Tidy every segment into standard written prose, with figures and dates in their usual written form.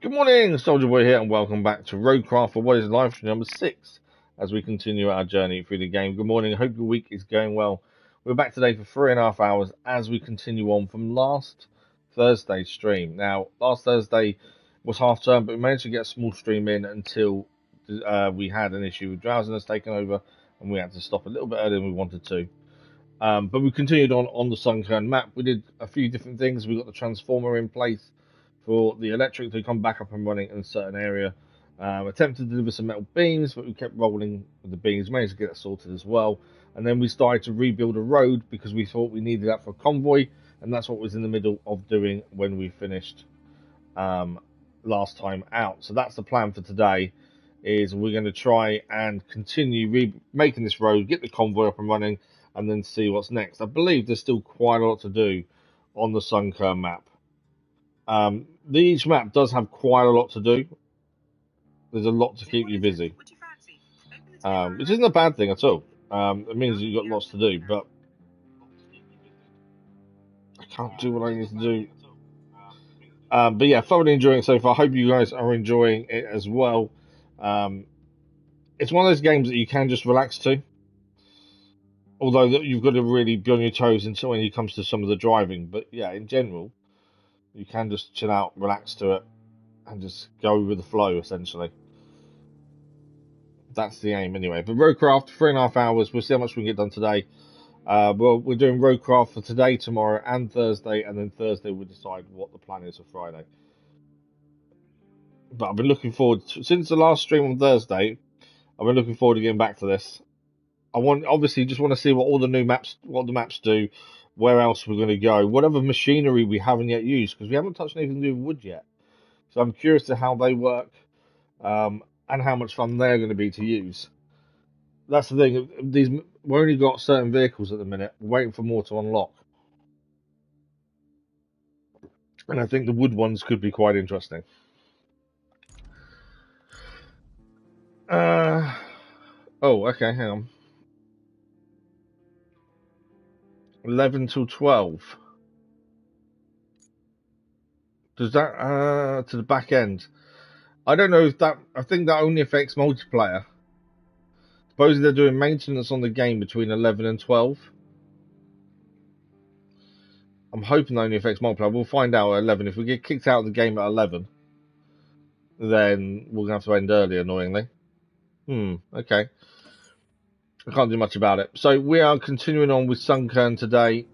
Good morning, Soldier Boy here, and welcome back to RoadCraft for what is live stream number 6 as we continue our journey through the game. Good morning, I hope your week is going well. We're back today for 3.5 hours as we continue on from last Thursday's stream. Now, last Thursday was half term, but we managed to get a small stream in until we had an issue with drowsiness taking over, and we had to stop a little bit earlier than we wanted to. But we continued on the Sunkern map. We did a few different things. We got the transformer in place for the electric to come back up and running in a certain area. Attempted to deliver some metal beams, but we kept rolling with the beams. Managed to get it sorted as well. And then we started to rebuild a road because we thought we needed that for a convoy, and that's what was in the middle of doing when we finished last time out. So that's the plan for today. Is we're going to try and continue making this road, get the convoy up and running, and then see what's next. I believe there's still quite a lot to do on the Sunkern map. Each map does have quite a lot to do. There's a lot to keep you busy, which isn't a bad thing at all. It means you've got lots to do, but I can't do what I need to do. But yeah, thoroughly enjoying it so far. I hope you guys are enjoying it as well. It's one of those games that you can just relax to. Although you've got to really be on your toes until when it comes to some of the driving. But yeah, in general, you can just chill out, relax to it, and just go with the flow, essentially. That's the aim, anyway. But RoadCraft, 3.5 hours. We'll see how much we can get done today. Well, we're doing RoadCraft for today, tomorrow, and Thursday. And then Thursday, we'll decide what the plan is for Friday. But I've been looking forward to, since the last stream on Thursday, I've been looking forward to getting back to this. I obviously just want to see what all the new maps, what the maps do, where else we're going to go, whatever machinery we haven't yet used, because we haven't touched anything to do with wood yet. So I'm curious to how they work, and how much fun they're going to be to use. That's the thing. We've only got certain vehicles at the minute. We're waiting for more to unlock, and I think the wood ones could be quite interesting. Oh, okay. Hang on. 11 till 12. Does that to the back end? I don't know if that. I think that only affects multiplayer. Supposedly they're doing maintenance on the game between 11 and 12. I'm hoping that only affects multiplayer. We'll find out at 11. If we get kicked out of the game at 11, then we're going to have to end early, annoyingly. Okay. I can't do much about it. So we are continuing on with Sunkern today.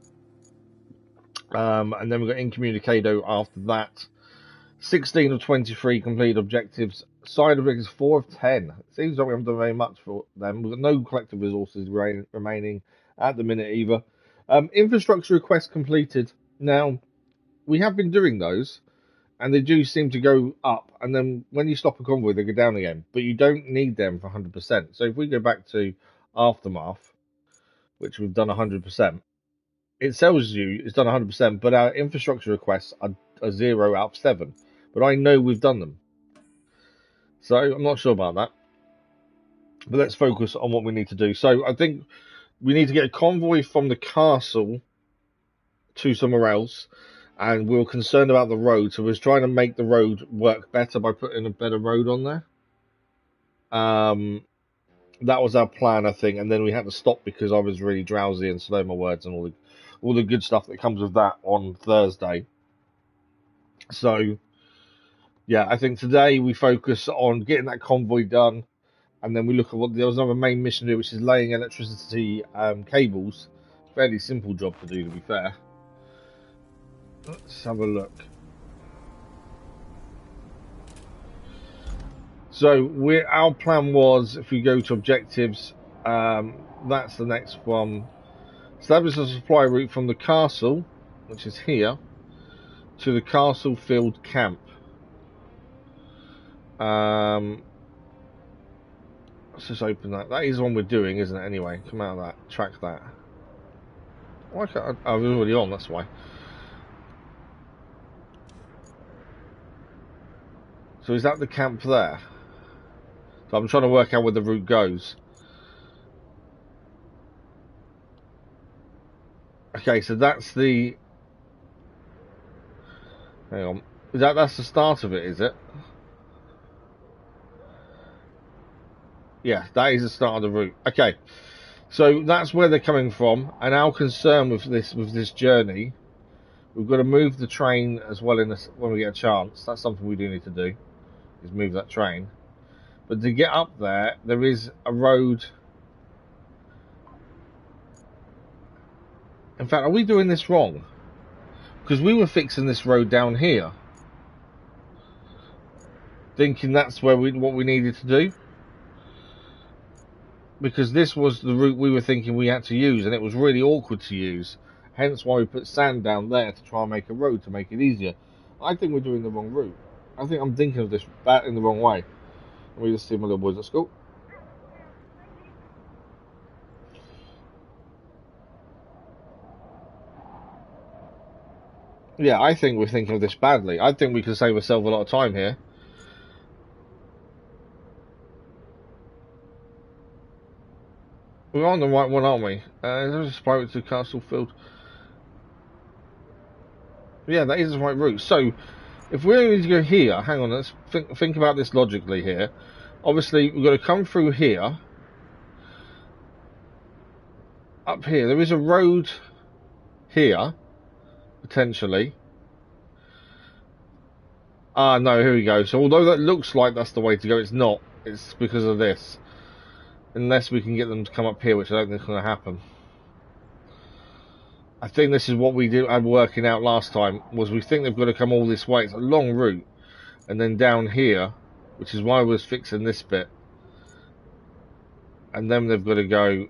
And then we've got Incommunicado after that. 16 of 23 completed objectives. Side objectives 4 of 10. It seems like we haven't done very much for them. We've got no collective resources remaining at the minute either. Infrastructure requests completed. Now, we have been doing those, and they do seem to go up, and then when you stop a convoy, they go down again. But you don't need them for 100%. So if we go back to Aftermath, which we've done 100%, it tells you it's done 100%, but our infrastructure requests are a 0 out of 7. But I know we've done them. So I'm not sure about that. But let's focus on what we need to do. So I think we need to get a convoy from the castle to somewhere else. And we were concerned about the road. So we was trying to make the road work better by putting a better road on there. That was our plan, I think. And then we had to stop because I was really drowsy and slow my words and all the good stuff that comes with that on Thursday. So yeah, I think today we focus on getting that convoy done, and then we look at what there was another main mission to do, which is laying electricity cables. Fairly simple job to do, to be fair. Let's have a look. So our plan was, if we go to objectives, that's the next one. Establish a supply route from the castle, which is here, to the castle field camp. Let's just open that. That is the one we're doing, isn't it? Anyway, come out of that. Track that. Why can't I? Oh, we're already on, that's why. So is that the camp there? So I'm trying to work out where the route goes. Okay, so that's the... Hang on. That's the start of it, is it? Yeah, that is the start of the route. Okay, so that's where they're coming from, and our concern with this journey, we've got to move the train as well in this when we get a chance. That's something we do need to do, is move that train. But to get up there, there is a road. In fact, are we doing this wrong? Because we were fixing this road down here, thinking that's where what we needed to do. Because this was the route we were thinking we had to use, and it was really awkward to use. Hence why we put sand down there to try and make a road to make it easier. I think we're doing the wrong route. I think I'm thinking of this in the wrong way. Let me just see my little boys at school. Yeah, I think we're thinking of this badly. I think we can save ourselves a lot of time here. We're on the right one, aren't we? There's a spirit to Castle Field. Yeah, that is the right route. So, if we only need to go here, hang on, let's think about this logically here. Obviously, we've got to come through here. Up here, there is a road here, potentially. Ah, no, here we go. So, although that looks like that's the way to go, it's not. It's because of this. Unless we can get them to come up here, which I don't think is going to happen. I think this is what we had working out last time, was we think they've got to come all this way. It's a long route. And then down here, which is why I was fixing this bit. And then they've got to go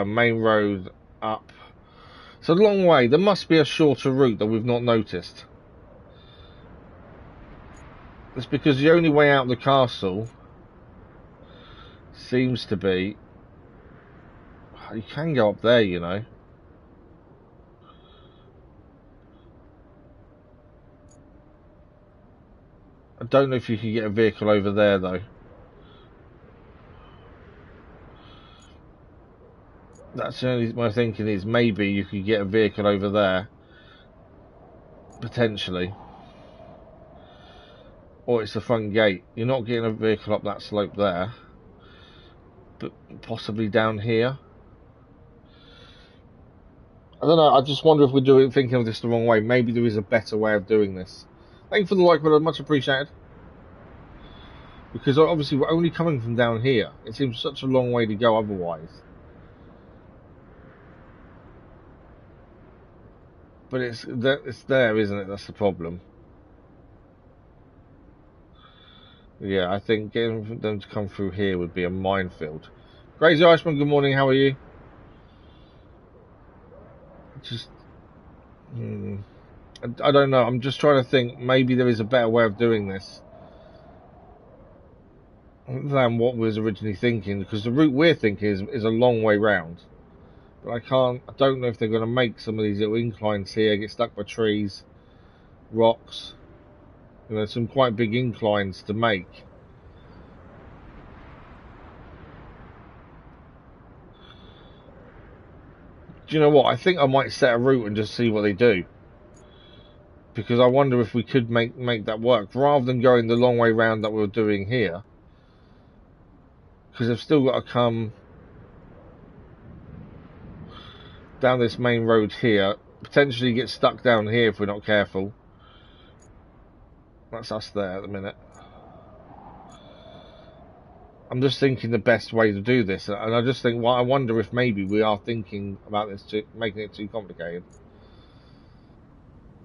main road up. It's a long way. There must be a shorter route that we've not noticed. It's because the only way out of the castle seems to be... You can go up there, you know. I don't know if you can get a vehicle over there, though. That's the only my thinking is maybe you could get a vehicle over there. Potentially. Or it's the front gate. You're not getting a vehicle up that slope there. But possibly down here. I don't know, I just wonder if we're thinking of this the wrong way. Maybe there is a better way of doing this. Thank you for the like, brother. Much appreciated. Because obviously we're only coming from down here. It seems such a long way to go otherwise. But it's there, isn't it? That's the problem. Yeah, I think getting them to come through here would be a minefield. Crazy Iceman, good morning. How are you? Just, I don't know. I'm just trying to think. Maybe there is a better way of doing this than what we was originally thinking. Because the route we're thinking is a long way round. But I don't know if they're going to make some of these little inclines here, get stuck by trees, rocks. You know, some quite big inclines to make. Do you know what? I think I might set a route and just see what they do. Because I wonder if we could make that work, rather than going the long way round that we were doing here. Because they've still got to come down this main road here, potentially get stuck down here if we're not careful. That's us there at the minute. I'm just thinking the best way to do this, and I just think, well, I wonder if maybe we are thinking about this making it too complicated.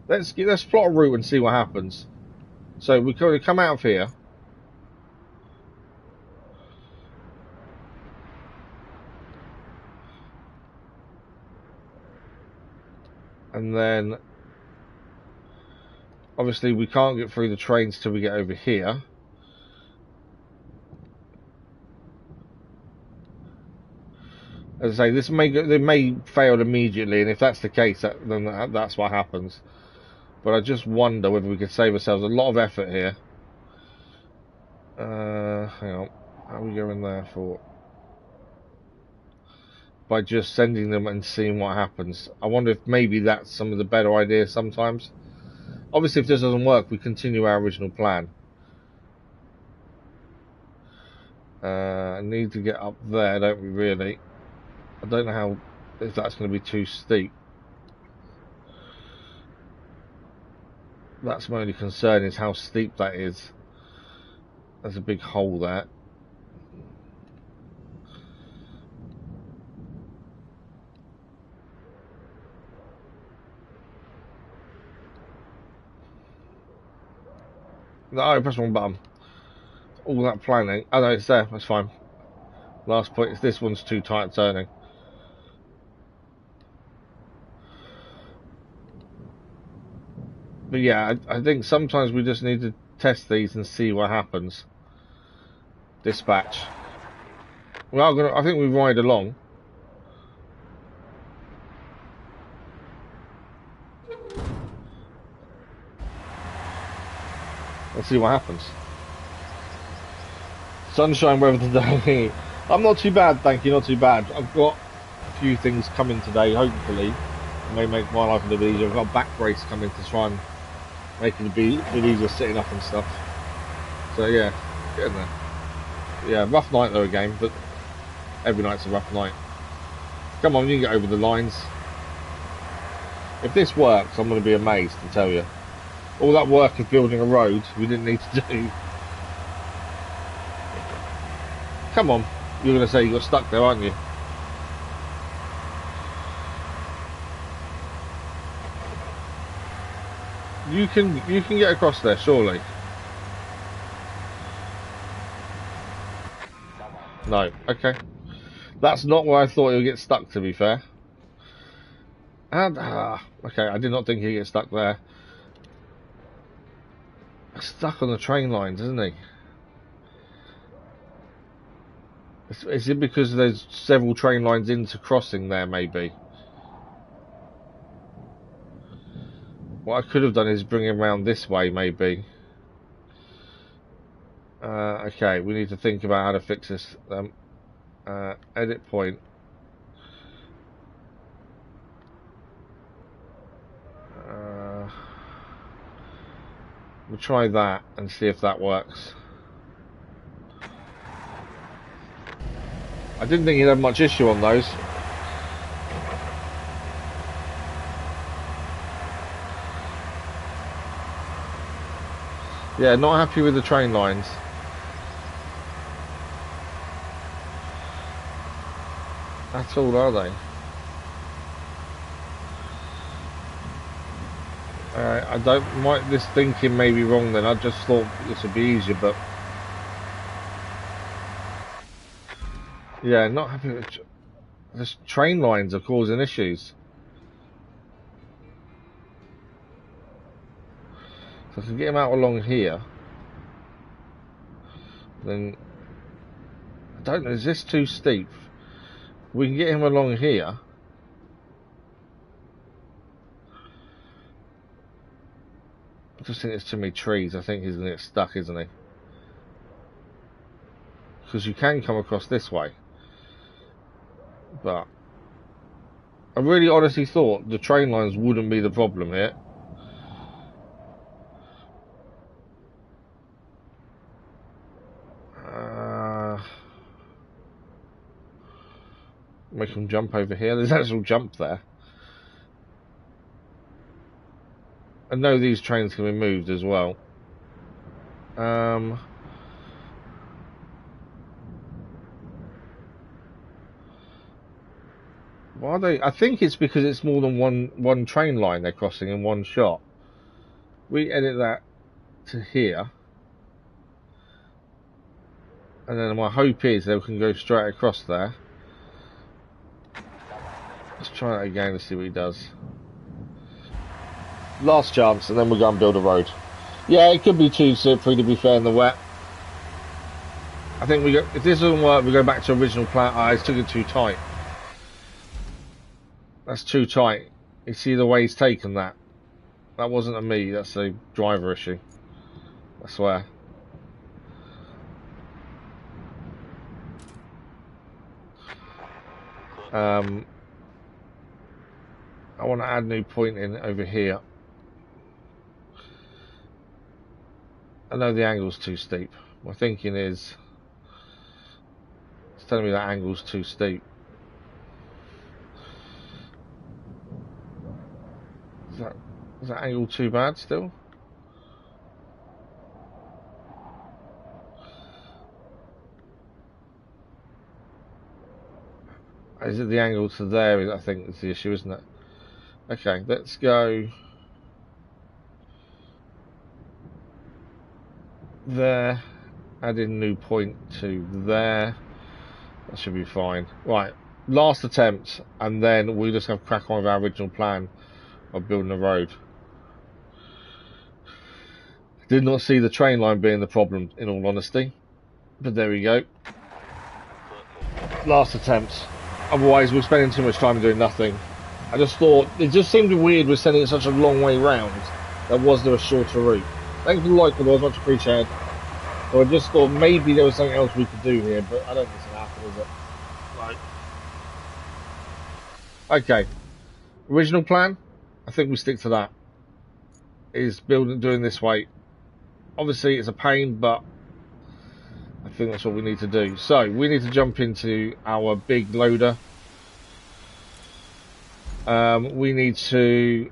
Let's plot a route and see what happens. So we're going to come out of here. And then, obviously, we can't get through the trains till we get over here. As I say, they may fail immediately, and if that's the case, then that's what happens. But I just wonder whether we could save ourselves a lot of effort here. Hang on, how are we going there for? By just sending them and seeing what happens. I wonder if maybe that's some of the better ideas sometimes. Obviously, if this doesn't work, we continue our original plan. Need to get up there, don't we, really? I don't know how, if that's going to be too steep. That's my only concern, is how steep that is. There's a big hole there. No, I press one button. All that planning. Oh no, it's there. That's fine. Last point is this one's too tight turning. But yeah, I think sometimes we just need to test these and see what happens. Dispatch. Well, I think we ride along. Let's see what happens. Sunshine weather today. I'm not too bad, thank you, not too bad. I've got a few things coming today, hopefully. It may make my life a little bit easier. I've got a back brace coming to try and make it a bit easier sitting up and stuff. So yeah, getting there. Yeah, rough night though again, but every night's a rough night. Come on, you can get over the lines. If this works, I'm going to be amazed, I tell you. All that work of building a road we didn't need to do. Come on, you're going to say you got stuck there, aren't you? You can get across there, surely. No, okay. That's not where I thought you'll get stuck, to be fair. And, okay, I did not think he'd get stuck there. Stuck on the train lines, isn't he? Is it because there's several train lines into crossing there, maybe? What I could have done is bring him around this way, maybe. Okay, we need to think about how to fix this. Edit point. We'll try that and see if that works. I didn't think you'd have much issue on those. Yeah, not happy with the train lines. At all, are they? I don't. This thinking may be wrong. Then I just thought this would be easier, but yeah, not happy with. This train lines are causing issues. So if I can get him out along here, then I don't know. Is this too steep? We can get him along here. I just think there's too many trees. I think he's going to get stuck, isn't he? Because you can come across this way. But I really honestly thought the train lines wouldn't be the problem here. Make them jump over here. There's an actual jump there. I know these trains can be moved as well. Why are they? I think it's because it's more than one train line they're crossing in one shot. We edit that to here, and then my hope is they can go straight across there. Let's try that again to see what he does. Last chance, and then we'll go and build a road. Yeah, it could be too slippery, to be fair, in the wet. I think if this doesn't work, we go back to original plan. I took it too tight. That's too tight. You see the way he's taken that? That wasn't a me, that's a driver issue. I swear. I want to add a new point in over here. I know the angle's too steep. My thinking is, it's telling me that angle's too steep. Is that angle too bad still? Is it the angle to there? I think is the issue, isn't it? Okay, let's go there. Add in new point to there. That should be fine. Right, last attempt, and then we just have to crack on with our original plan of building a road. Did not see the train line being the problem, in all honesty. But there we go. Last attempt. Otherwise, we're spending too much time doing nothing. I just thought, it just seemed weird we're sending it such a long way round. Was there a shorter route? Thanks for the like, it was much appreciated. So I just thought maybe there was something else we could do here, but I don't think it's going to happen, is it? Right. Okay. Original plan? I think we stick to that. Is doing this way. Obviously, it's a pain, but I think that's what we need to do. So, we need to jump into our big loader. We need to...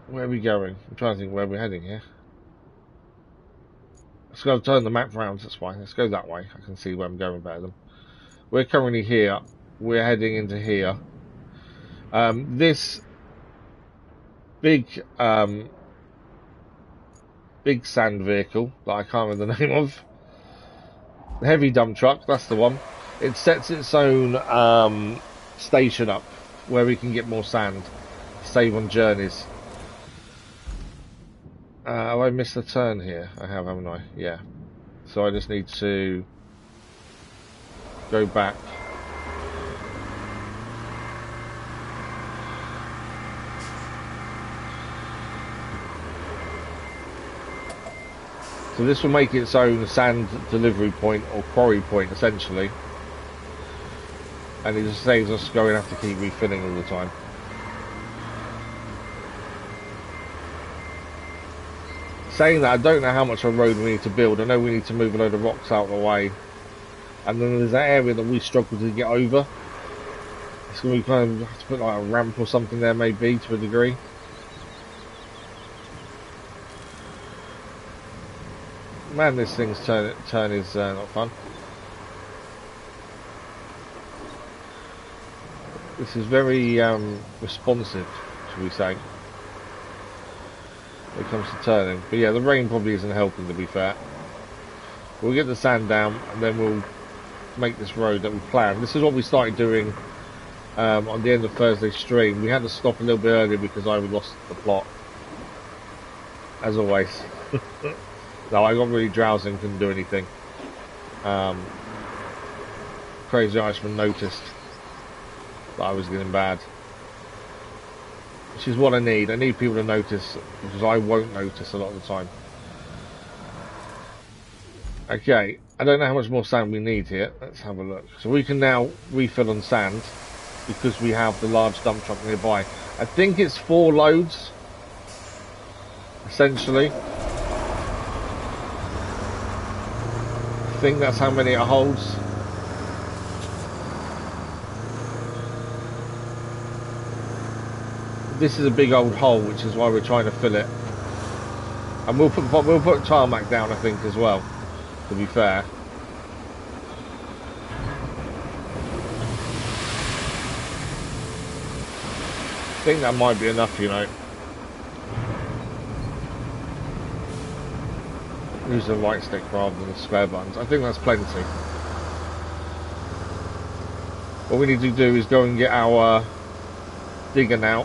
Where are we going? I'm trying to think where we're heading here. Let's go turn the map round, that's fine. Let's go that way. I can see where I'm going better than. We're currently here. We're heading into here. This big big sand vehicle that I can't remember the name of. The heavy dump truck, that's the one. It sets its own station up where we can get more sand, save on journeys. Have I missed a turn here? I have, haven't I? Yeah. So I just need to go back. So this will make its own sand delivery point or quarry point essentially. And it just saves us going to have to keep refilling all the time. Saying that, I don't know how much of a road we need to build. I know we need to move a load of rocks out of the way. And then there's that area that we struggle to get over. It's going to be kind of have to put like a ramp or something there maybe to a degree. Man, this thing's turn is not fun. This is very responsive, shall we say, when it comes to turning. But yeah, the rain probably isn't helping, to be fair. We'll get the sand down and then we'll make this road that we planned. This is what we started doing on the end of Thursday's stream. We had to stop a little bit earlier because I lost the plot, as always. No, I got really drowsy and couldn't do anything. Crazy Irishman noticed that I was getting bad, which is what I need. I need people to notice, because I won't notice a lot of the time. Okay, I don't know how much more sand we need here. Let's have a look. So we can now refill on sand because we have the large dump truck nearby. I think it's 4 loads, essentially. I think that's how many it holds. This is a big old hole, which is why we're trying to fill it. And we'll put tarmac down, I think, as well, to be fair. I think that might be enough, you know. Use the right stick rather than the square buttons. I think that's plenty. What we need to do is go and get our digger now.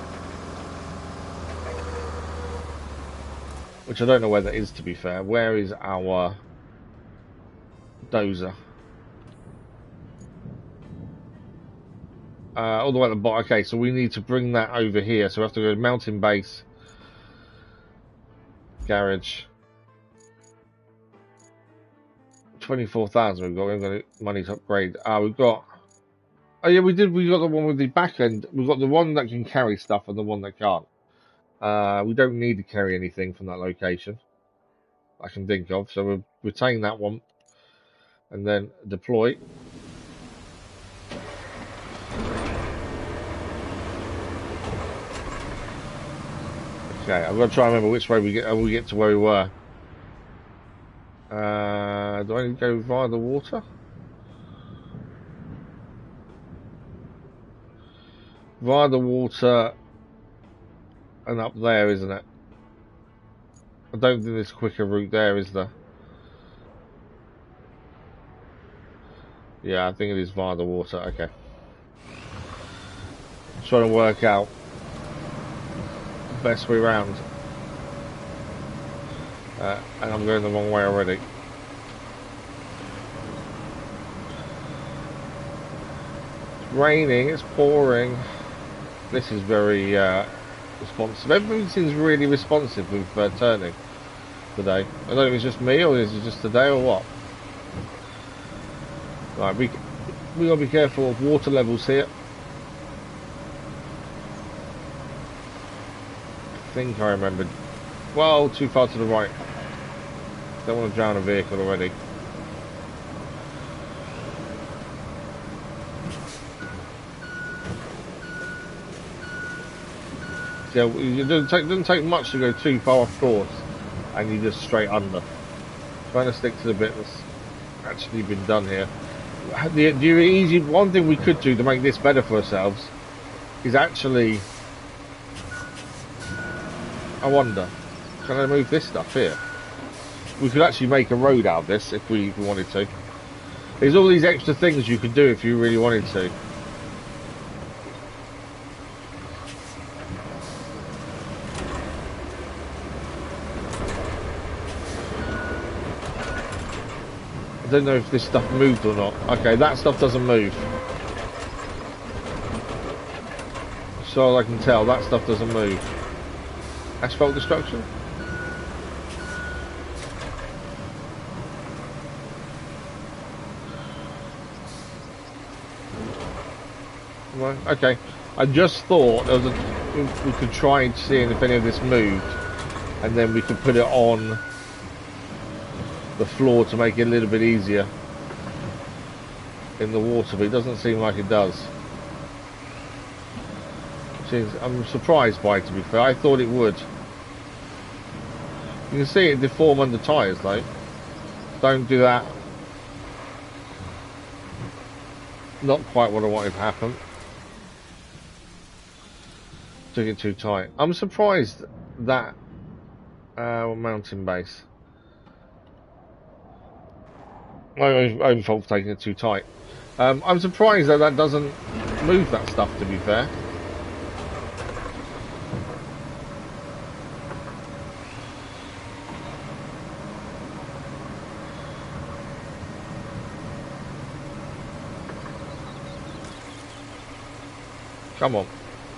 Which I don't know where that is, to be fair. Where is our dozer? All the way at the bottom. Okay, so we need to bring that over here. So we have to go to mountain base, garage. 24,000 we've got. We haven't got money to upgrade. We've got. Oh yeah, we did. We got the one with the back end. We've got the one that can carry stuff and the one that can't. We don't need to carry anything from that location I can think of, so we'll retain that one and then deploy. Okay, I've got to try and remember which way we get to where we were. Do I need to go via the water? Via the water and up there, isn't it? I don't think there's a quicker route there, is there? Yeah, I think it is via the water. Okay. Trying to work out the best way round. And I'm going the wrong way already. It's raining, it's pouring. This is very responsive. Everything seems really responsive with turning today. I don't know if it's just me or is it just today or what. Right, we gotta be careful of water levels here. I think I remembered. Well, too far to the right. Don't want to drown a vehicle already. Yeah, it doesn't take much to go too far off course, and you're just straight under. Trying to stick to the bit that's actually been done here. One thing we could do to make this better for ourselves is actually, I wonder, can I move this stuff here? We could actually make a road out of this if we wanted to. There's all these extra things you could do if you really wanted to. I don't know if this stuff moved or not. Okay, that stuff doesn't move. So I can tell, that stuff doesn't move. Asphalt destruction? Right, okay. I just thought there was we could try and see if any of this moved, and then we could put it on the floor to make it a little bit easier in the water, but it doesn't seem like it does. I'm surprised by it, to be fair. I thought it would. You can see it deform under tyres though. Don't do that. Not quite what I wanted to happen. Took it too tight. I'm surprised that mountain base. My own fault for taking it too tight. I'm surprised that that doesn't move that stuff, to be fair. Come on.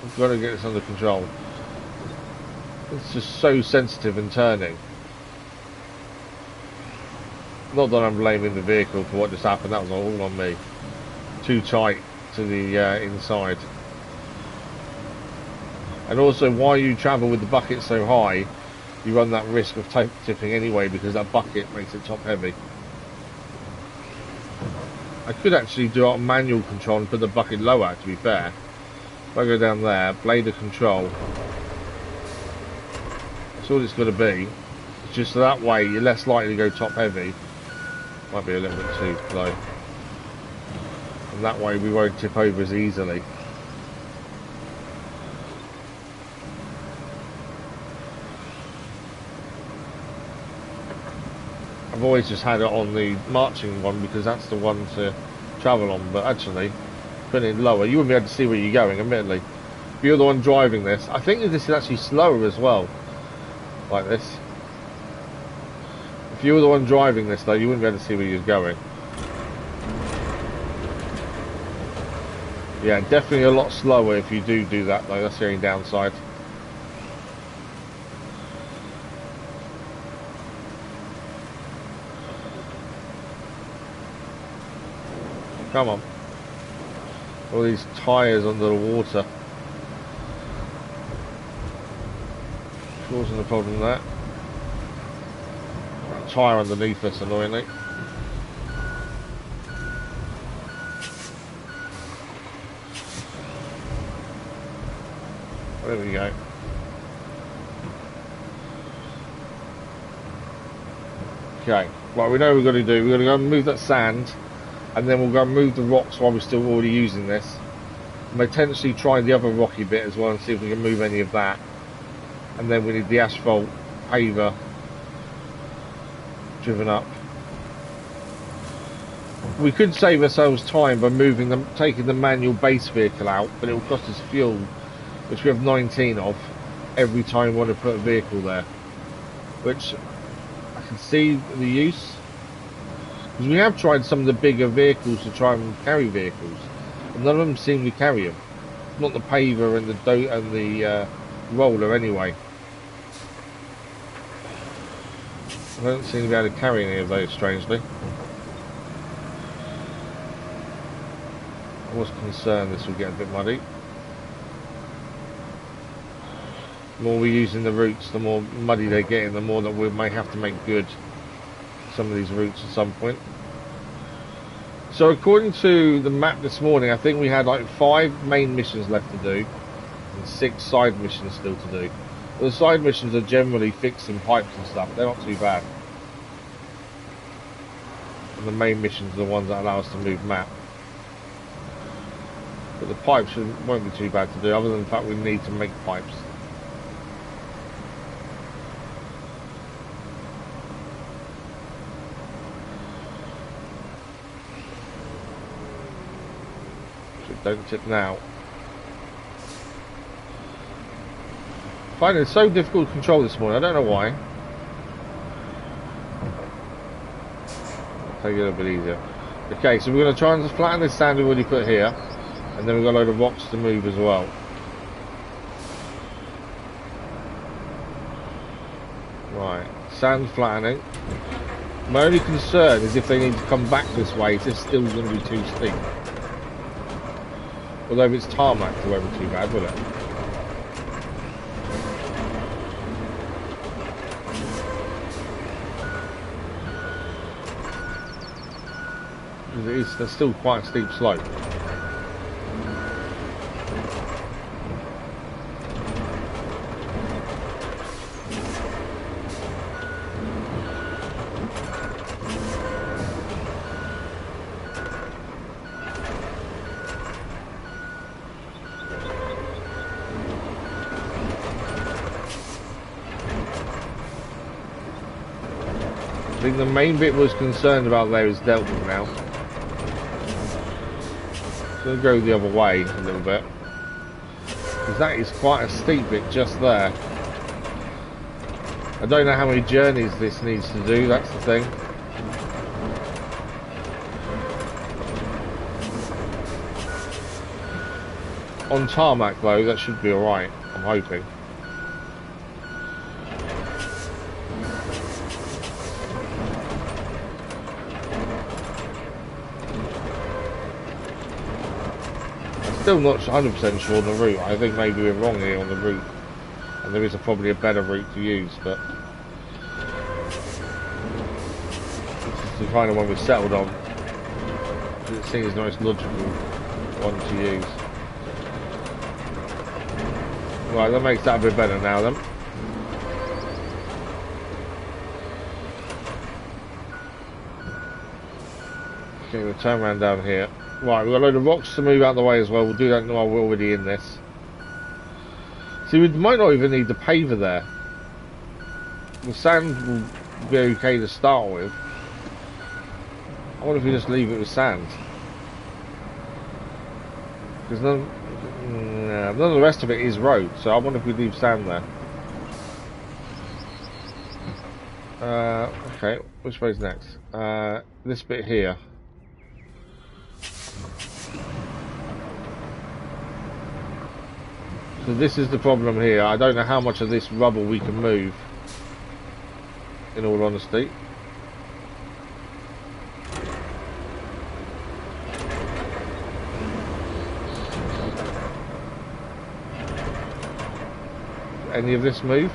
We've got to get this under control. It's just so sensitive and turning. Not that I'm blaming the vehicle for what just happened, that was all on me. Too tight to the inside. And also, while you travel with the bucket so high, you run that risk of tipping anyway, because that bucket makes it top heavy. I could actually do it on manual control and put the bucket lower, to be fair. If I go down there, blade of control, that's all it's going to be. It's just so that way you're less likely to go top heavy. Might be a little bit too low. And that way we won't tip over as easily. I've always just had it on the marching one because that's the one to travel on, but actually putting it lower, you wouldn't be able to see where you're going, admittedly. If you're the one driving this, I think this is actually slower as well, like this. If you were the one driving this though, you wouldn't be able to see where you're going. Yeah, definitely a lot slower if you do that though, that's the only downside. Come on. All these tyres under the water. Causing a problem there. Tyre underneath us, annoyingly. There we go. Okay, right, we know what we've got to do. We're going to go and move that sand, and then we'll go and move the rocks while we're still already using this. And potentially try the other rocky bit as well and see if we can move any of that. And then we need the asphalt paver driven up. We could save ourselves time by moving them, taking the manual base vehicle out, but it will cost us fuel, which we have 19 of, every time we want to put a vehicle there. Which I can see the use, because we have tried some of the bigger vehicles to try and carry vehicles, and none of them seem to carry them. Not the paver and the roller anyway. I don't seem to be able to carry any of those, strangely. I was concerned this would get a bit muddy. The more we're using the routes, the more muddy they're getting, the more that we may have to make good some of these routes at some point. So according to the map this morning, I think we had like 5 main missions left to do and 6 side missions still to do. The side missions are generally fixing pipes and stuff. They're not too bad. And the main missions are the ones that allow us to move map. But the pipes won't be too bad to do, other than the fact we need to make pipes. So don't tip now. I find it so difficult to control this morning, I don't know why. I'll take it a little bit easier. Okay, so we're going to try and flatten this sand we've already put here, and then we've got a load of rocks to move as well. Right, sand flattening. My only concern is if they need to come back this way, is this still going to be too steep? Although if it's tarmac, it won't be too bad, will it? There's still quite a steep slope. I think the main bit was concerned about there is dealt with now. I'm going to go the other way a little bit, because that is quite a steep bit just there. I don't know how many journeys this needs to do, that's the thing. On tarmac though, that should be alright, I'm hoping. Still not 100% sure on the route. I think maybe we're wrong here on the route, and there is probably a better route to use, but this is the kind of one we've settled on. It seems the most logical one to use. Right, that makes that a bit better now then. Okay, we'll turn around down here. Right, we've got a load of rocks to move out of the way as well. We'll do that while we're already in this. See, we might not even need the paver there. The sand will be okay to start with. I wonder if we just leave it with sand. Because none of the rest of it is road, so I wonder if we leave sand there. Okay, which way's next? This bit here. So this is the problem here. I don't know how much of this rubble we can move, in all honesty. Any of this move?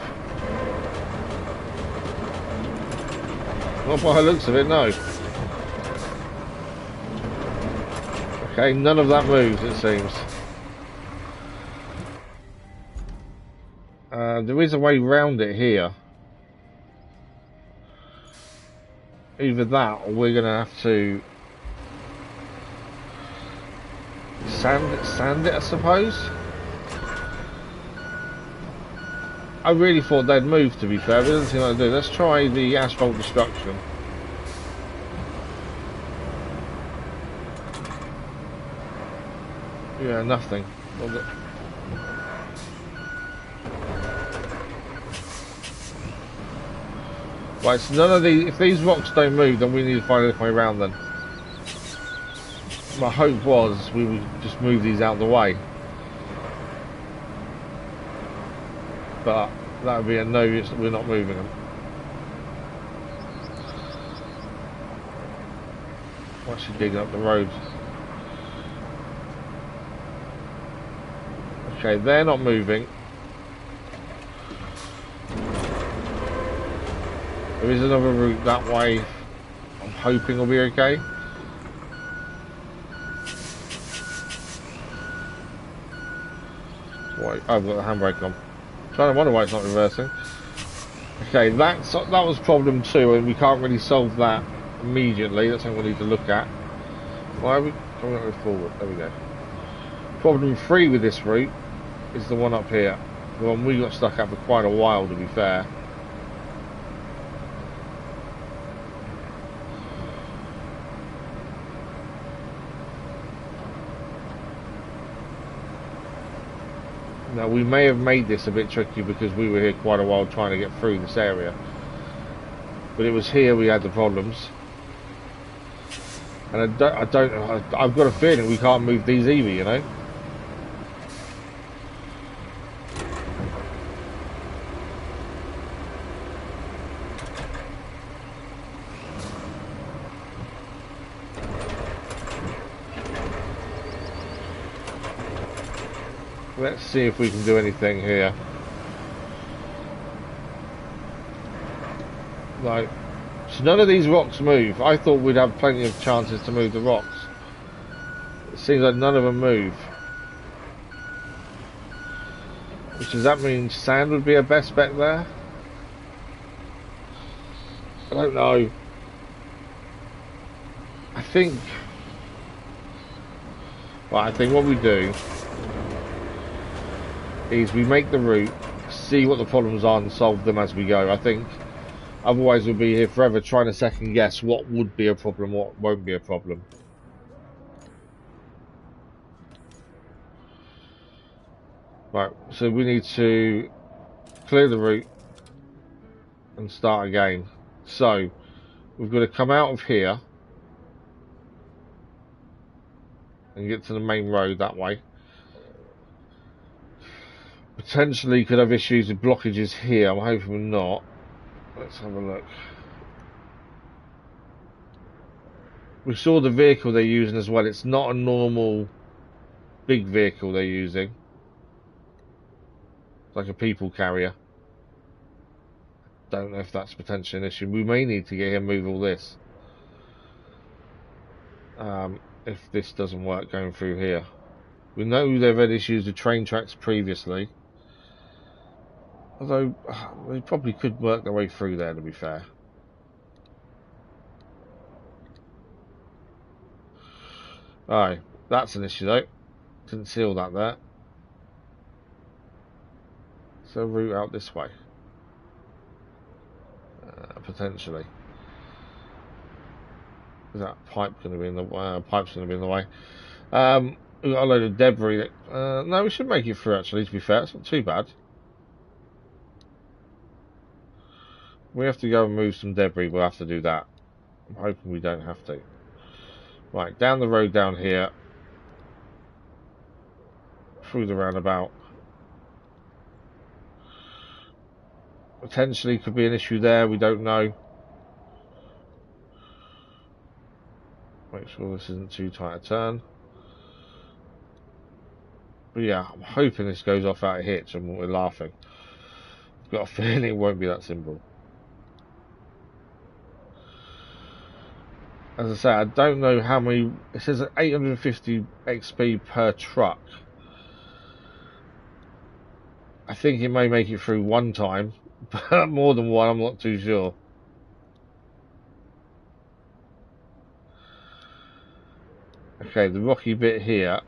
Not by the looks of it, no. Okay, none of that moves, it seems. There is a way round it here. Either that, or we're going to have to sand it, I suppose. I really thought they'd move, to be fair, but it doesn't seem like they do. Let's try the asphalt destruction. Yeah, nothing. Right, so none of these, if these rocks don't move, then we need to find a way around them. My hope was we would just move these out of the way. But that would be a no, we're not moving them. I'm actually digging up the road. Okay, they're not moving. There is another route that way. I'm hoping will be okay. Wait, I've got the handbrake on. I'm trying to wonder why it's not reversing. Okay, that was problem 2, and we can't really solve that immediately. That's something we need to look at. Why are we coming forward? There we go. Problem 3 with this route is the one up here. The one we got stuck at for quite a while, to be fair. Now, we may have made this a bit tricky because we were here quite a while trying to get through this area. But it was here we had the problems. And I've got a feeling we can't move these either, you know? Let's see if we can do anything here. Right. So none of these rocks move. I thought we'd have plenty of chances to move the rocks. It seems like none of them move. Which does that mean sand would be a best bet there? I don't know. I think what we do is we make the route, see what the problems are and solve them as we go. I think otherwise we'll be here forever trying to second guess what would be a problem, what won't be a problem. Right, so we need to clear the route and start again. So we've got to come out of here and get to the main road that way. Potentially could have issues with blockages here. I'm hoping not. Let's have a look. We saw the vehicle they're using as well. It's not a normal big vehicle they're using. It's like a people carrier. Don't know if that's potentially an issue. We may need to get him move all this. If this doesn't work going through here. We know they've had issues with train tracks previously. Although, they probably could work their way through there, to be fair. Alright, that's an issue though. Didn't see all that there. So route out this way. Potentially. Is that pipe going to be in the pipe's going to be in the way? We've got a load of debris. No, we should make it through actually, to be fair. It's not too bad. We have to go and move some debris. We'll have to do that. I'm hoping we don't have to. Right, down the road down here. Through the roundabout. Potentially could be an issue there. We don't know. Make sure this isn't too tight a turn. But yeah, I'm hoping this goes off out of hitch and we're laughing. I've got a feeling it won't be that simple. as I say, I don't know how many. It says 850 XP per truck. I think it may make it through one time, but more than one, I'm not too sure. Okay, the rocky bit here.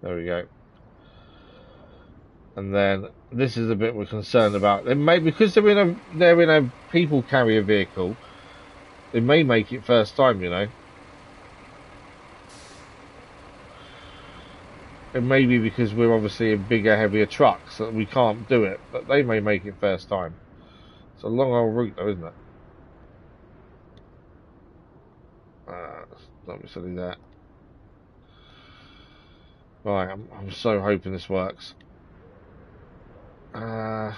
There we go. And then this is the bit we're concerned about. They may, because they're in a people carrier vehicle, they may make it first time, you know. It may be because we're obviously in bigger, heavier trucks that we can't do it, but they may make it first time. It's a long old route though, isn't it? Don't be silly there. Right, I'm so hoping this works. I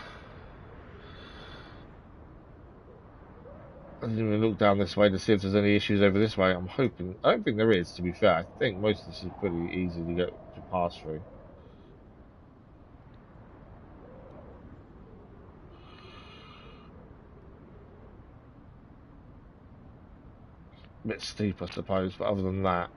didn't even look down this way to see if there's any issues over this way. I'm hoping. I don't think there is, to be fair. I think most of this is pretty easy to get to pass through. A bit steep, I suppose, but other than that.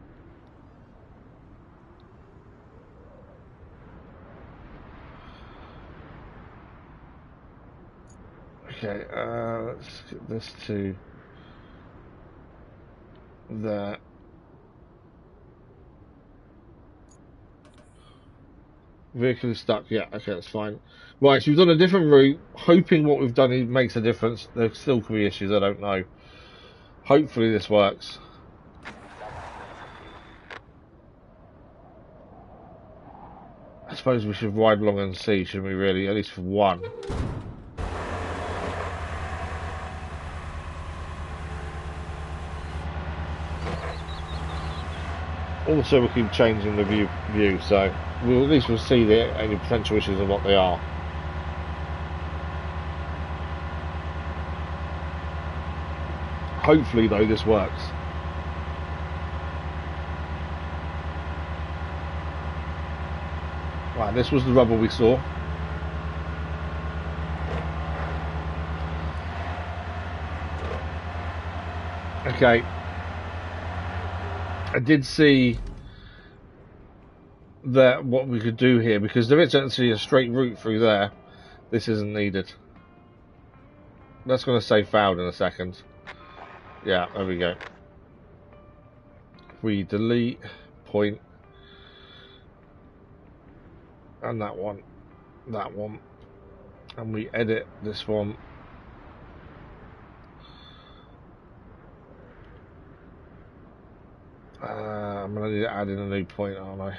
Okay, let's get this to there. Vehicle is stuck. Yeah, okay, that's fine. Right, so we've done a different route, hoping what we've done makes a difference. There still could be issues, I don't know. Hopefully this works. I suppose we should ride along and see, shouldn't we really? At least for one. Also, we'll keep changing the view, so we'll at least we'll see any potential issues and what they are. Hopefully, though, this works. Right, this was the rubble we saw. Okay. I did see that what we could do here, because there is actually a straight route through there. This isn't needed. That's going to say failed in a second. Yeah, there we go. If we delete point and that one, and we edit this one. I'm going to need to add in a new point, aren't I?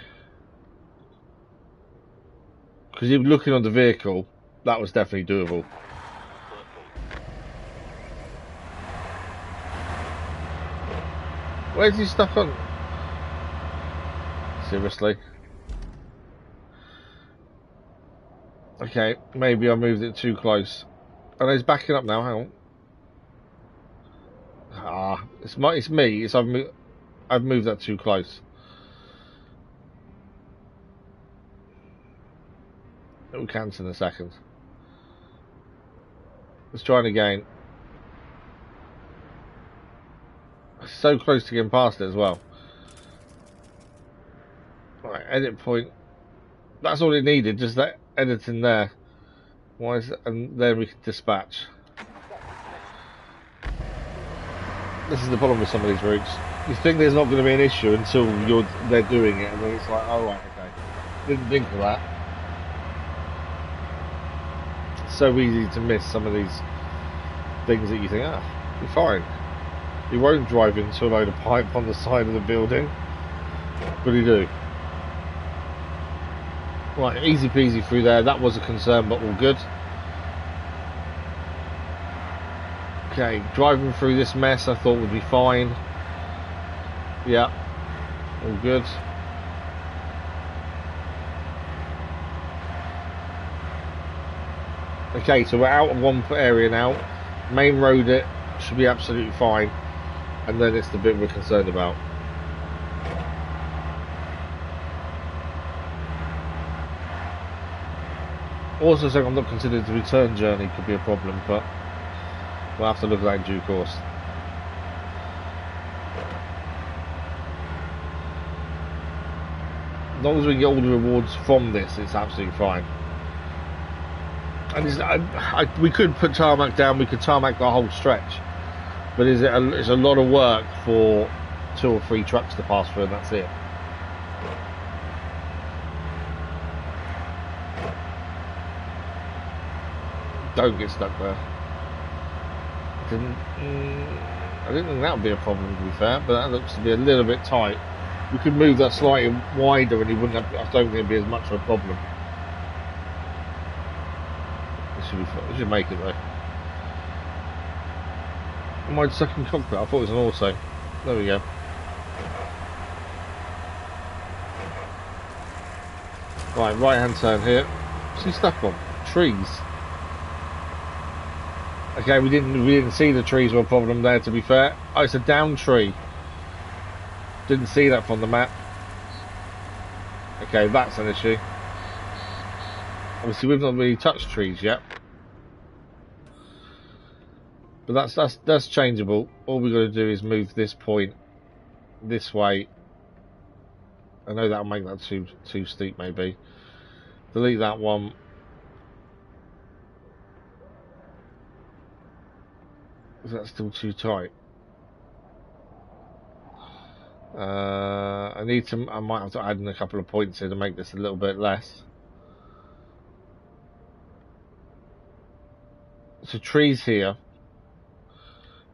Because you're looking on the vehicle, that was definitely doable. Where's he stuck on? Seriously? Okay, maybe I moved it too close. Oh, he's backing up now, hang on. Ah, it's me. I've moved that too close. It will cancel in a second. Let's try it again. So close to getting past it as well. Right, edit point. That's all it needed, just that editing there. Why is it? And then we can dispatch. This is the problem with some of these routes. You think there's not going to be an issue until they're doing it, and then it's like, oh right, okay, didn't think of that. It's so easy to miss some of these things that you think, you're fine. You won't drive into a load of pipe on the side of the building, but you do. Right, easy peasy through there. That was a concern, but all good. Okay, driving through this mess I thought would be fine. Yeah, all good. Okay, so we're out of one area now. Main road it should be absolutely fine. And then it's the bit we're concerned about. Also saying I'm not considered the return journey could be a problem, but we'll have to look at that in due course. As long as we get all the rewards from this, it's absolutely fine. And we could put tarmac down, we could tarmac the whole stretch, but it's a lot of work for 2 or 3 trucks to pass through, and that's it. Don't get stuck there. I didn't think that would be a problem, to be fair, but that looks to be a little bit tight. We could move that slightly wider and he wouldn't have, I don't think it'd be as much of a problem. This should be fun. This should make it though. Am I stuck in cockpit? I thought it was an auto. There we go. Right hand turn here. What's he stuck on? Trees. Okay, we didn't see the trees were a problem there, to be fair. Oh, it's a down tree. Didn't see that from the map. Okay, that's an issue. Obviously, we've not really touched trees yet, but that's changeable. All we've got to do is move this point this way. I know that'll make that too steep, maybe. Delete that one. Is that still too tight? I might have to add in a couple of points here to make this a little bit less. So trees here.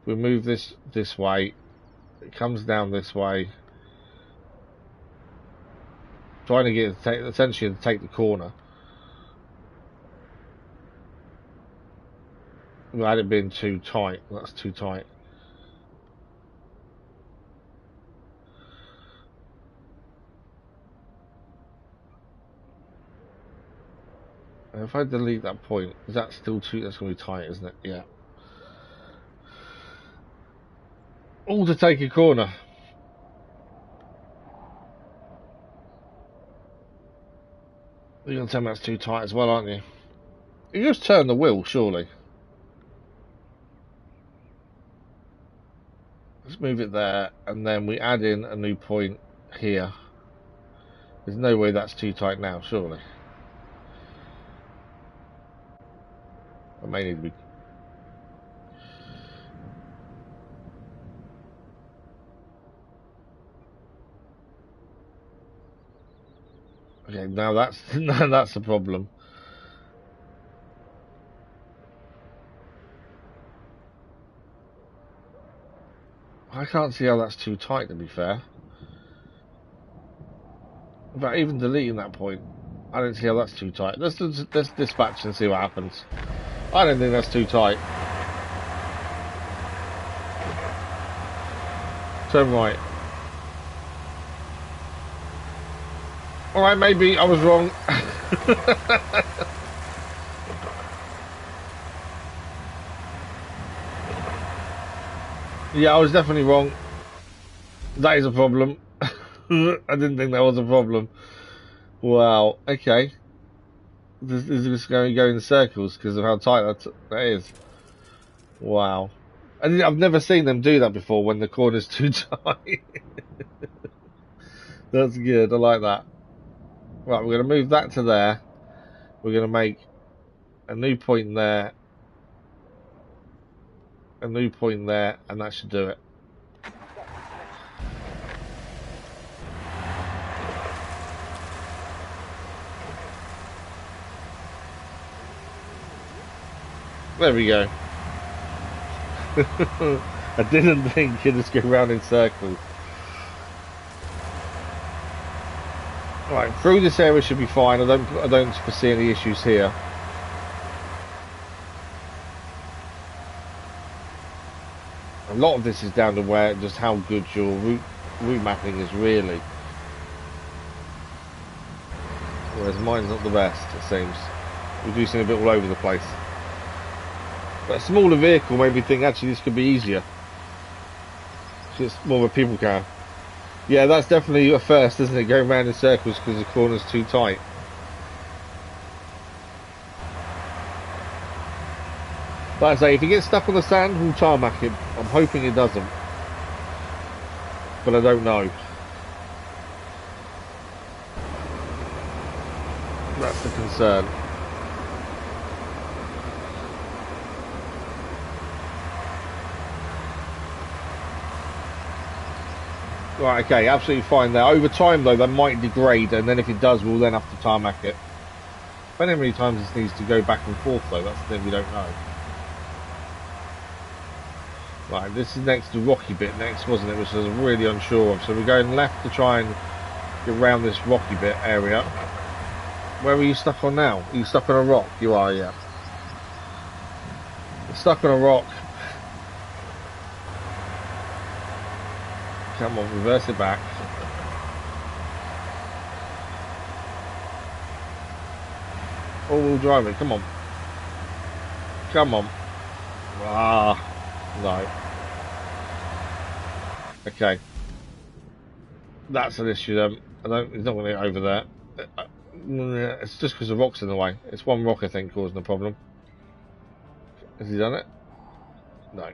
We move this way. It comes down this way. Trying to get essentially to take the corner. Without it being too tight. That's too tight. And if I delete that point, is that still too? That's going to be tight, isn't it? Yeah. All to take a corner. You're going to tell me that's too tight as well, aren't you? You just turn the wheel, surely. Let's move it there, and then we add in a new point here. There's no way that's too tight now, surely. I may need to be... Okay, now that's that's the problem. I can't see how that's too tight, to be fair. But even deleting that point, I don't see how that's too tight. Let's dispatch and see what happens. I don't think that's too tight. Turn right. Alright, maybe I was wrong. Yeah, I was definitely wrong. That is a problem. I didn't think that was a problem. Wow, okay. This is going to go in circles because of how tight that is. Wow. I've never seen them do that before when the corner's too tight. That's good, I like that. Right, we're going to move that to there. We're going to make a new point there. A new point there, and that should do it. There we go. I didn't think you'd just go round in circles. Right, through this area should be fine. I don't foresee any issues here. A lot of this is down to where just how good your route mapping is really. Whereas mine's not the best, it seems. We do seem a bit all over the place. But a smaller vehicle made me think actually this could be easier. It's more of a people car. Yeah, that's definitely a first, isn't it? Going round in circles because the corner's too tight. Like I say, if he gets stuck on the sand, we'll tarmac him. I'm hoping it doesn't, but I don't know. That's the concern. Right, okay, absolutely fine there. Over time, though, that might degrade, and then if it does, we'll then have to tarmac it. Depending how many times this needs to go back and forth, though, that's the thing we don't know. Right, this is next to rocky bit next, wasn't it? Which I was really unsure of. So we're going left to try and get around this rocky bit area. Where are you stuck on now? Are you stuck on a rock? You are, yeah. You're stuck on a rock. Come on, reverse it back. All-wheel drive it, come on. Come on. Ah, no. Okay. That's an issue then. He's not going to get over there. It's just because the rock's in the way. It's one rock, I think, causing the problem. Has he done it? No.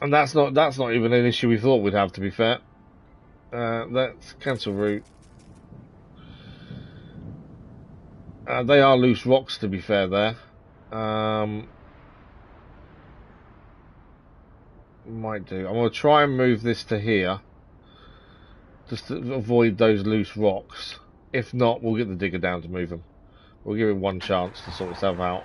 And that's not even an issue we thought we'd have, to be fair. Let's cancel route. They are loose rocks, to be fair, there. Might do. I'm going to try and move this to here, just to avoid those loose rocks. If not, we'll get the digger down to move them. We'll give it one chance to sort itself out.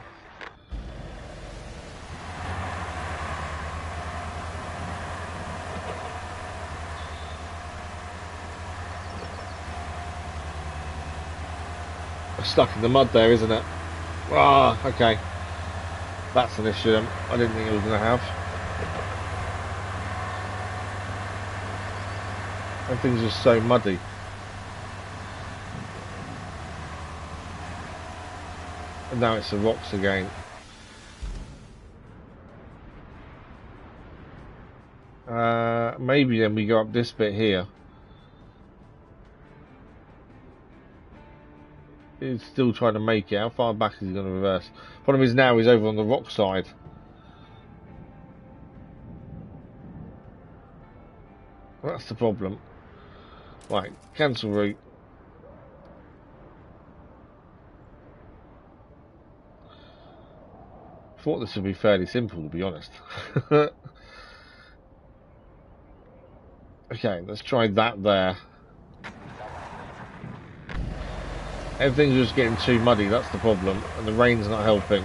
Stuck in the mud there, isn't it? Ah, okay. That's an issue then. I didn't think it was going to have. Everything's just so muddy. And now it's the rocks again. Maybe then we go up this bit here. He's still trying to make it. How far back is he going to reverse? Problem is now he's over on the rock side. That's the problem. Right, cancel route. Thought this would be fairly simple, to be honest. Okay, let's try that there. Everything's just getting too muddy, that's the problem, and the rain's not helping.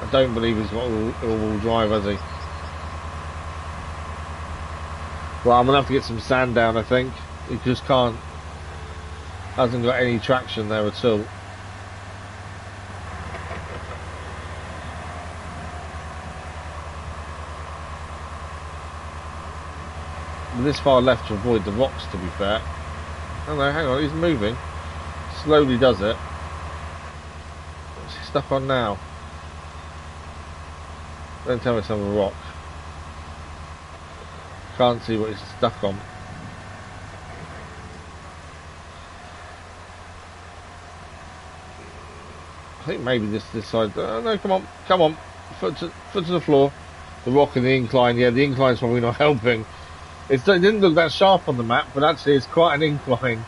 I don't believe he's got all-wheel drive, has he? Well, I'm going to have to get some sand down, I think. He just can't... hasn't got any traction there at all. But this far left to avoid the rocks, to be fair. Oh no, hang on, he's moving. Slowly does it. What's he stuck on now? Don't tell me it's on a rock. Can't see what he's stuck on. I think maybe this side. No, come on. Foot to the floor. The rock and the incline. Yeah, the incline's probably not helping. It didn't look that sharp on the map, but actually it's quite an incline.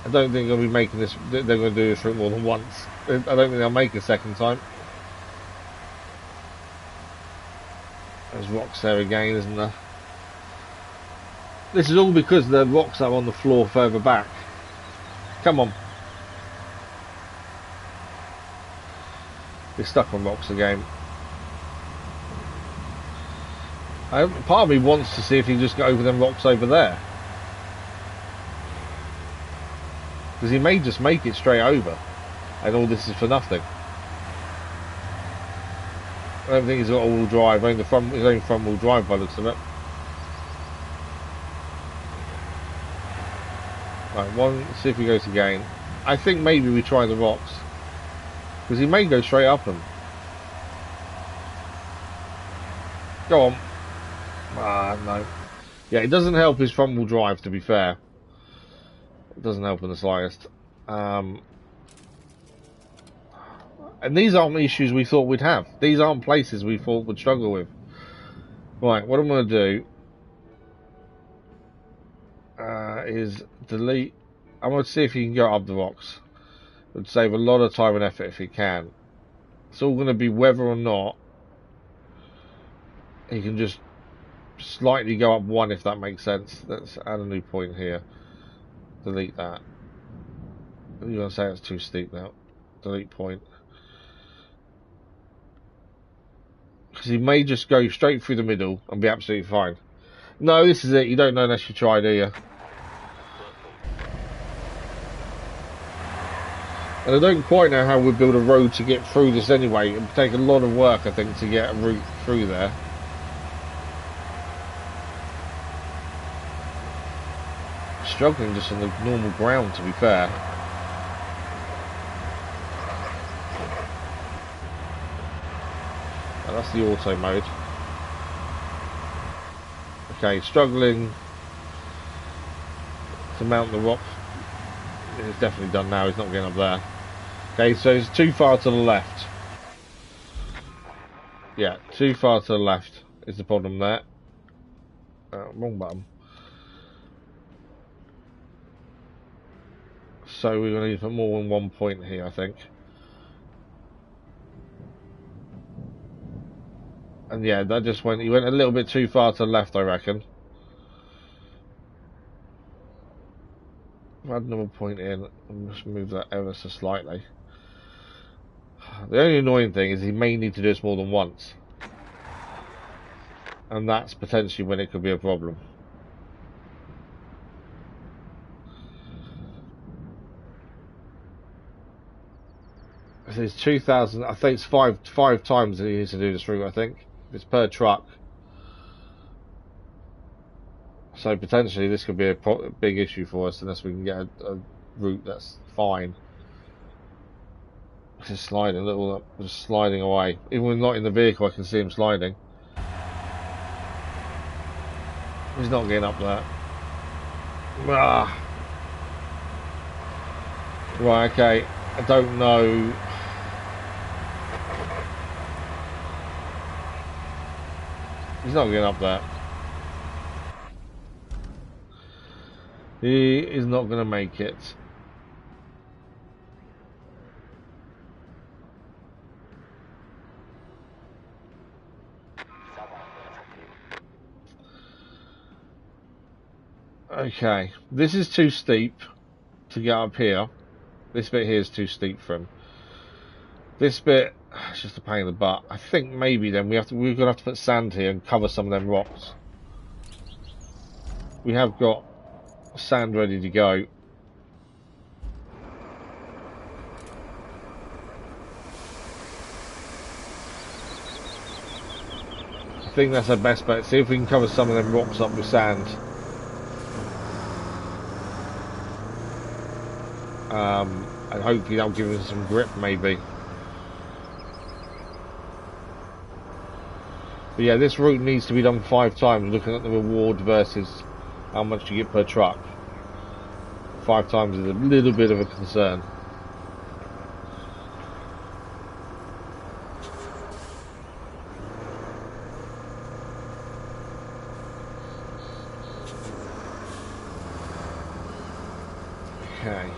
I don't think they'll be making this. They're going to do this route more than once. I don't think they'll make a second time. There's rocks there again, isn't there? This is all because the rocks are on the floor further back. Come on. They're stuck on rocks again. Part of me wants to see if he can just get over them rocks over there. Because he may just make it straight over. And all this is for nothing. I don't think he's got all-wheel drive. Only his own front-wheel drive by the looks of it. Right, see if he goes again. I think maybe we try the rocks. Because he may go straight up them. Go on. Ah, no. Yeah, it doesn't help his front wheel drive, to be fair. It doesn't help in the slightest. And these aren't issues we thought we'd have. These aren't places we thought we'd struggle with. Right, what I'm going to do is delete. I'm going to see if you can go up the rocks. It would save a lot of time and effort if you can. It's all going to be whether or not he can just slightly go up one, if that makes sense. Let's add a new point here. Delete that. You're going to say it's too steep now. Delete point. Because he may just go straight through the middle and be absolutely fine. No, this is it. You don't know unless you try, do you? And I don't quite know how we'd build a road to get through this anyway. It would take a lot of work, I think, to get a route through there. Struggling just on the normal ground, to be fair. Oh, that's the auto mode. Okay, struggling to mount the rock. It's definitely done now, he's not getting up there. Okay, so it's too far to the left. Yeah, too far to the left is the problem there. Wrong button. So we're going to need to put more than 1 point here, I think. And yeah, that just went, he went a little bit too far to the left, I reckon. Add another point in and just move that ever so slightly. The only annoying thing is he may need to do this more than once. And that's potentially when it could be a problem. So it's 2,000, I think it's five times that he needs to do this route, I think. It's per truck. So potentially this could be a big issue for us unless we can get a route that's fine. Just sliding a little, just sliding away. Even when not in the vehicle, I can see him sliding. He's not getting up there. Ah. Right, okay. I don't know. He's not getting up there. He is not going to make it. Okay, this is too steep to get up here. This bit here is too steep for him. This bit, it's just a pain in the butt. I think maybe then we're going to have to put sand here and cover some of them rocks. We have got sand ready to go. I think that's our best bet. See if we can cover some of them rocks up with sand. And hopefully that'll give us some grip, maybe. But yeah, this route needs to be done 5 times, looking at the reward versus how much you get per truck. 5 times is a little bit of a concern. Okay.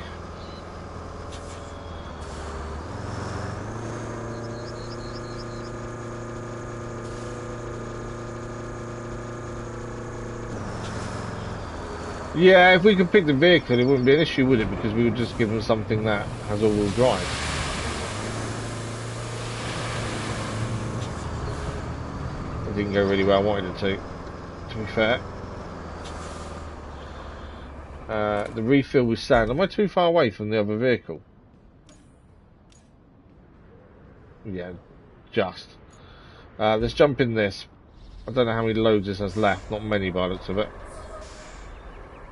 Yeah, if we could pick the vehicle, it wouldn't be an issue, would it? Because we would just give them something that has all-wheel drive. It didn't go really well I wanted it to be fair. The refill with sand. Am I too far away from the other vehicle? Yeah, just. Let's jump in this. I don't know how many loads this has left. Not many by the looks of it.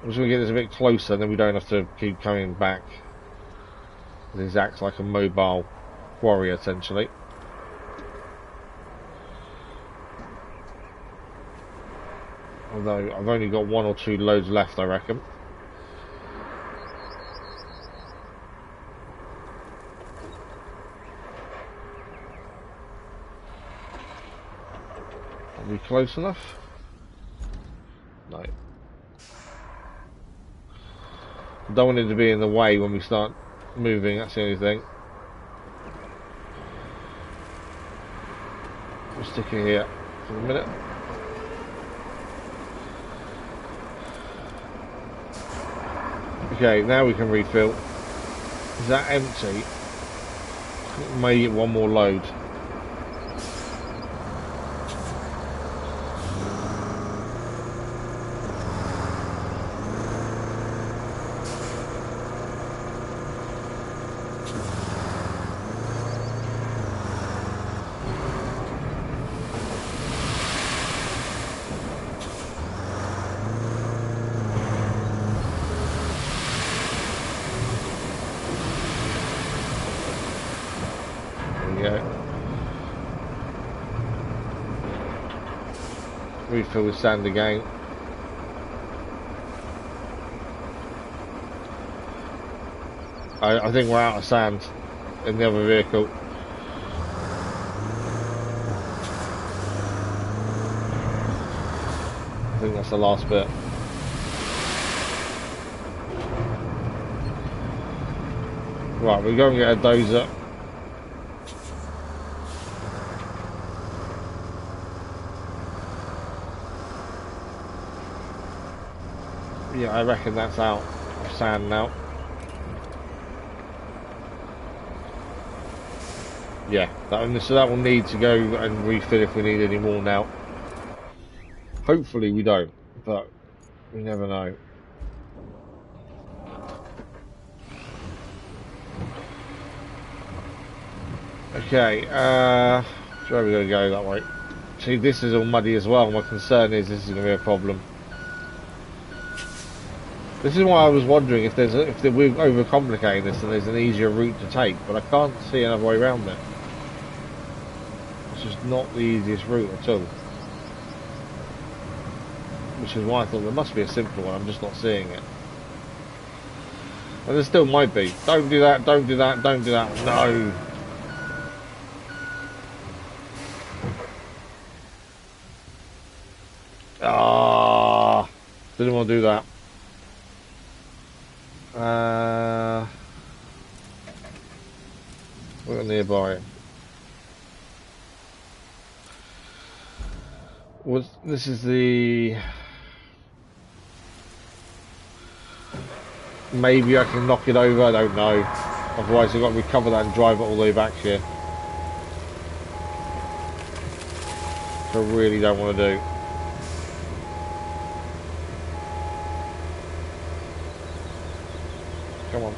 I'm just going to get this a bit closer, then we don't have to keep coming back. This acts like a mobile quarry, essentially. Although I've only got 1 or 2 loads left, I reckon. Are we close enough? No. I don't want it to be in the way when we start moving, that's the only thing. We'll stick it here for a minute. Okay, now we can refill. Is that empty? May get 1 more load. Refill with sand again. I think we're out of sand in the other vehicle. I think that's the last bit. Right, we're going to get a dozer. Yeah, I reckon that's out of sand now. Yeah, so that will need to go and refill if we need any more now. Hopefully we don't, but we never know. Okay, where are we going to go that way? See, this is all muddy as well. My concern is this is going to be a problem. This is why I was wondering if we're overcomplicating this and there's an easier route to take, but I can't see another way around it. It's just not the easiest route at all. Which is why I thought there must be a simpler one, I'm just not seeing it. And there still might be. Don't do that, don't do that, don't do that. No! Ah, didn't want to do that. We're nearby. This is the... Maybe I can knock it over, I don't know. Otherwise I've got to recover that and drive it all the way back here. Which I really don't want to do. Come on.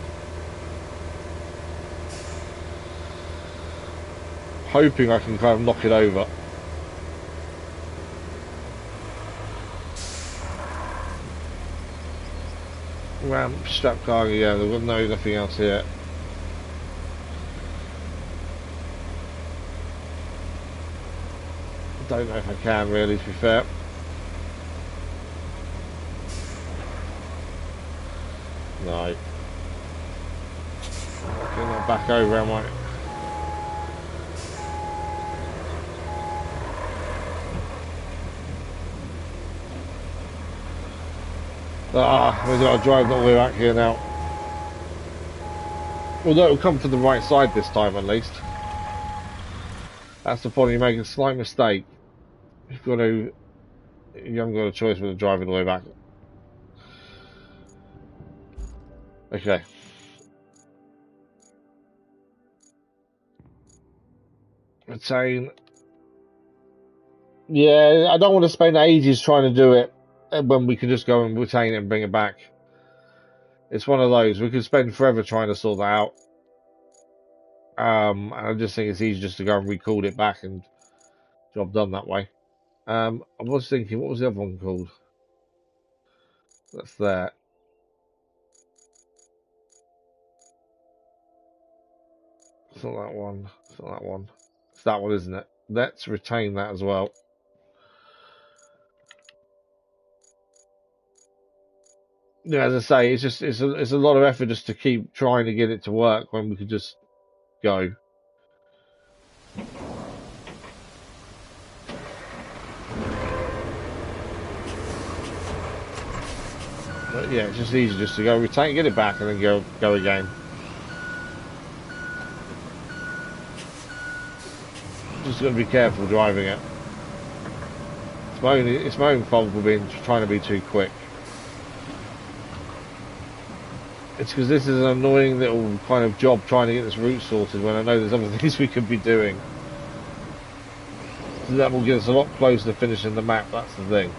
Hoping I can kind of knock it over. Ramp, strap cargo, yeah, there's nothing else here. Don't know if I can really, to be fair. No. Getting that back over, am I? We've got to drive all the way back here now. Although it'll come to the right side this time at least. That's the point, you make a slight mistake. You haven't got a choice but to drive it all the way back. Okay. Retain. Yeah, I don't want to spend ages trying to do it when we can just go and retain it and bring it back. It's one of those, we could spend forever trying to sort that out. And I just think it's easier just to go and record it back and job done that way. I was thinking, what was the other one called? That's that. It's not that one. It's not that one. It's that one, isn't it? Let's retain that as well. Yeah, as I say, it's just it's a lot of effort just to keep trying to get it to work when we could just go. But yeah, it's just easy just to go retain, get it back, and then go again. Just got to be careful driving it. It's my own fault for trying to be too quick. It's because this is an annoying little kind of job trying to get this route sorted when I know there's other things we could be doing. So that will get us a lot closer to finishing the map, that's the thing.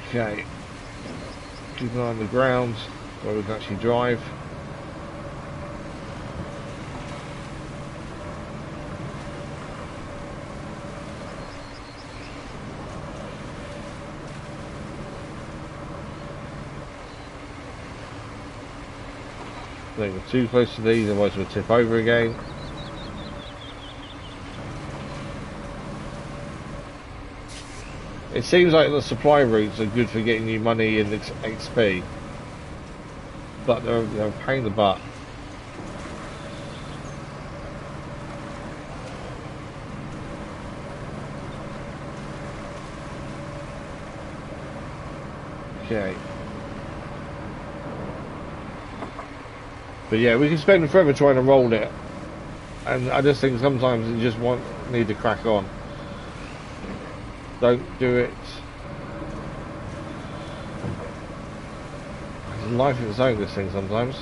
Okay. Keep an eye on the ground where we can actually drive. We're too close to these, otherwise we'll tip over again. It seems like the supply routes are good for getting you money in XP, but they're a pain in the butt. Okay. But yeah, we can spend forever trying to roll it, and I just think sometimes you just need to crack on. Don't do it. It's life of its own, this thing sometimes.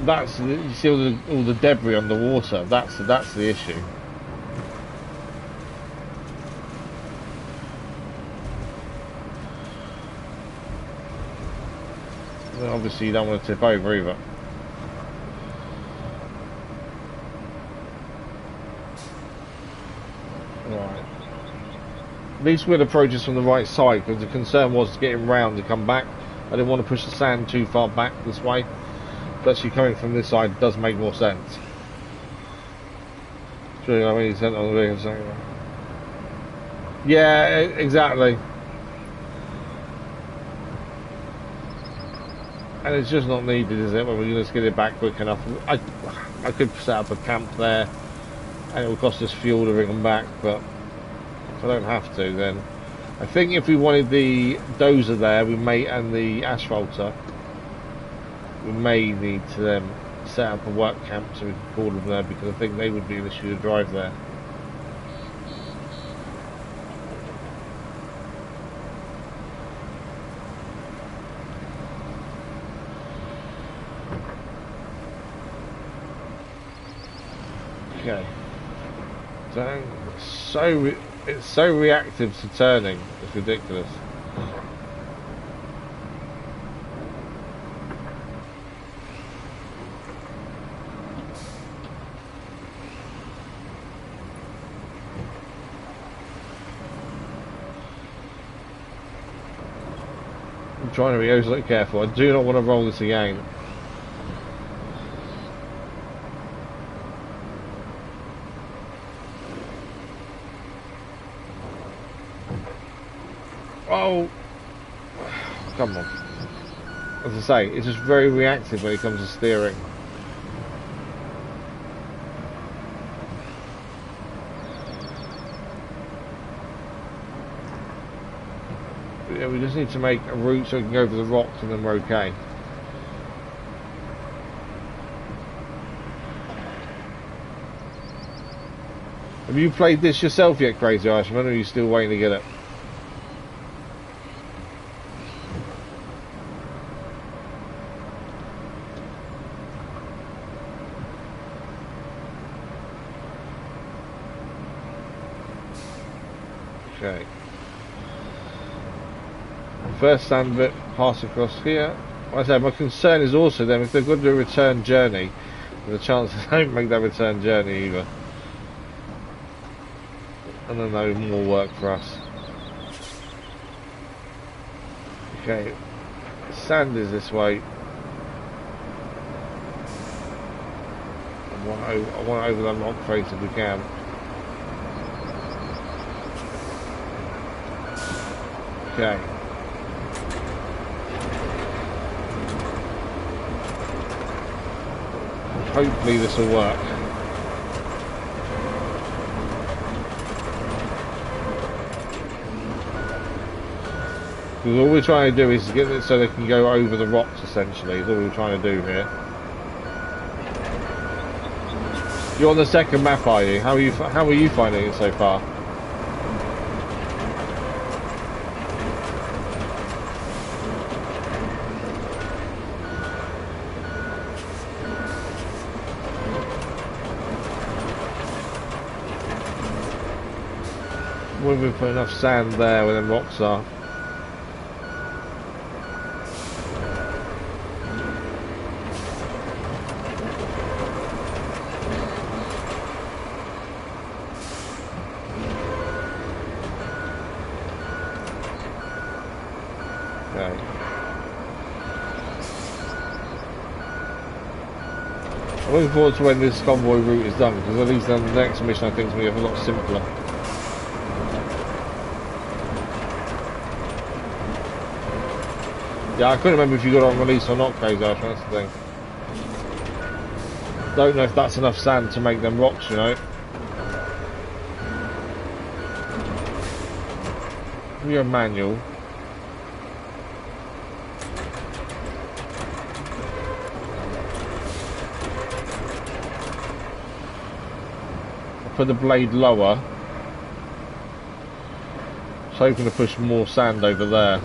You see all the debris on the water. That's the issue. Obviously you don't want to tip over either. Right. At least we'd approach this from the right side, because the concern was getting round to come back. I didn't want to push the sand too far back this way. But actually coming from this side does make more sense. Yeah, exactly. And it's just not needed, is it, when we can just get it back quick enough. I could set up a camp there, and it will cost us fuel to bring them back, but if I don't have to, then... I think if we wanted the dozer there, and the asphalter, we may need to set up a work camp so we can call them there, because I think they would be an issue to drive there. Okay. It's so reactive to turning. It's ridiculous. I'm trying to be absolutely careful. I do not want to roll this again. Oh, come on. As I say, it's just very reactive when it comes to steering. But yeah, we just need to make a route so we can go over the rocks and then we're okay. Have you played this yourself yet, Crazy Irishman, or are you still waiting to get it? Okay. First sand bit, pass across here. Like I said, my concern is also then if they've got to do a return journey, the chances they don't make that return journey either. And then no more work for us. Okay. Sand is this way. I want over that rock face if we can. Okay. Hopefully this will work. Because all we're trying to do is get it so they can go over the rocks, essentially, is all we're trying to do here. You're on the second map, are you? How are you finding it so far? We've put enough sand there where them rocks are. Okay. I'm looking forward to when this convoy route is done, because at least then the next mission I think is going to be a lot simpler. Yeah, I couldn't remember if you got on release or not, Crazy Ash, that's the thing. Don't know if that's enough sand to make them rocks, you know. You're a manual. I'll put the blade lower. I was hoping to push more sand over there.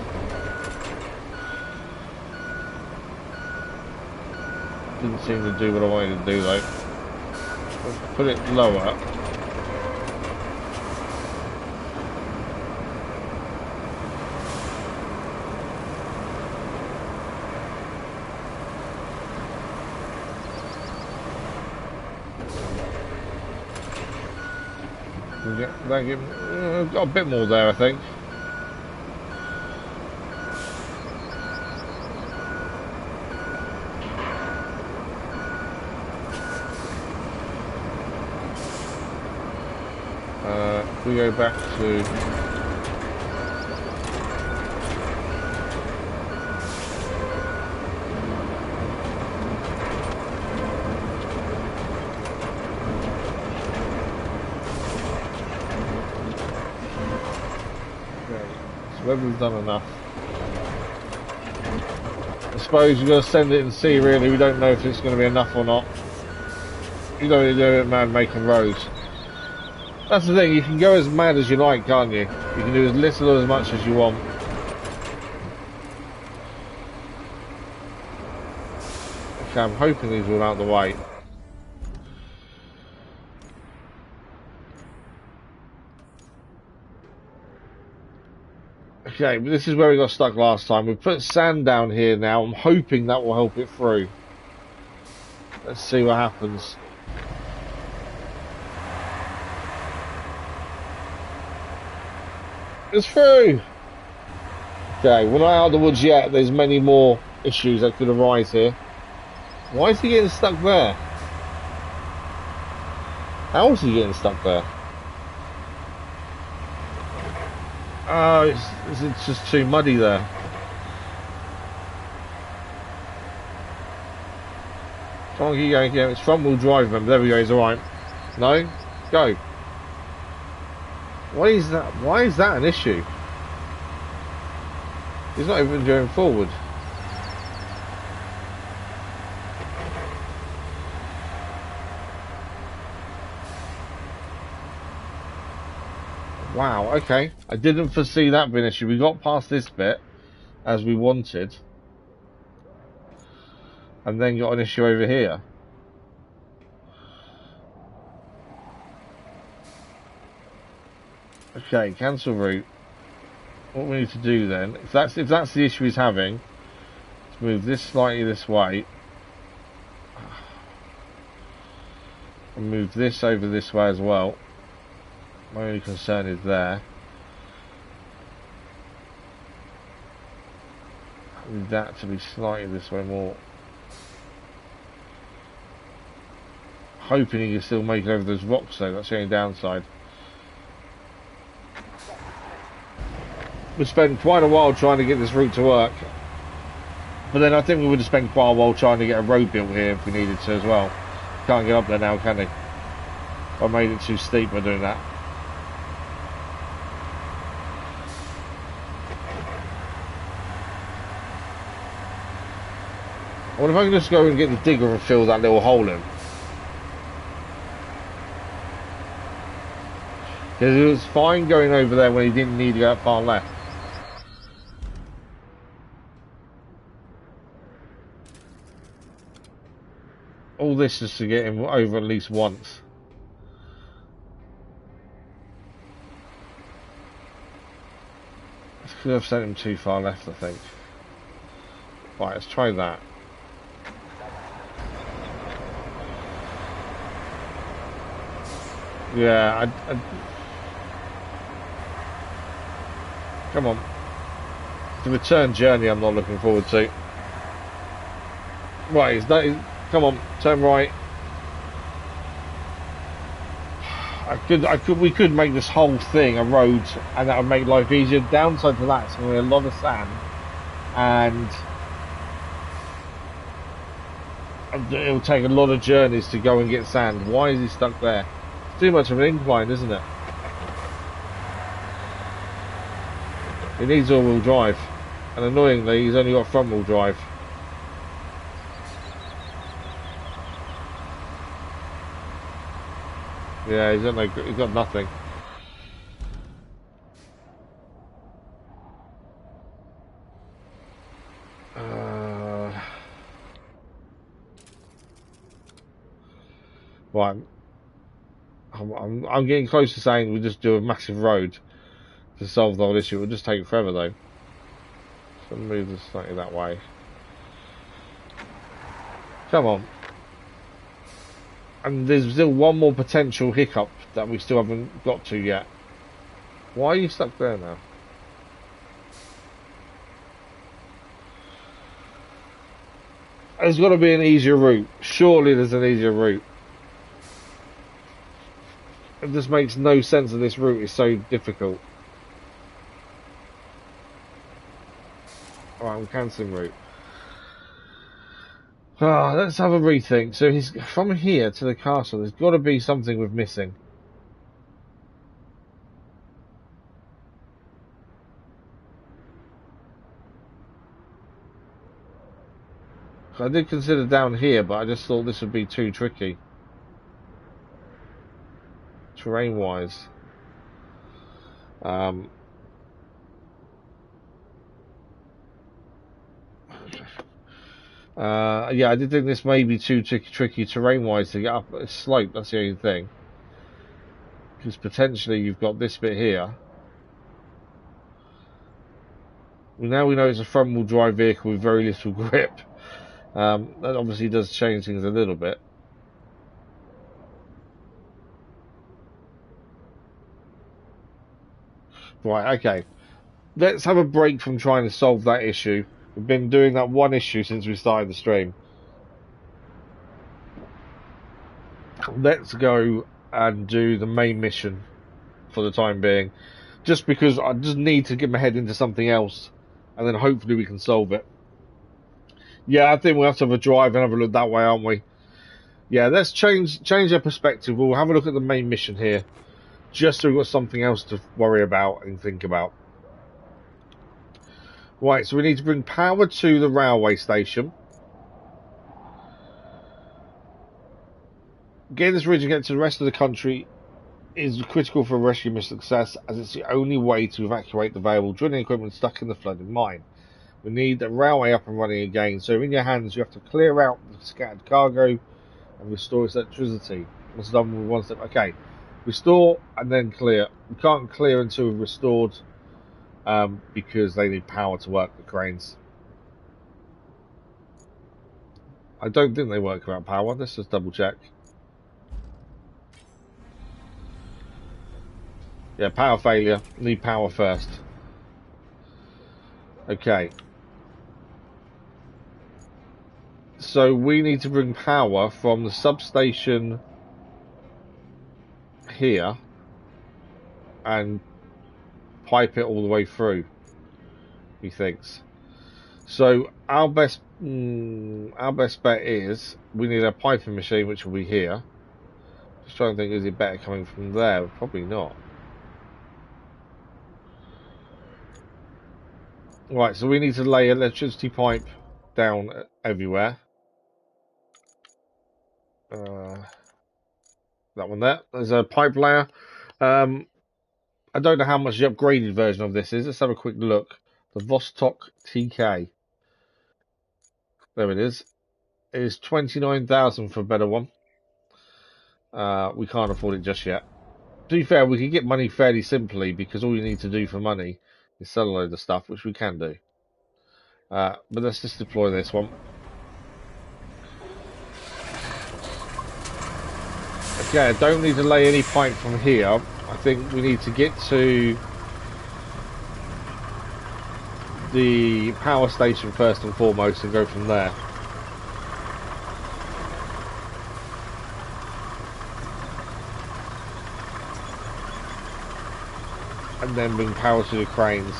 Didn't seem to do what I wanted to do though. Let's put it lower. Got a bit more there, I think. We go back to so whether we've done enough. I suppose we're going to send it and see, really. We don't know if it's going to be enough or not. You don't really do it, man, making roads. That's the thing, you can go as mad as you like, can't you? You can do as little or as much as you want. Okay, I'm hoping these are all out of the way. Okay, but this is where we got stuck last time. We've put sand down here now. I'm hoping that will help it through. Let's see what happens. It's through! Okay, we're not out of the woods yet. There's many more issues that could arise here. Why is he getting stuck there? How is he getting stuck there? Oh, it's just too muddy there. Come on, keep going, yeah, it's front wheel drive, remember. There we go, he's alright. No? Go. Why is that an issue? He's not even going forward. Wow, okay. I didn't foresee that being an issue. We got past this bit as we wanted. And then got an issue over here. Okay, cancel route. What we need to do then, if that's the issue he's having, let's move this slightly this way. And move this over this way as well. My only concern is there. Need that to be slightly this way more. Hoping he can still make it over those rocks though, that's the only downside. We spent quite a while trying to get this route to work. But then I think we would have spent quite a while trying to get a road built here if we needed to as well. Can't get up there now, can he? I made it too steep by doing that. I wonder if I can just go and get the digger and fill that little hole in. Because it was fine going over there when he didn't need to go that far left. All this is to get him over at least once. Could have sent him too far left, I think. Right, let's try that. Yeah, come on. The return journey I'm not looking forward to. Right, come on, turn right. We could make this whole thing a road, and that would make life easier. Downside to that, it's going to be a lot of sand, and it'll take a lot of journeys to go and get sand. Why is he stuck there? It's too much of an incline, isn't it? He needs all-wheel drive, and annoyingly, he's only got front-wheel drive. Yeah, he's got nothing. Right, I'm getting close to saying we just do a massive road to solve the whole issue. It'll just take forever though. So move this slightly that way. Come on. And there's still one more potential hiccup that we still haven't got to yet. Why are you stuck there now? There's got to be an easier route. Surely there's an easier route. It just makes no sense that this route is so difficult. Alright, I'm cancelling route. Let's have a rethink. So he's from here to the castle. There's got to be something we're missing. I did consider down here, but I just thought this would be too tricky. Terrain-wise. Yeah, I did think this may be too tricky terrain-wise to get up a slope. That's the only thing. Because potentially you've got this bit here. Well, now we know it's a front-wheel drive vehicle with very little grip. That obviously does change things a little bit. Right, okay. Let's have a break from trying to solve that issue. We've been doing that one issue since we started the stream. Let's go and do the main mission for the time being. Just because I just need to get my head into something else, and then hopefully we can solve it. Yeah, I think we'll have to have a drive and have a look that way, aren't we? Yeah, let's change our perspective. We'll have a look at the main mission here, just so we've got something else to worry about and think about. Right, so we need to bring power to the railway station. Getting this region to the rest of the country is critical for rescue mission success, as it's the only way to evacuate the valuable drilling equipment stuck in the flooded mine. We need the railway up and running again, so in your hands you have to clear out the scattered cargo and restore its electricity. What's done with one step? Okay, restore and then clear. We can't clear until we've restored, because they need power to work the cranes. I don't think they work without power. Let's just double check. Yeah, power failure. Need power first. Okay. So we need to bring power from the substation here and pipe it all the way through, he thinks. So our best bet is we need a piping machine, which will be here. Just trying to think, is it better coming from there? Probably not. Right, so we need to lay electricity pipe down everywhere. That one there. There's a pipe layer. I don't know how much the upgraded version of this is. Let's have a quick look. The Vostok TK. There it is. It is 29,000 for a better one. We can't afford it just yet. To be fair, we can get money fairly simply because all you need to do for money is sell a load of stuff, which we can do. But let's just deploy this one. Okay, I don't need to lay any pipe from here. I think we need to get to the power station first and foremost and go from there. And then bring power to the cranes.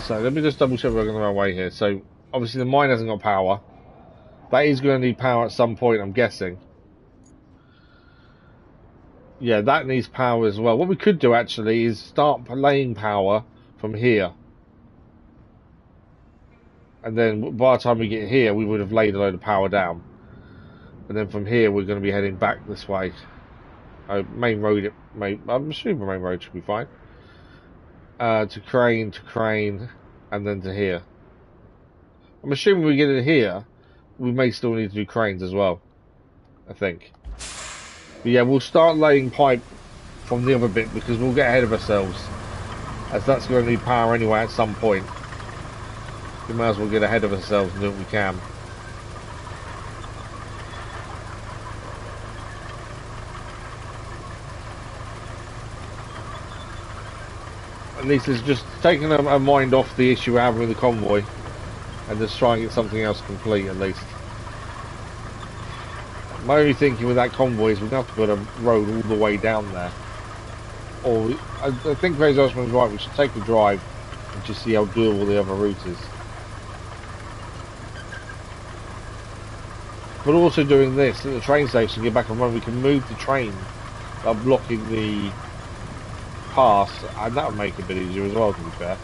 So let me just double check we're going our way here. So obviously the mine hasn't got power. That is going to need power at some point, I'm guessing. Yeah, that needs power as well. What we could do actually is start laying power from here. And then by the time we get here, we would have laid a load of power down. And then from here, we're going to be heading back this way. Main road, I'm assuming the main road should be fine. To crane, and then to here. I'm assuming we get it here, we may still need to do cranes as well, I think. But yeah, we'll start laying pipe from the other bit because we'll get ahead of ourselves, as that's going to need power anyway at some point. We might as well get ahead of ourselves and do what we can. At least it's just taking our mind off the issue we're having with the convoy and just try and get something else complete at least. My only thinking with that convoy is we're going to have to put a road all the way down there. Or, I think Fraser Osman's right, we should take a drive and just see how doable the other route is. But also doing this at the train station, get back and run, we can move the train by blocking the pass, and that would make it a bit easier as well, to be fair.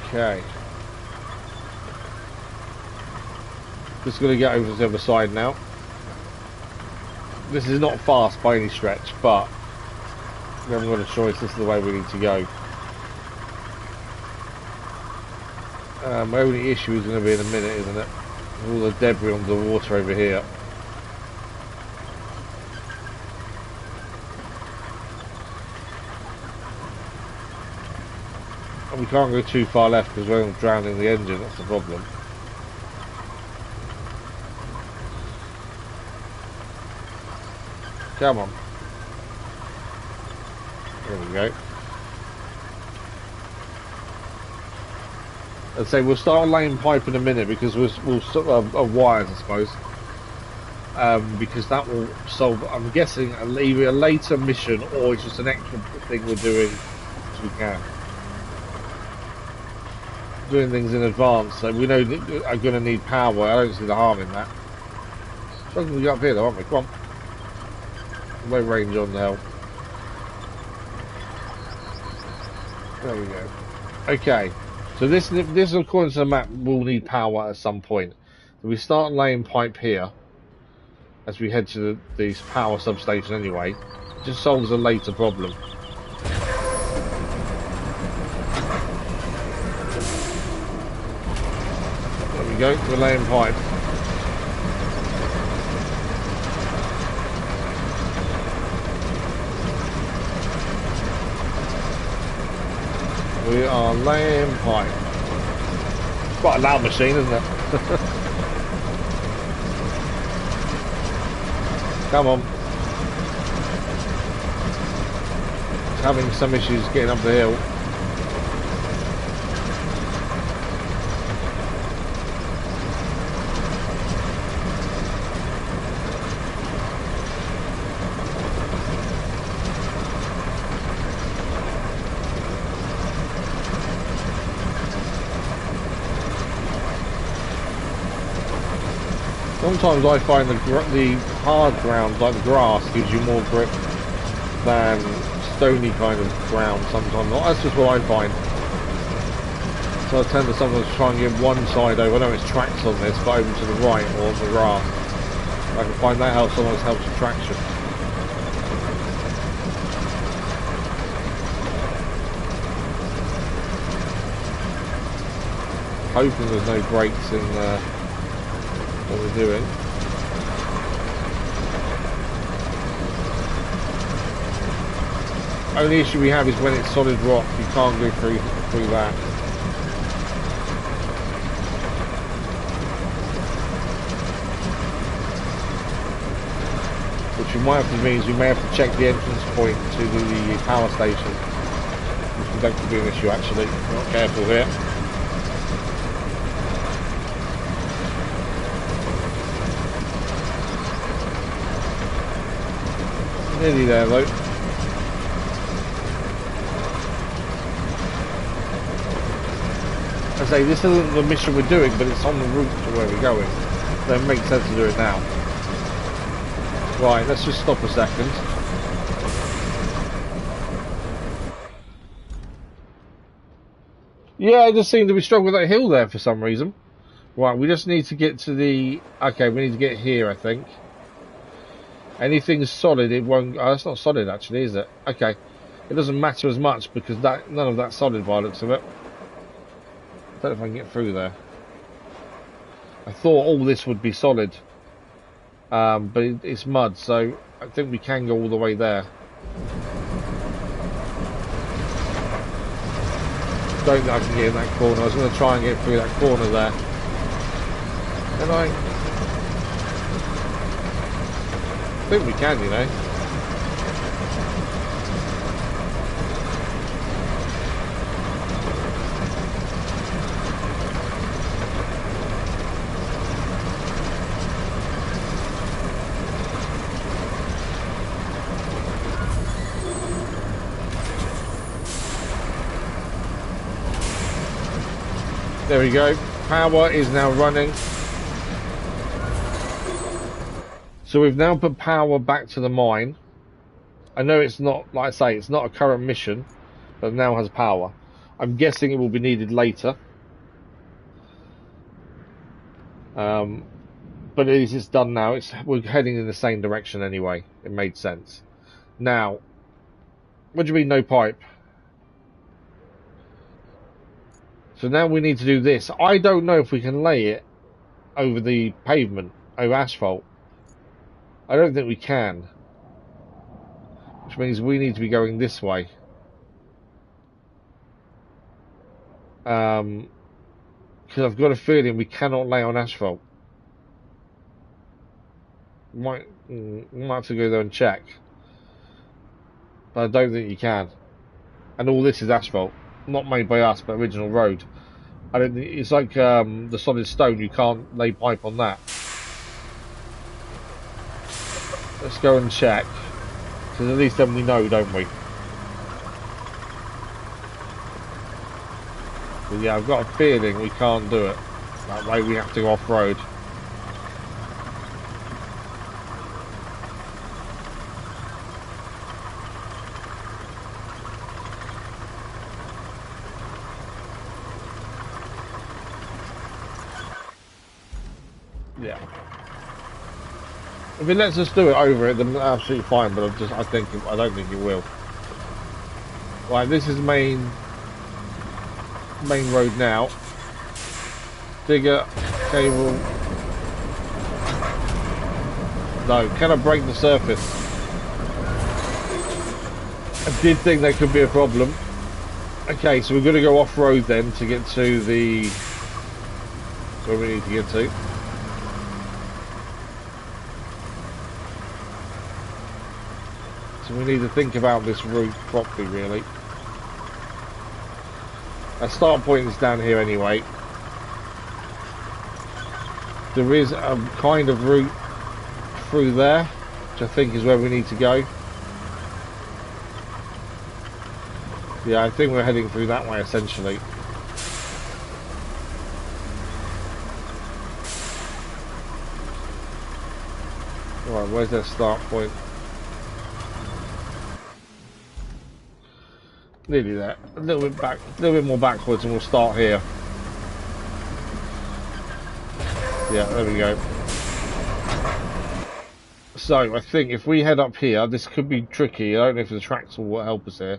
Okay. Just going to get over to the other side now. This is not fast by any stretch, but we haven't got a choice. This is the way we need to go. My only issue is going to be in a minute, isn't it? All the debris on the water over here. And we can't go too far left because we're drowning the engine, that's the problem. Come on. There we go. I'd say we'll start laying pipe in a minute because we'll sort of wires, I suppose. Because that will solve, I'm guessing, either a later mission or it's just an extra thing we're doing as we can. Doing things in advance, so we know are going to need power. I don't see the harm in that. So we get up here though, aren't we? Come on. No range on now. There we go. Okay. So this according to the map will need power at some point. So we start laying pipe here as we head to this power substation anyway. It just solves a later problem. There we go, we're laying pipe. We are laying pipe. Quite a loud machine, isn't it? Come on. It's having some issues getting up the hill. Sometimes I find the hard ground, like the grass, gives you more grip than stony kind of ground sometimes. That's just what I find. So I tend to sometimes try and get one side over. I know it's tracks on this, but over to the right or the grass. I can find that helps, sometimes helps with traction. Hoping there's no brakes in what we're doing. Only issue we have is when it's solid rock, you can't go through that. Which we might have to mean is we may have to check the entrance point to the power station, which we don't could be an issue actually. If we're not careful here. Nearly there though. I say this isn't the mission we're doing, but it's on the route to where we're going. So it makes sense to do it now. Right, let's just stop a second. Yeah, I just seem to be struggling with that hill there for some reason. Right, we just need to get to the... Okay, we need to get here, I think. Anything solid, it won't... Oh, that's not solid, actually, is it? Okay. It doesn't matter as much, because none of that's solid by the looks of it. I don't know if I can get through there. I thought all this would be solid. But it's mud, so I think we can go all the way there. Don't think I can get in that corner. I was going to try and get through that corner there. And I think we can, you know. There we go. Power is now running. So we've now put power back to the mine. I know it's not, like I say, it's not a current mission, but it now has power. I'm guessing it will be needed later. But it's done now. We're heading in the same direction anyway. It made sense. Now, what do you mean no pipe? So now we need to do this. I don't know if we can lay it over the pavement, over asphalt. I don't think we can. Which means we need to be going this way. Because I've got a feeling we cannot lay on asphalt. We might have to go there and check. But I don't think you can. And all this is asphalt. Not made by us, but original road. I don't think it's like the solid stone. You can't lay pipe on that. Let's go and check, because at least then we know, don't we? But yeah, I've got a feeling we can't do it. That way we have to go off road. Yeah. If it lets us do it over it, then absolutely fine. But I don't think it will. Right, this is main road now. Digger, cable. No, can I break the surface? I did think that could be a problem. Okay, so we're going to go off road then to get to the where we need to get to. So we need to think about this route properly, really. Our start point is down here anyway. There is a kind of route through there, which I think is where we need to go. Yeah, I think we're heading through that way, essentially. Right, where's their start point? Nearly there. A little bit back, a little bit more backwards, and we'll start here. Yeah, there we go. So I think if we head up here, this could be tricky. I don't know if the tracks will help us here.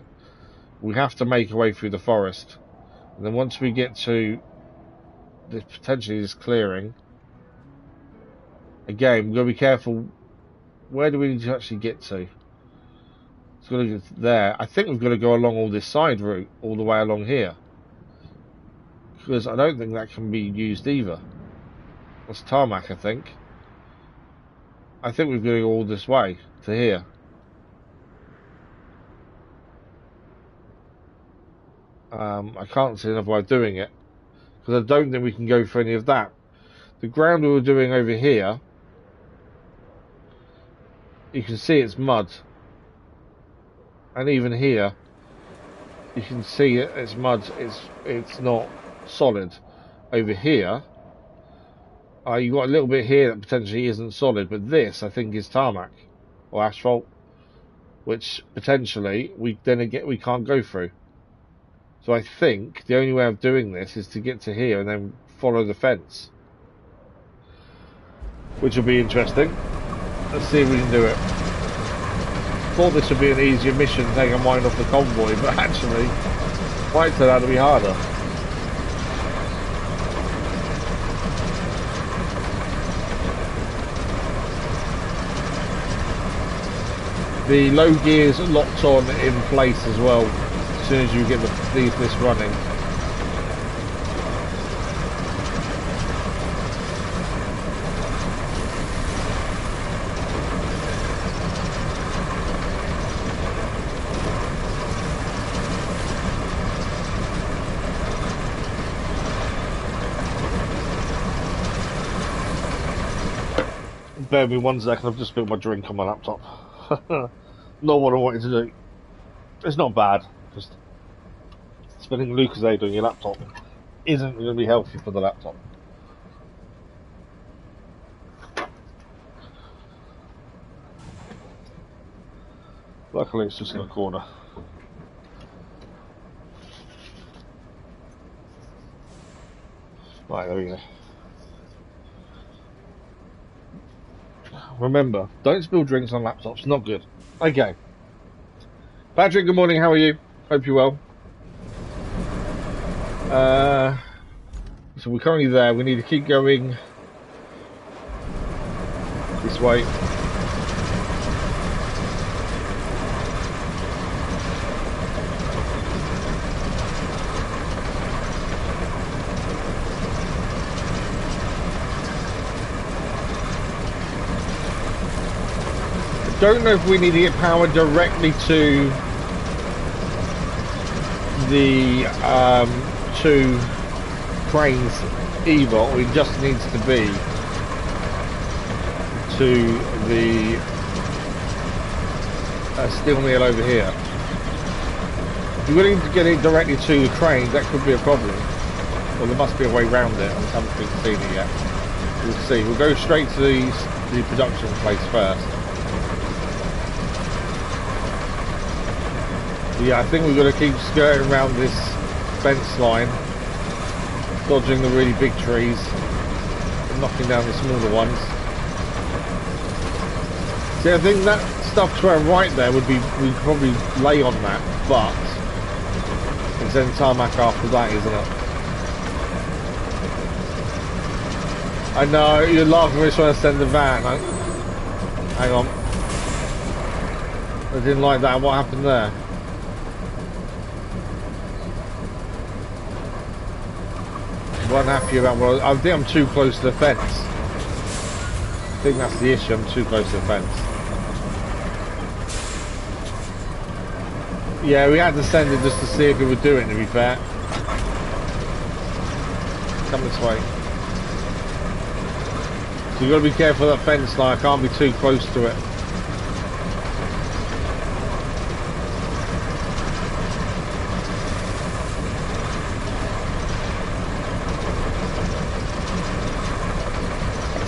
We have to make our way through the forest, and then once we get to this, potentially this clearing, again, we've got to be careful. Where do we need to actually get to? It's got to get there. I think we've got to go along all this side route, all the way along here, because I don't think that can be used either. That's tarmac, I think. I think we've got to go all this way to here. I can't see another way of doing it, because I don't think we can go for any of that. The ground we were doing over here, you can see it's mud, and even here you can see it's mud. It's not solid. Over here, you've got a little bit here that potentially isn't solid, but this I think is tarmac or asphalt, which potentially we can't go through. So I think the only way of doing this is to get to here and then follow the fence, which will be interesting. Let's see if we can do it. Thought this would be an easier mission, take our mind off the convoy, but actually might turn out to be harder. The low gears are locked on in place as well as soon as you get this running. Bear with me 1 second, I've just spilled my drink on my laptop. Not what I wanted to do. It's not bad, just spilling Lucozade on your laptop isn't going to be healthy for the laptop. Luckily it's just in a corner. Right, there we go. Remember, don't spill drinks on laptops, not good. Okay. Patrick, good morning, how are you? Hope you're well. So we're currently there, we need to keep going this way. Don't know if we need to get power directly to the two cranes either, or it just needs to be to the steel mill over here. If you're willing to get it directly to the cranes, that could be a problem. Well, there must be a way around it. I haven't seen it yet. We'll see. We'll go straight to the production place first. Yeah, I think we've got to keep skirting around this fence line, dodging the really big trees, and knocking down the smaller ones. See, I think that stuff to our right there would be, we'd probably lay on that, but it's then tarmac after that, isn't it? I know, you're laughing when you're trying to send the van. Hang on. I didn't like that. What happened there? Wasn't happy about what I think I'm too close to the fence. I think that's the issue, I'm too close to the fence. Yeah, we had to send it just to see if it would do it, to be fair. Come this way. So you've got to be careful of that fence now, I can't be too close to it.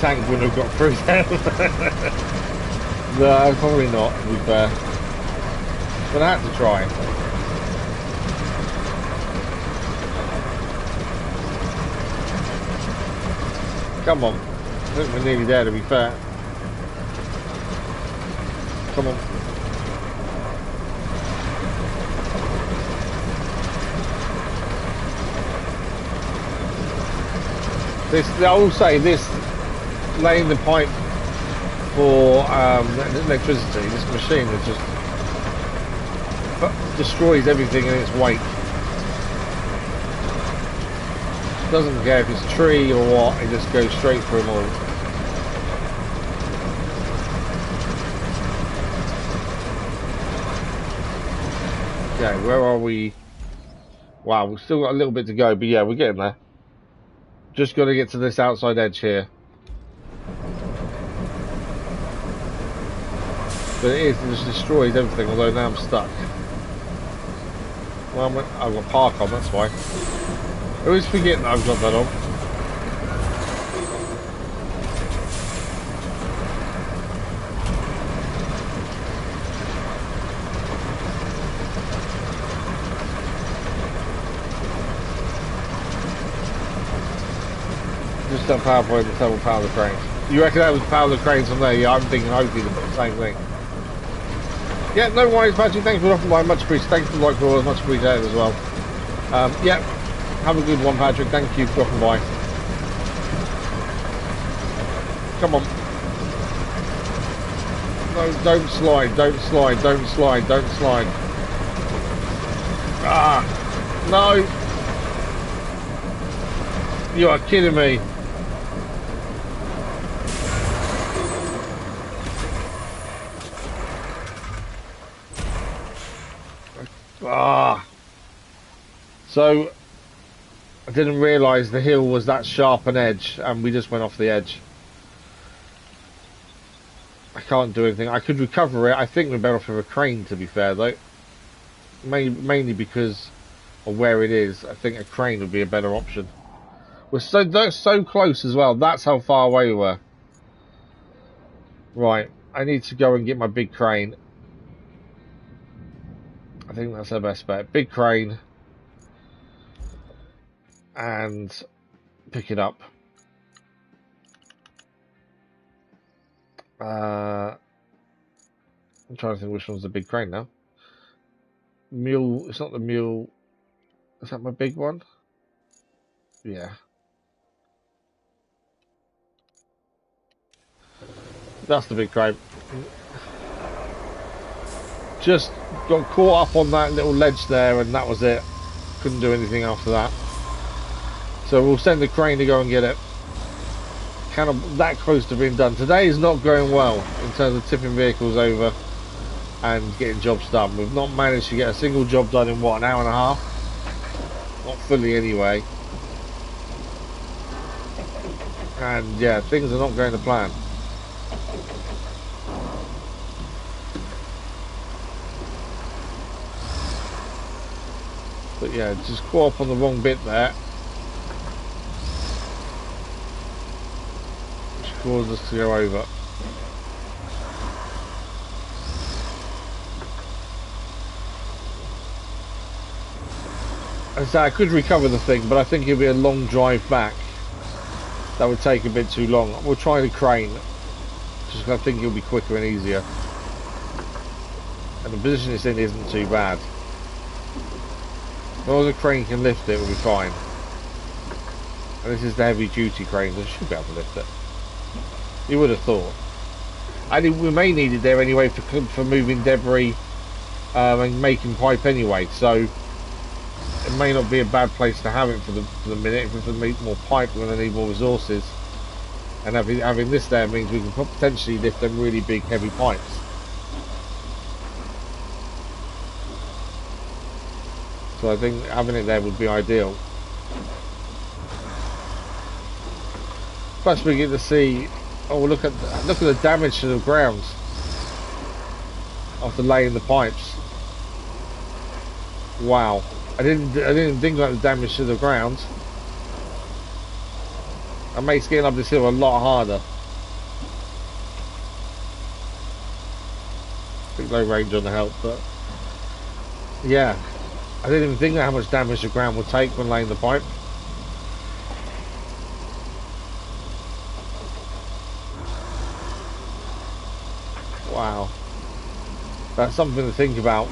Tank wouldn't have got through there. No, probably not, to be fair. But I had to try. Come on. I think we're nearly there, to be fair. Come on. This, I will say this, laying the pipe for electricity, this machine that just destroys everything in its wake. Doesn't care if it's tree or what, it just goes straight through them all. Okay, where are we? Wow, we've still got a little bit to go, but yeah, we're getting there. Just got to get to this outside edge here. But it just destroys everything, although now I'm stuck. Well, I've got park on, that's why. I always forget that I've got that on. Just done PowerPoint to tell power the cranes. You reckon that was power the cranes from there? Yeah, I'm thinking hopefully the same thing. Yeah, no worries, Patrick. Thanks for dropping by. Much appreciated. Thanks for the like for much appreciated as well. Yeah, have a good one, Patrick. Thank you for dropping by. Come on. No, don't slide. Don't slide. Don't slide. Don't slide. Ah, no. You are kidding me. Ah. So I didn't realise the hill was that sharp an edge and we just went off the edge. I can't do anything. I could recover it. I think we're better off with a crane, to be fair, though. Mainly because of where it is. I think a crane would be a better option. We're so close as well. That's how far away we were. Right. I need to go and get my big crane. I think that's our best bet. Big crane. And pick it up. I'm trying to think which one's the big crane now. Mule. It's not the mule. Is that my big one? Yeah. That's the big crane. Just got caught up on that little ledge there and that was it. Couldn't do anything after that. So we'll send the crane to go and get it. Kind of that close to being done. Today is not going well in terms of tipping vehicles over and getting jobs done. We've not managed to get a single job done in what, an hour and a half? Not fully anyway. And yeah, things are not going to plan. But yeah, just caught up on the wrong bit there. Which caused us to go over. As I say, I could recover the thing, but I think it'd be a long drive back. That would take a bit too long. We'll try the crane. Just 'cause I think it'll be quicker and easier. And the position it's in isn't too bad. As long as the crane can lift it, we'll be fine. And this is the heavy duty crane, so it should be able to lift it. You would have thought. I think we may need it there anyway for moving debris and making pipe anyway, so it may not be a bad place to have it for the minute. If we need more pipe, we're going to need more resources. And having this there means we can potentially lift them really big, heavy pipes. So I think having it there would be ideal. Plus we get to see, oh look at the damage to the ground after laying the pipes. Wow, I didn't think about the damage to the ground. It makes getting up this hill a lot harder. Big low range on the help, but yeah, I didn't even think how much damage the ground would take when laying the pipe. Wow, that's something to think about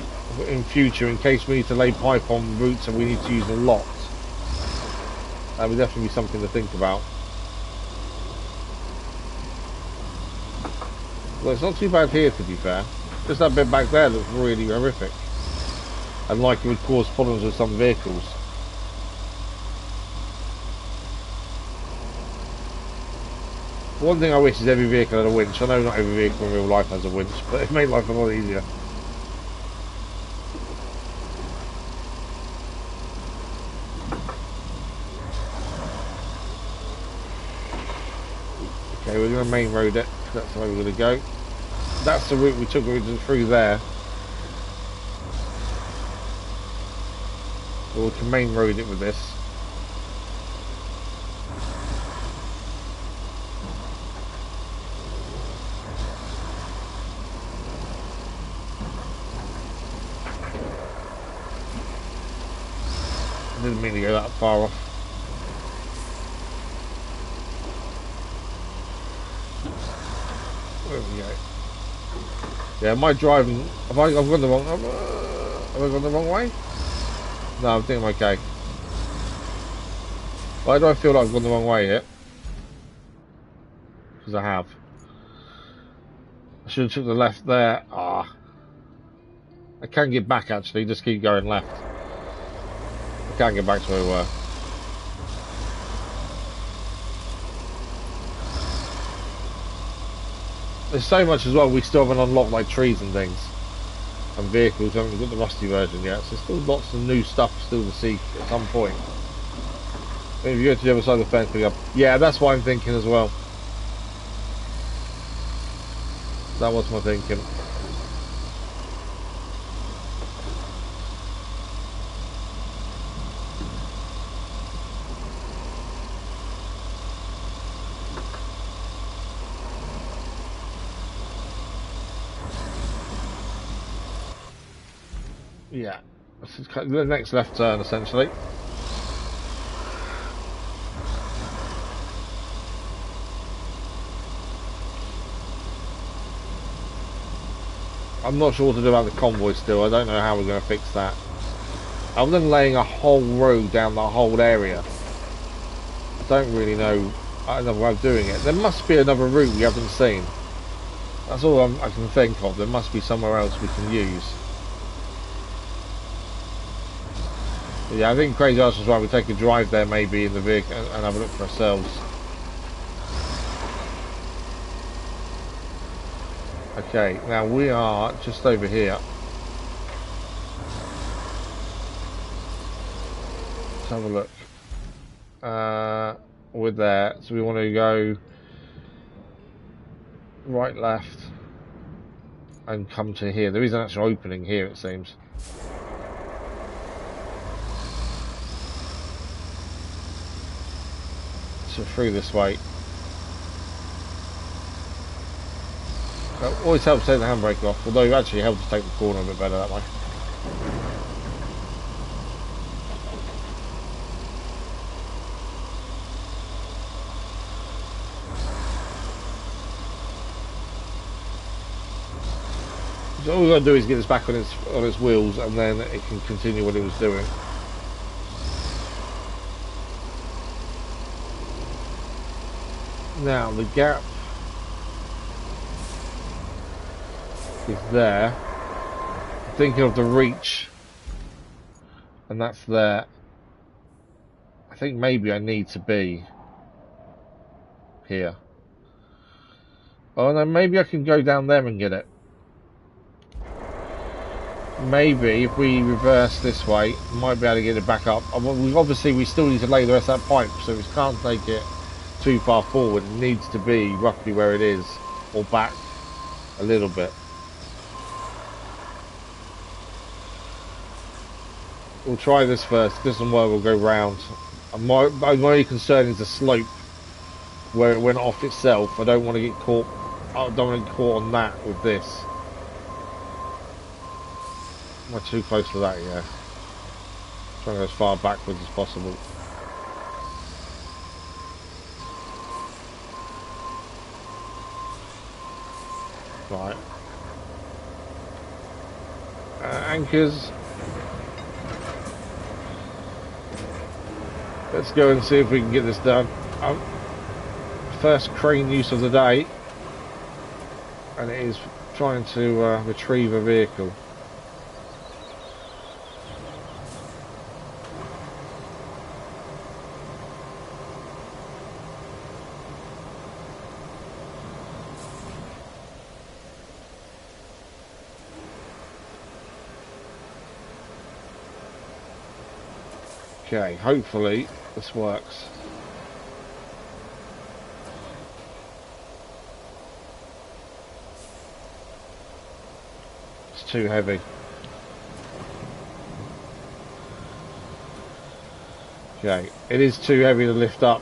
in future in case we need to lay pipe on routes and we need to use a lot. That would definitely be something to think about. Well, it's not too bad here, to be fair. Just that bit back there looks really horrific, and like it would cause problems with some vehicles. One thing I wish is every vehicle had a winch. I know not every vehicle in real life has a winch, but it made life a lot easier. Okay, we're going to main road it. That's the way we're going to go. That's the route we took through there. So we can main road it with this. I didn't mean to go that far off. There we go. Yeah, my driving. I've gone the wrong. Have I gone the wrong way? No, I think I'm okay. Why do I feel like I've gone the wrong way here? Because I have. I should have took the left there. Ah. I can get back actually. Just keep going left. I can't get back to where we were. There's so much as well we still haven't unlocked, like trees and things and vehicles. We haven't got the rusty version yet, so there's still lots of new stuff still to see at some point. If you go to the other side of the fence, pick up. Yeah, that's what I'm thinking as well. That was my thinking. Yeah, this is the next left turn essentially. I'm not sure what to do about the convoy still. I don't know how we're going to fix that. Other than laying a whole road down the whole area, I don't really know another way of doing it. There must be another route we haven't seen. That's all I can think of. There must be somewhere else we can use. But yeah, I think Crazy Arse was right. We take a drive there maybe in the vehicle and have a look for ourselves. Okay, now we are just over here. Let's have a look. We're there, so we want to go right, left, and come to here. There is an actual opening here, it seems. So through this way. It always helps to take the handbrake off, although it actually helps to take the corner a bit better that way. So all we've got to do is get this back on its wheels, and then it can continue what it was doing. Now the gap is there. Thinking of the reach And that's there. I think maybe I need to be here. Oh no, maybe I can go down there and get it. Maybe if we reverse this way, might be able to get it back up. Obviously, we still need to lay the rest of that pipe, so we can't take it too far forward. It needs to be roughly where it is, or back a little bit. We'll try this first. If it doesn't work, we'll go round. My only concern is the slope where it went off itself. I don't want to get caught. I don't want to get caught on that with this. Am I too close to that? Yeah. Trying to go as far backwards as possible. Right. Anchors. Let's go and see if we can get this done. First crane use of the day, and it is trying to retrieve a vehicle. Okay, hopefully this works. It's too heavy. Okay, it is too heavy to lift up.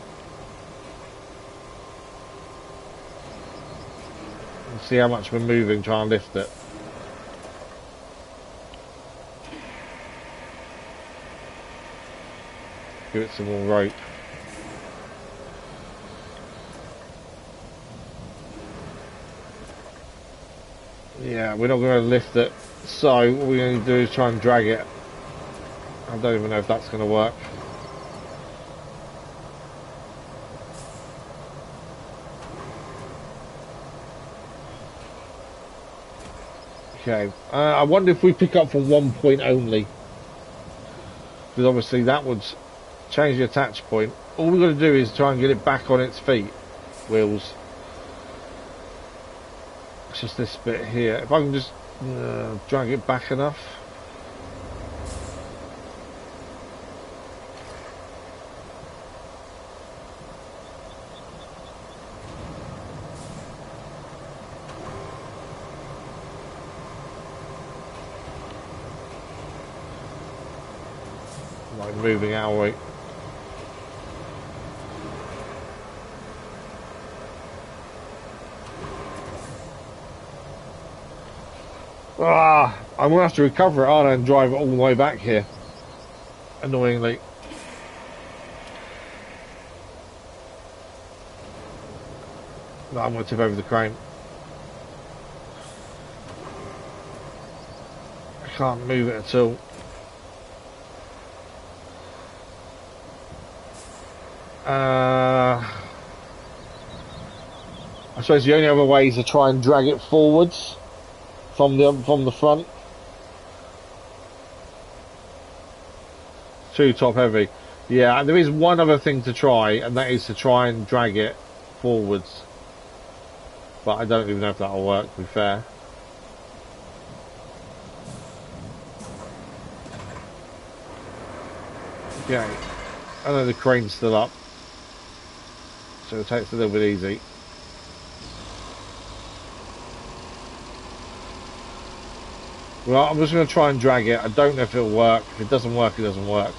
Let's see how much we're moving, try and lift it. Give it some more rope. Yeah, we're not going to lift it, so what we're going to do is try and drag it. I don't even know if that's going to work. Okay, I wonder if we pick up from one point only, because obviously that would change the attach point. All we've got to do is try and get it back on its feet, wheels. It's just this bit here. If I can just drag it back enough. Like moving out of the way. I'm going to have to recover it, aren't I, and drive it all the way back here. Annoyingly. No, I'm going to tip over the crane. I can't move it at all. I suppose the only other way is to try and drag it forwards from the front. Too top heavy. Yeah, and there is one other thing to try, and that is to try and drag it forwards. But I don't even know if that'll work, to be fair. Okay. I know the crane's still up, so it takes a little bit easy. Well, I'm just going to try and drag it. I don't know if it'll work. If it doesn't work, it doesn't work.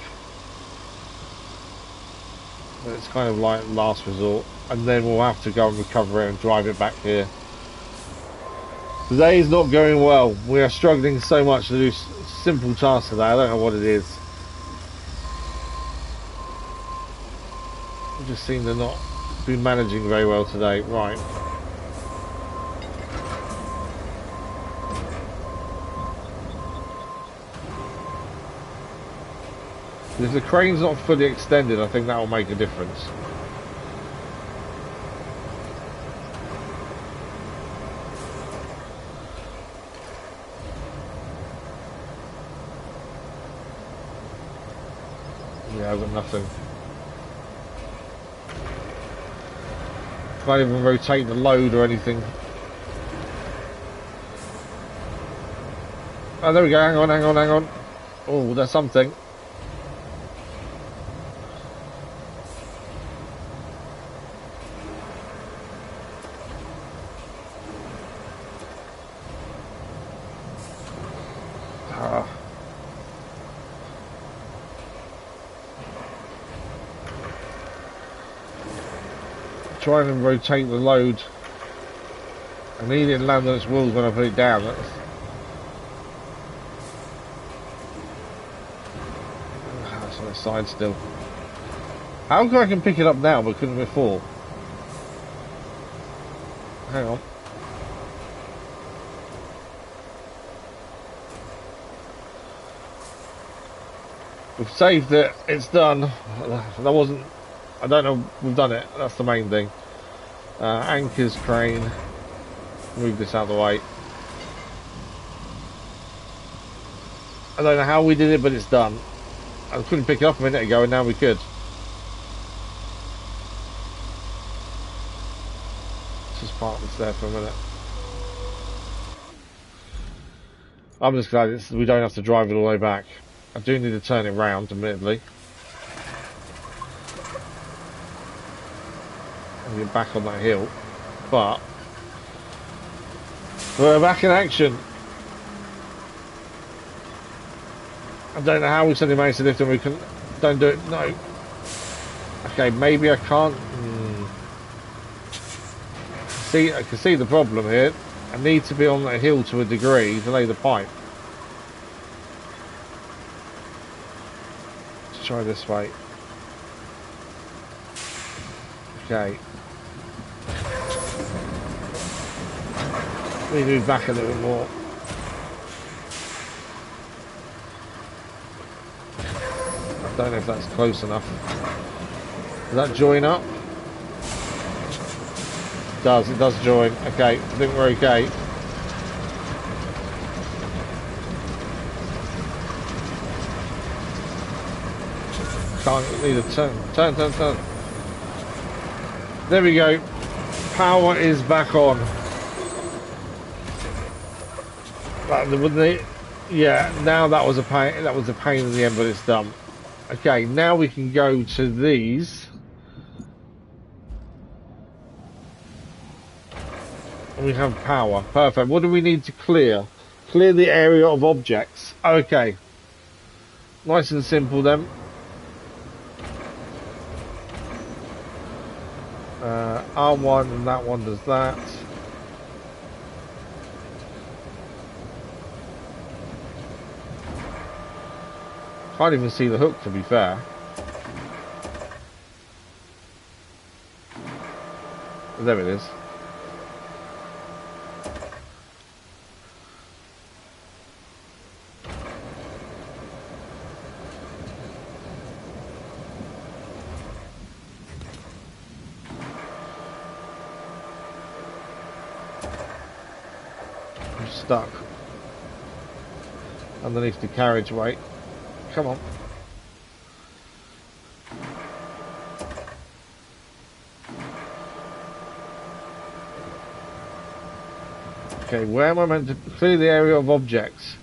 But it's kind of like last resort. And then we'll have to go and recover it and drive it back here. Today is not going well. We are struggling so much to do simple tasks today. I don't know what it is. We just seem to not be managing very well today. Right. If the crane's not fully extended, I think that will make a difference. Yeah, I've got nothing. Can't even rotate the load or anything. Oh, there we go. Hang on, hang on, hang on. Oh, there's something. Trying to rotate the load. I need it to land on its wheels when I put it down. That's on the side still. How come I can pick it up now but couldn't before? Hang on. We've saved it. It's done. That wasn't... I don't know. We've done it. That's the main thing. Anchors, crane. Move this out of the way. I don't know how we did it, but it's done. I couldn't pick it up a minute ago, and now we could. Let's just park this there for a minute. I'm just glad we don't have to drive it all the way back. I do need to turn it round, admittedly. And get back on that hill. But we're back in action. I don't know how we suddenly managed to lift and we can... Don't do it. No. Okay, maybe I can't... See, I can see the problem here. I need to be on that hill to a degree to lay the pipe. Let's try this way. Okay. We move back a little bit more. I don't know if that's close enough. Does that join up? It does join. Okay, I think we're okay. Can't need a turn. There we go. Power is back on. Yeah, now that was a pain. That was a pain in the end, but it's done. Okay, now we can go to these. We have power. Perfect. What do we need to clear? Clear the area of objects. Okay. Nice and simple then. R1 and that one does that. Can't even see the hook, to be fair. There it is. I'm stuck underneath the carriageway. Come on. Okay, where am I meant to clear the area of objects?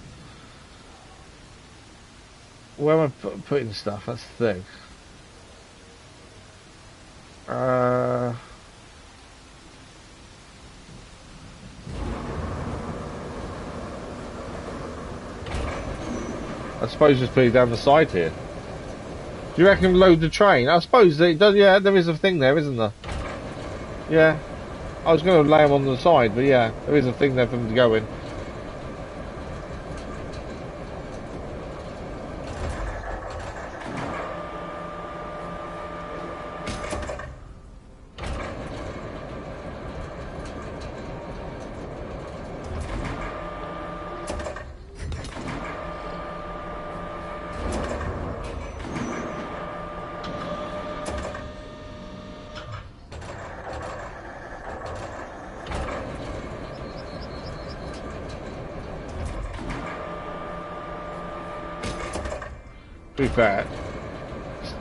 Where am I putting stuff? That's the thing. I suppose just put it down the side here. Do you reckon load the train? I suppose it does. Yeah, there is a thing there, isn't there? Yeah. I was going to lay them on the side, but yeah, there is a thing there for them to go in. To be fair,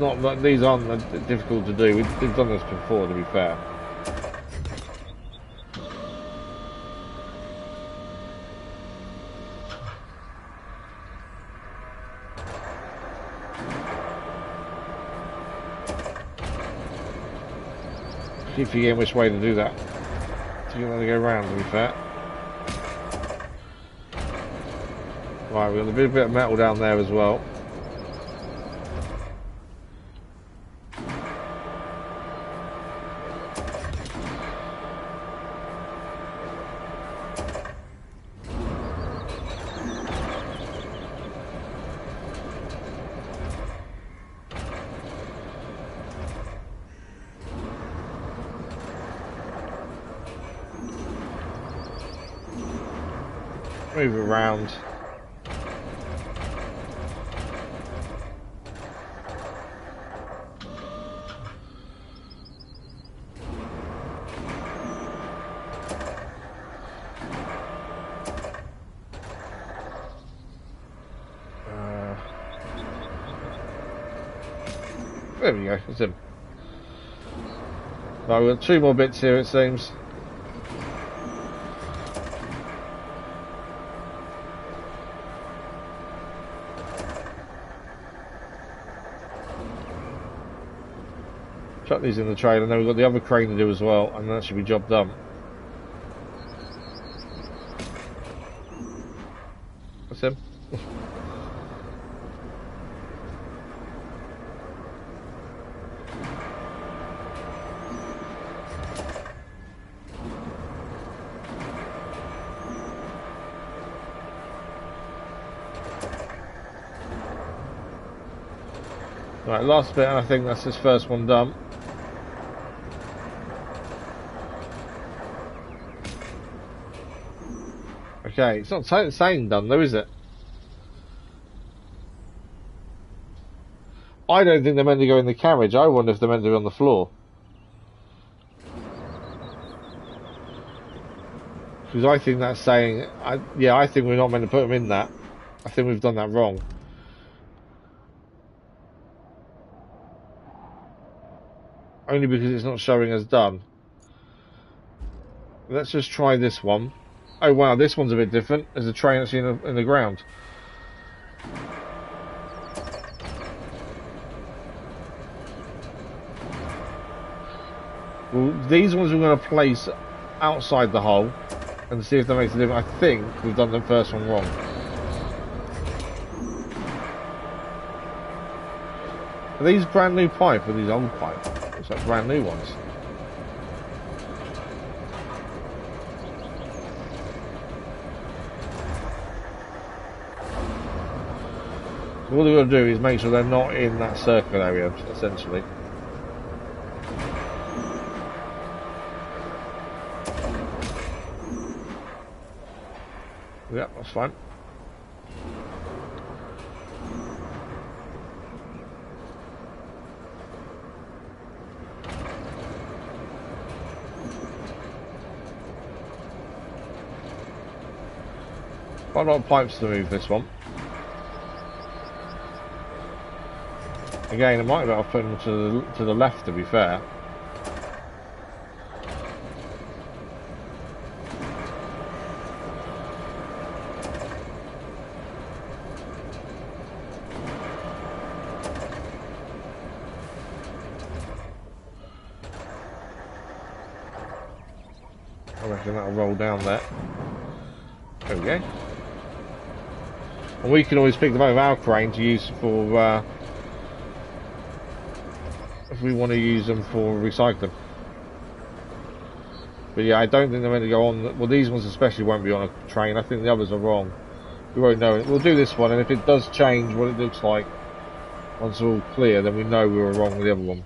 not like these aren't difficult to do. We've done this before, to be fair. Keep forgetting which way to do that. So you're going to go round, to be fair. Right, we've got a bit of metal down there as well. Move it around. There we go, that's him. Right, we've got 2 more bits here, it seems. Chuck these in the trailer, and then we've got the other crane to do as well, and that should be job done. That's him. Right, last bit, and I think that's this first one done. Okay, it's not saying done though, is it? I don't think they're meant to go in the carriage. I wonder if they're meant to be on the floor. Because I think that's saying... yeah, I think we're not meant to put them in that. I think we've done that wrong. Only because it's not showing as done. Let's just try this one. Oh wow, this one's a bit different. There's a train actually in the ground. Well, these ones we're going to place outside the hole and see if that makes a difference. I think we've done the first one wrong. Are these brand new pipe or these old pipe? Looks like brand new ones. What we've got to do is make sure they're not in that circle area, essentially. Yeah, that's fine. Quite a lot of pipes to move this one. Again, it might be better putting them to the left, to be fair. I reckon that'll roll down there. There we go. And we can always pick them out of our crane to use for... if we want to use them for recycling. But yeah, I don't think they're meant to go on. Well, these ones especially won't be on a train. I think the others are wrong. We won't know it. We'll do this one, and if it does change what it looks like once it's all clear, then we know we were wrong with the other one.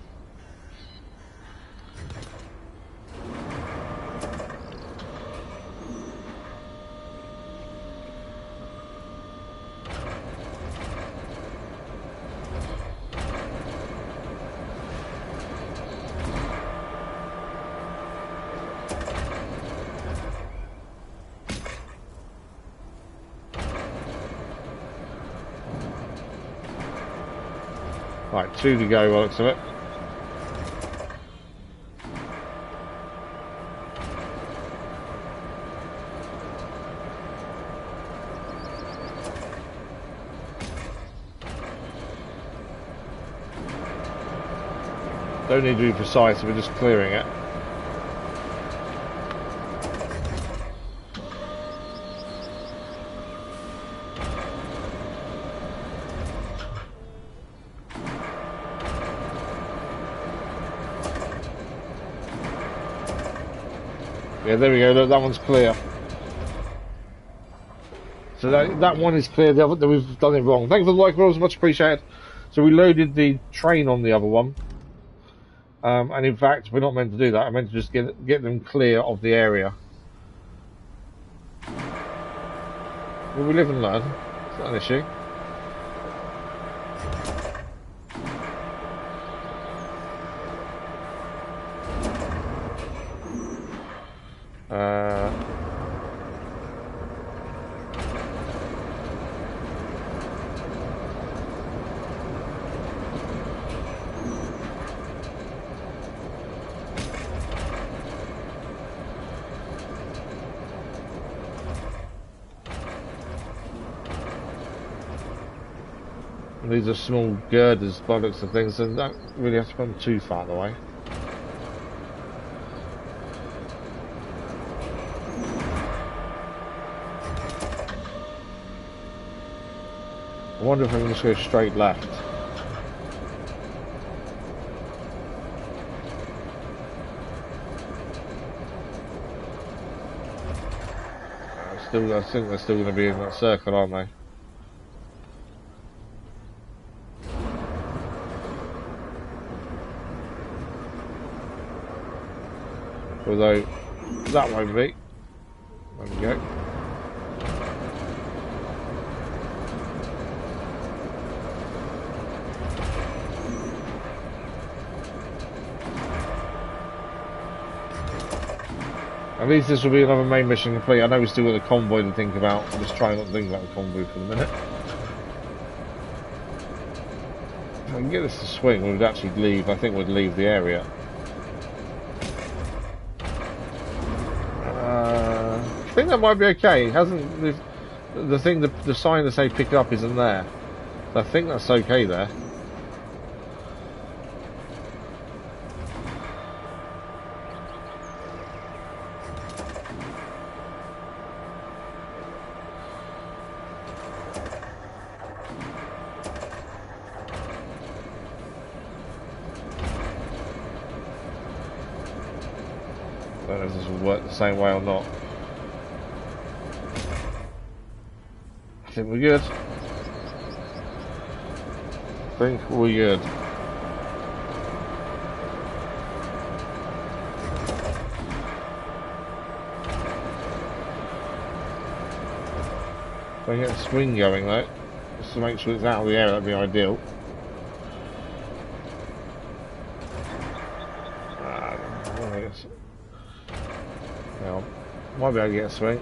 Right, 2 to go, by the looks of it. Don't need to be precise, we're just clearing it. Yeah, there we go, look, that one's clear. So that one is clear, the other, we've done it wrong. Thank you for the like, rolls, much appreciated. So we loaded the train on the other one. And in fact, we're not meant to do that. I meant to just get them clear of the area. Well, we live and learn. It's not an issue. These are small girders by the looks of things, and don't really have to put them too far away. I wonder if I can just go straight left. I think they're still going to be in that circle, aren't they? Although that won't be. There we go. At least this will be another main mission complete. I know we still got the convoy to think about. I'm just trying not to think about the convoy for the minute. If I can get this to swing, we would actually leave. I think we'd leave the area. I think that might be okay. It hasn't the thing, the sign to say pick up isn't there. So I think that's okay there. I don't know if this will work the same way or not. I think we're good. I think we're good. If I get a swing going though, just to make sure it's out of the air, that'd be ideal. Might be able to get a swing.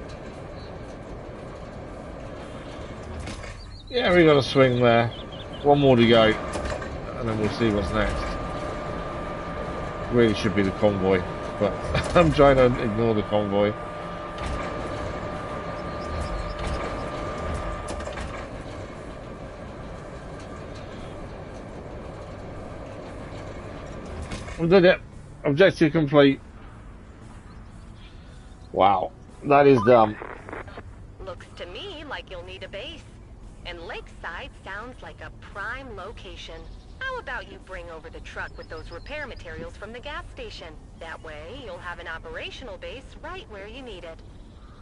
Yeah, we got a swing there. One more to go, and then we'll see what's next. Really should be the convoy, but I'm trying to ignore the convoy. We did it. Objective complete. Wow, that is dumb. Looks to me like you'll need a base. And Lakeside sounds like a prime location. How about you bring over the truck with those repair materials from the gas station? That way, you'll have an operational base right where you need it.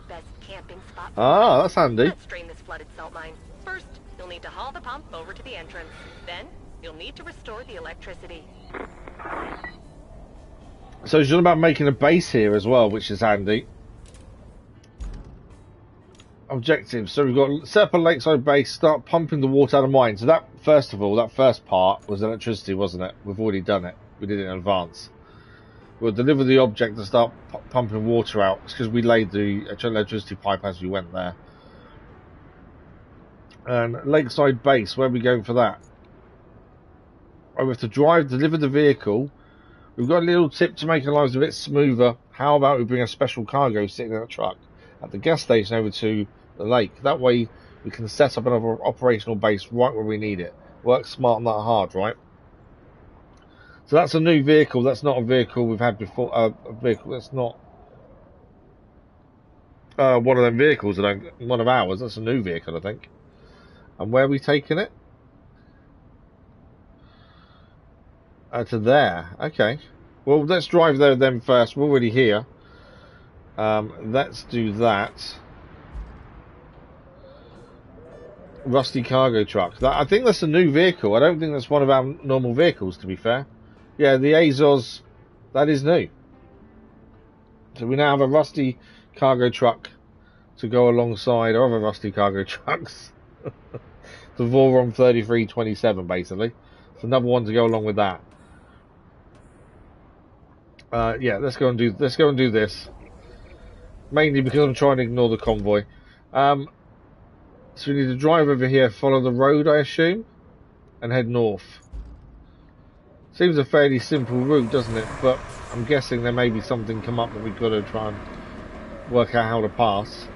Best camping spot. Ah, that's handy. Let's drain this flooded salt mine. First, you'll need to haul the pump over to the entrance. Then, you'll need to restore the electricity. So it's all about making a base here as well, which is handy. Objectives. So we've got set up a lakeside base, start pumping the water out of mine. So that, first of all, that first part was electricity, wasn't it? We've already done it. We did it in advance. We'll deliver the object and start pumping water out. It's because we laid the electricity pipe as we went there. And lakeside base, where are we going for that? we have to deliver the vehicle. We've got a little tip to make our lives a bit smoother. How about we bring a special cargo sitting in a truck at the gas station over to the lake? That way we can set up another operational base right where we need it. Work smart, not hard, right? So that's a new vehicle. That's not a vehicle we've had before. A vehicle that's not one of them vehicles. One of ours. That's a new vehicle, I think. And where are we taking it? To there. Okay. Well, let's drive there then first. We're already here. Let's do that. Rusty cargo truck. I think that's a new vehicle. I don't think that's one of our normal vehicles, to be fair. Yeah, the Azos, that is new. So we now have a rusty cargo truck to go alongside our other rusty cargo trucks. The Voron 3327, basically. It's another one to go along with that. Yeah, let's go and do this. Mainly because I'm trying to ignore the convoy. So we need to drive over here, follow the road, I assume, and head north. Seems a fairly simple route, doesn't it? But I'm guessing there may be something come up that we've got to try and work out how to pass.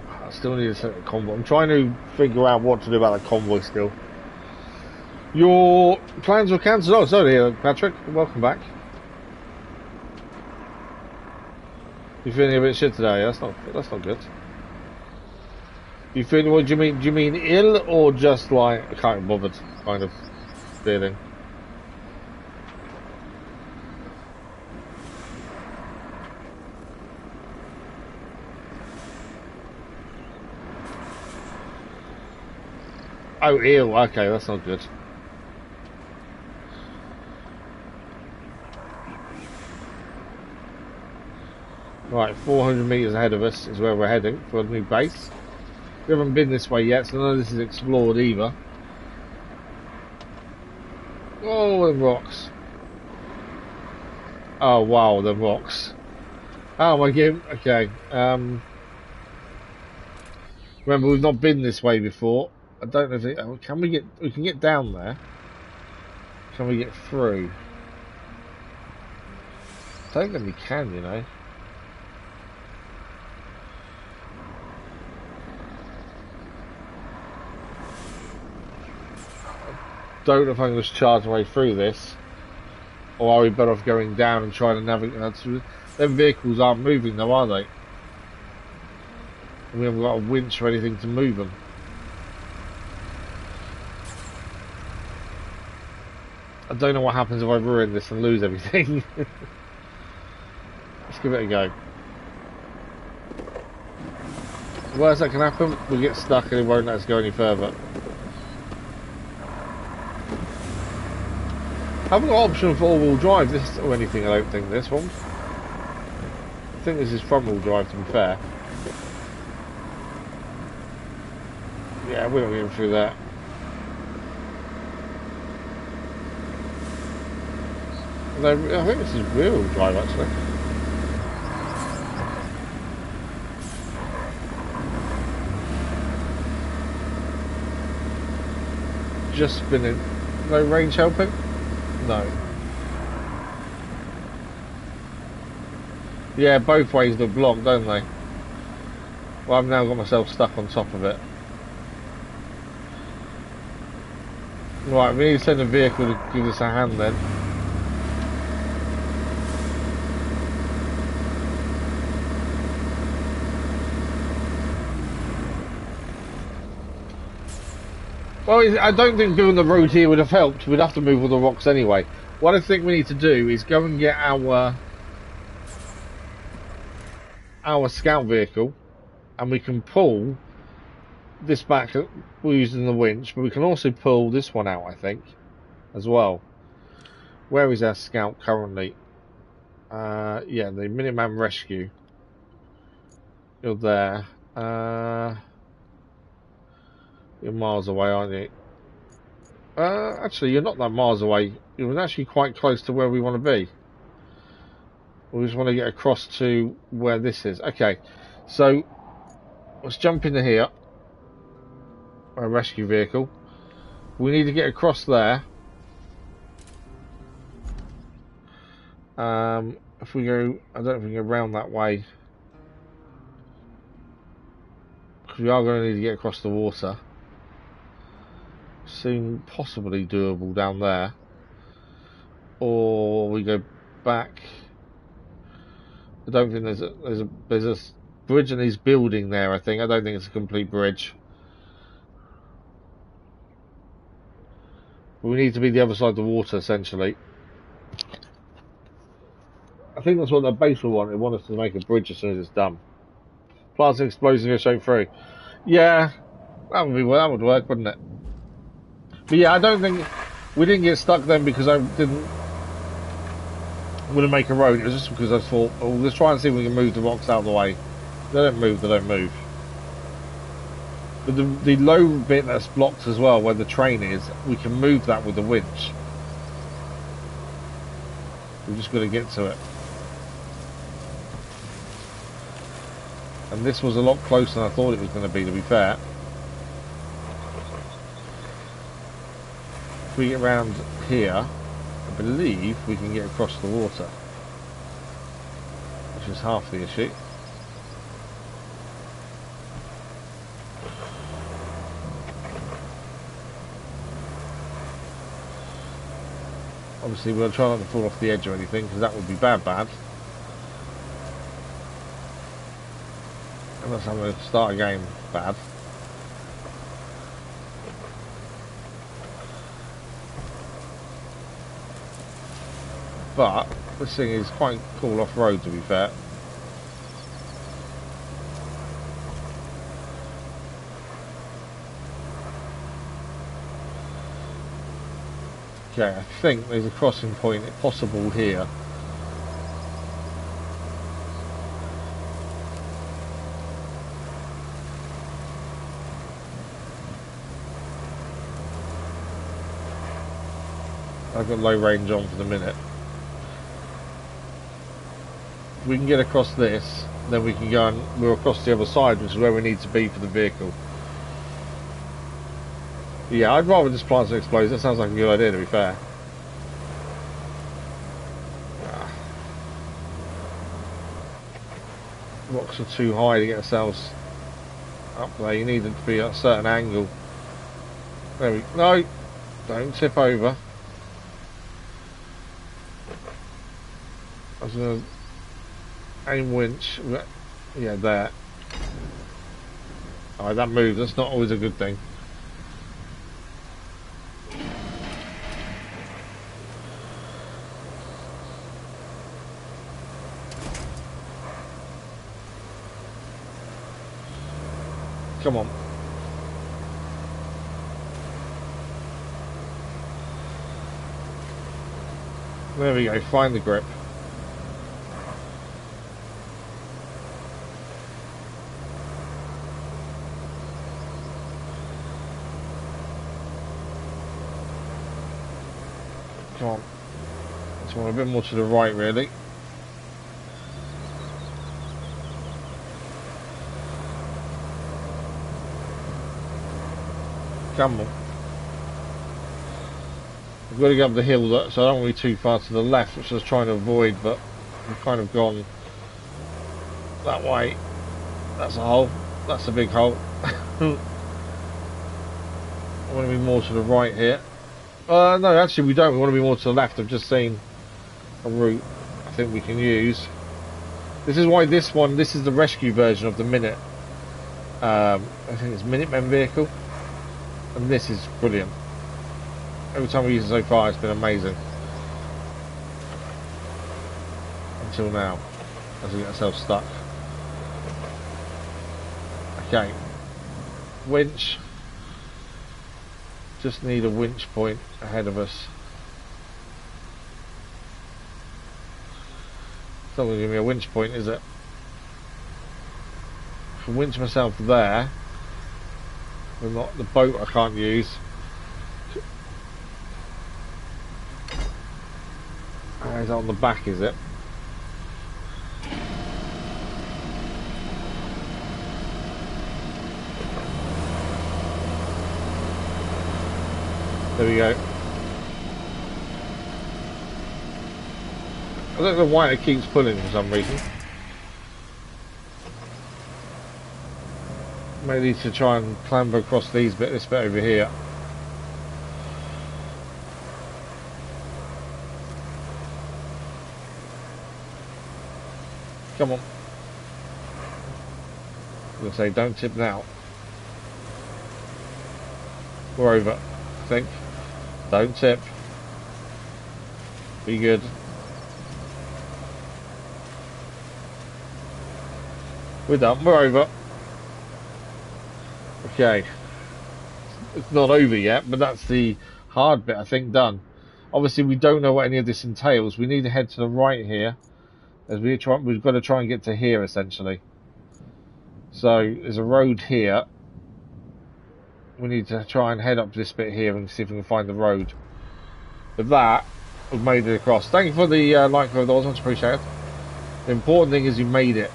I still need to set the convoy. I'm trying to figure out what to do about the convoy still. Your plans were cancelled. Oh, sorry, here, Patrick. Welcome back. You feeling a bit shit today? That's not good. You feeling? What do you mean? Do you mean ill or just like I can't be bothered kind of feeling? Oh, ill. Okay, that's not good. Right, 400 meters ahead of us is where we're heading for a new base. We haven't been this way yet, so none of this is explored either. Oh, the rocks. Oh, wow, the rocks. Oh, my game. Okay. Remember, we've not been this way before. I don't know if it... Can we get... We can get down there. Can we get through? I don't think we can, you know. Don't know if I can just charge my way through this, or are we better off going down and trying to navigate? Them vehicles aren't moving though, are they? And we haven't got a winch or anything to move them. I don't know what happens if I ruin this and lose everything. Let's give it a go. The worst that can happen, we get stuck and it won't let us go any further. I haven't got option for all-wheel drive this or anything, I don't think, this one. I think this is front-wheel drive, to be fair. Yeah, we're not getting through that. Although, I think this is rear-wheel drive, actually. Just spinning. No range helping? No. Yeah, both ways they're blocked, don't they? Well, I've now got myself stuck on top of it. Right, we need to send a vehicle to give us a hand then. Well, I don't think doing the road here would have helped. We'd have to move all the rocks anyway. What I think we need to do is go and get our scout vehicle, and we can pull this back. We're using the winch, but we can also pull this one out, I think, as well. Where is our scout currently? Yeah, the Minuteman Rescue. You're there. You're miles away, aren't you? Actually, you're not that miles away. You're actually quite close to where we want to be. We just want to get across to where this is. Okay, so let's jump into here. A rescue vehicle. We need to get across there. If we go, I don't know if we can go around that way. Because we are going to need to get across the water. Seem possibly doable down there. Or we go back. I don't think there's a bridge and he's building there, I think. I don't think it's a complete bridge. But we need to be the other side of the water, essentially. I think that's what the base will want. They want us to make a bridge as soon as it's done. Plants and explosives are shown through. Yeah, that would work, wouldn't it? But yeah, I don't think we didn't get stuck then because I didn't want to make a road. It was just because I thought, oh, let's try and see if we can move the rocks out of the way. They don't move, they don't move. But the low bit that's blocked as well, where the train is, we can move that with the winch. We've just got to get to it. And this was a lot closer than I thought it was going to be fair. If we get around here, I believe we can get across the water. Which is half the issue. Obviously we'll try not to fall off the edge or anything, because that would be bad. Unless I'm going to start a game bad. But this thing is quite cool off-road, to be fair. Okay, I think there's a crossing point possible here. I've got low range on for the minute. If we can get across this, then we can go and we're across the other side, which is where we need to be for the vehicle. Yeah, I'd rather just plant some explosives. That sounds like a good idea, to be fair. Rocks are too high to get ourselves up there. You need it to be at a certain angle. There we go. No, don't tip over. I was going to aim winch. Yeah, there. Alright, that moved. That's not always a good thing. Come on. There we go. Find the grip. Come on. Just want a bit more to the right, really. Come on. I've got to get up the hill, so I don't want to be too far to the left, which I was trying to avoid, but I've kind of gone that way. That's a hole. That's a big hole. I want to be more to the right here. No, actually we don't. We want to be more to the left. I've just seen a route I think we can use. This is why this is the rescue version of the Minute. I think it's Minutemen vehicle. And this is brilliant. Every time we use it so far, it's been amazing. Until now, as we get ourselves stuck. Okay. Winch. Just need a winch point ahead of us. It's not going to give me a winch point, is it? If I winch myself there, we're not the boat I can't use. Is that on the back, is it? There we go. I don't know why it keeps pulling for some reason. May need to try and clamber across this bit over here. Come on. I'm gonna say don't tip now. We're over, I think. Don't tip. Be good. We're done, we're over. Okay. It's not over yet, but that's the hard bit, I think, done. Obviously, we don't know what any of this entails. We need to head to the right here. As we've got to try and get to here, essentially. So, there's a road here. We need to try and head up this bit here and see if we can find the road. With that, we've made it across. Thank you for the like for those, much appreciated. The important thing is you made it.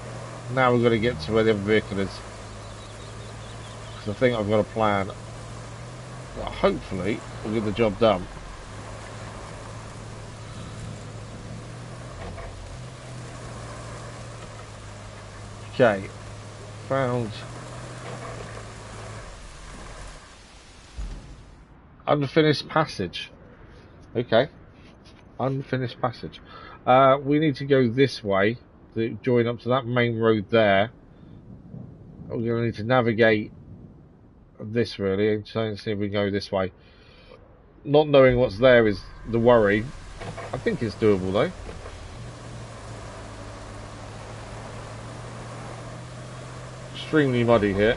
Now we've got to get to where the other vehicle is. Because I think I've got a plan. Well, hopefully, we'll get the job done. Okay. Found... Unfinished passage. Okay. Unfinished passage. We need to go this way to join up to that main road there. We're going to need to navigate this really and try and see if we can go this way. Not knowing what's there is the worry. I think it's doable though. Extremely muddy here.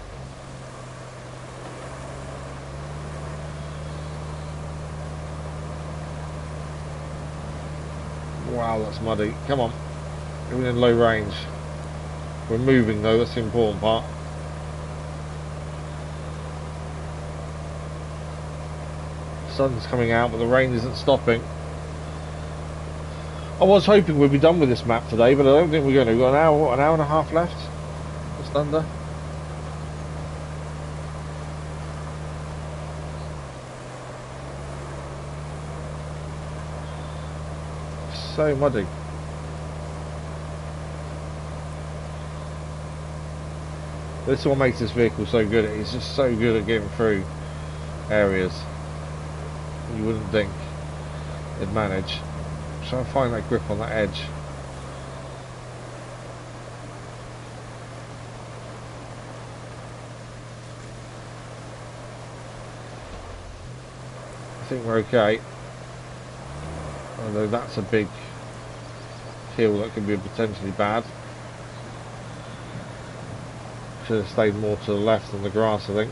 Wow, that's muddy. Come on. We're in low range. We're moving though, that's the important part. The sun's coming out, but the rain isn't stopping. I was hoping we'd be done with this map today, but I don't think we're going to. We've got an hour and a half left. Just under. So muddy. This is what makes this vehicle so good. It's just so good at getting through areas you wouldn't think it'd manage. Try and find that grip on that edge. I think we're okay. Although that's a big hill that could be potentially bad. Should have stayed more to the left than the grass, I think.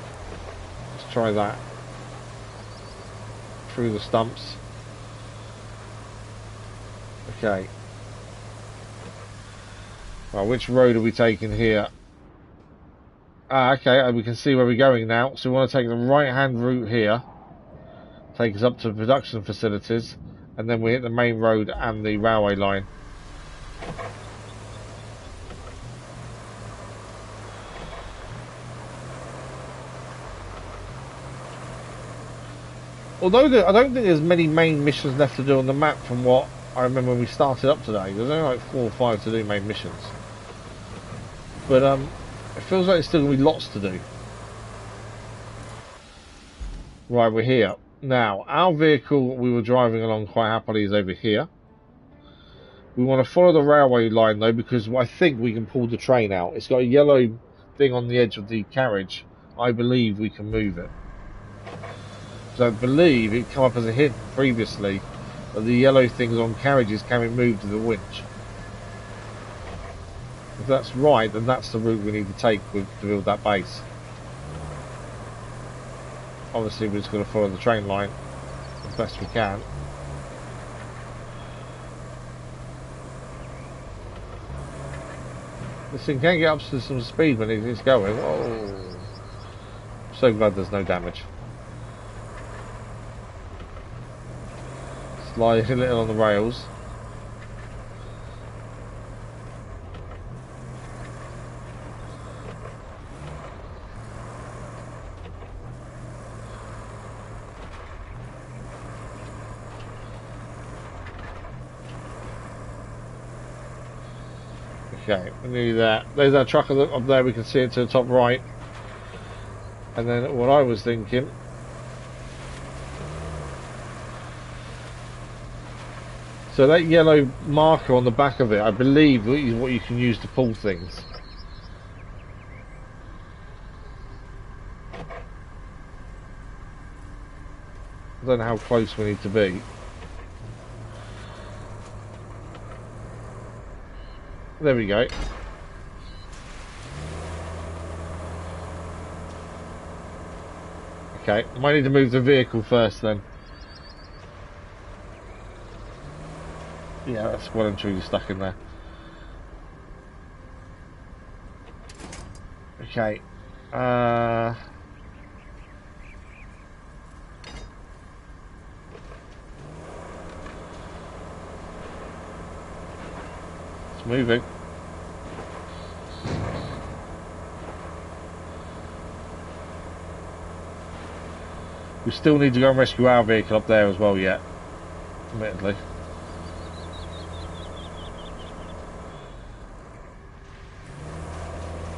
Let's try that. Through the stumps. Okay. Well, which road are we taking here? Ah, okay, we can see where we're going now. So we want to take the right-hand route here. Take us up to the production facilities. And then we hit the main road and the railway line. Although I don't think there's many main missions left to do on the map from what I remember when we started up today. There's only like 4 or 5 to do main missions. But it feels like there's still going to be lots to do. Right, we're here. Now, our vehicle we were driving along quite happily is over here. We want to follow the railway line though, because I think we can pull the train out. It's got a yellow thing on the edge of the carriage. I believe we can move it. So I believe it came up as a hint previously that the yellow things on carriages can be moved to the winch. If that's right, then that's the route we need to take to build that base. Obviously we're just going to follow the train line as best we can. This thing can get up to some speed when it's going. Whoa. I'm so glad there's no damage. Slide a little on the rails. Okay, we need that. There's our truck up there, we can see it to the top right. And then what I was thinking, so that yellow marker on the back of it, I believe, is what you can use to pull things. I don't know how close we need to be. There we go. Okay, might need to move the vehicle first then. Yeah, that's well and truly stuck in there. Okay. It's moving. We still need to go and rescue our vehicle up there as well yet, admittedly.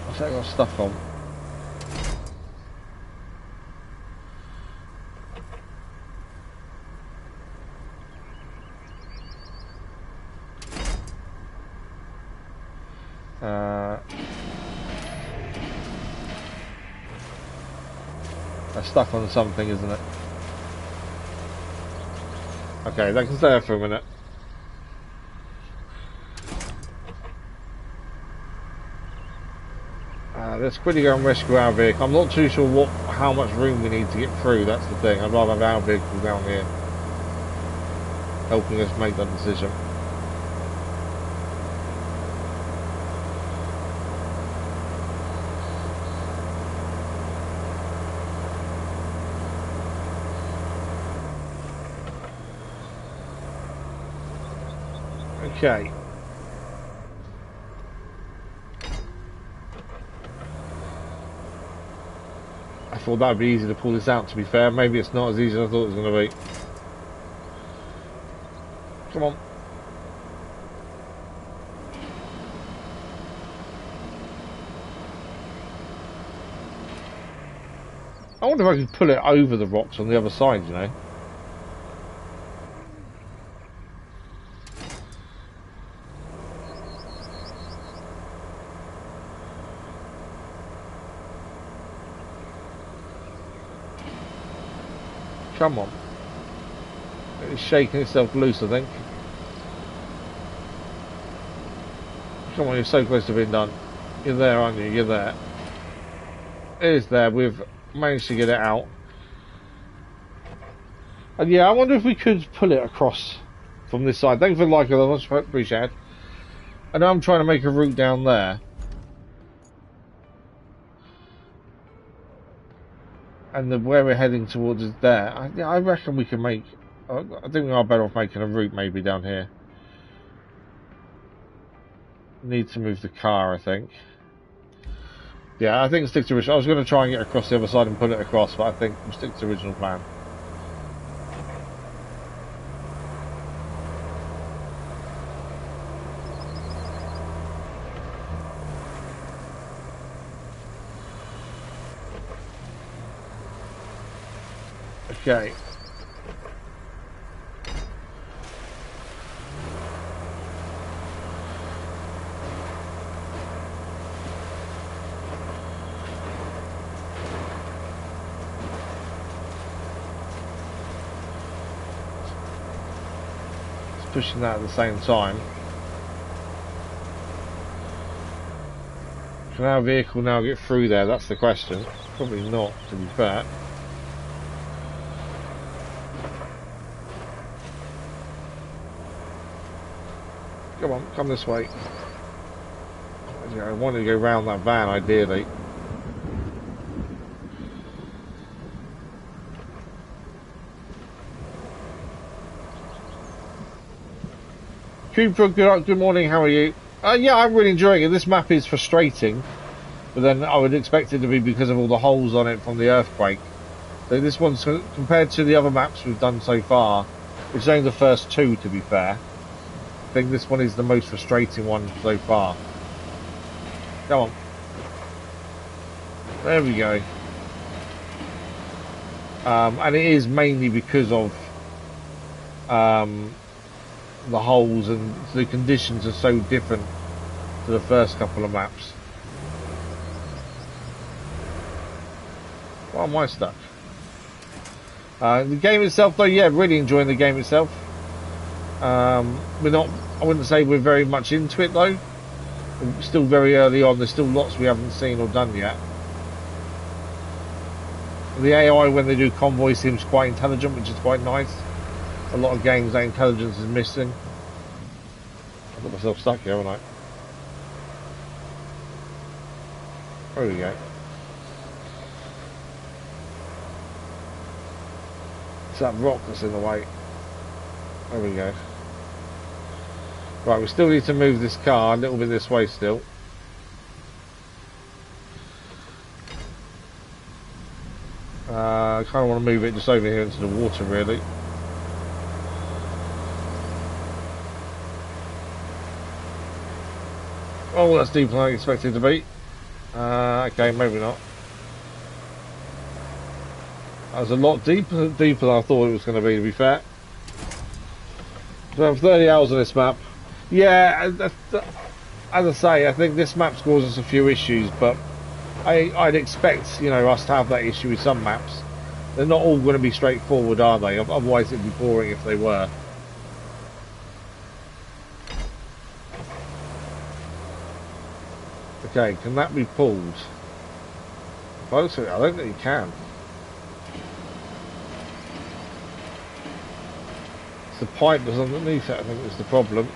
What's that got stuff on? That's stuck on something, isn't it? Okay, that can stay there for a minute. Let's quickly go and rescue our vehicle. I'm not too sure how much room we need to get through, that's the thing. I'd rather have our vehicle down here, helping us make that decision. Okay. I thought that would be easy to pull this out, to be fair. Maybe it's not as easy as I thought it was going to be. Come on. I wonder if I can pull it over the rocks on the other side, you know. Come on. It's shaking itself loose, I think. Come on, you're so close to being done. You're there, aren't you? You're there. It is there. We've managed to get it out. And yeah, I wonder if we could pull it across from this side. Thank you for the like, I much appreciate it. I know I'm trying to make a route down there. And where we're heading towards is there. I reckon we can make... I think we are better off making a route maybe down here. Need to move the car, I think. Yeah, I think stick to original. I was going to try and get across the other side and put it across, but I think we'll stick to the original plan. Okay. Just pushing that at the same time. Can our vehicle now get through there? That's the question. Probably not, to be fair. Come on, come this way. I wanted to go round that van, ideally. Cooper, good morning, how are you? Yeah, I'm really enjoying it. This map is frustrating, but then I would expect it to be because of all the holes on it from the earthquake. So this one's, compared to the other maps we've done so far, it's only the first two, to be fair. I think this one is the most frustrating one so far. Come on. There we go. And it is mainly because of the holes, and the conditions are so different to the first couple of maps. Why am I stuck? The game itself, though, yeah, really enjoying the game itself. We're not, I wouldn't say we're very much into it, though. We're still very early on. There's still lots we haven't seen or done yet. The AI, when they do convoy, seems quite intelligent, which is quite nice. A lot of games, that intelligence is missing. I've got myself stuck here, haven't I? There we go. It's that rock that's in the way. There we go. Right, we still need to move this car a little bit this way still. I kind of want to move it just over here into the water, really. Oh, that's deeper than I expected to be. Okay, maybe not. That was a lot deeper than I thought it was going to be fair. So I have 30 hours on this map. Yeah, as I say, I think this map's caused us a few issues, but I'd expect, you know, us to have that issue with some maps. They're not all going to be straightforward, are they? Otherwise it'd be boring if they were. Okay, can that be pulled? I don't think you can. It's the pipe that's underneath it, I think, is the problem.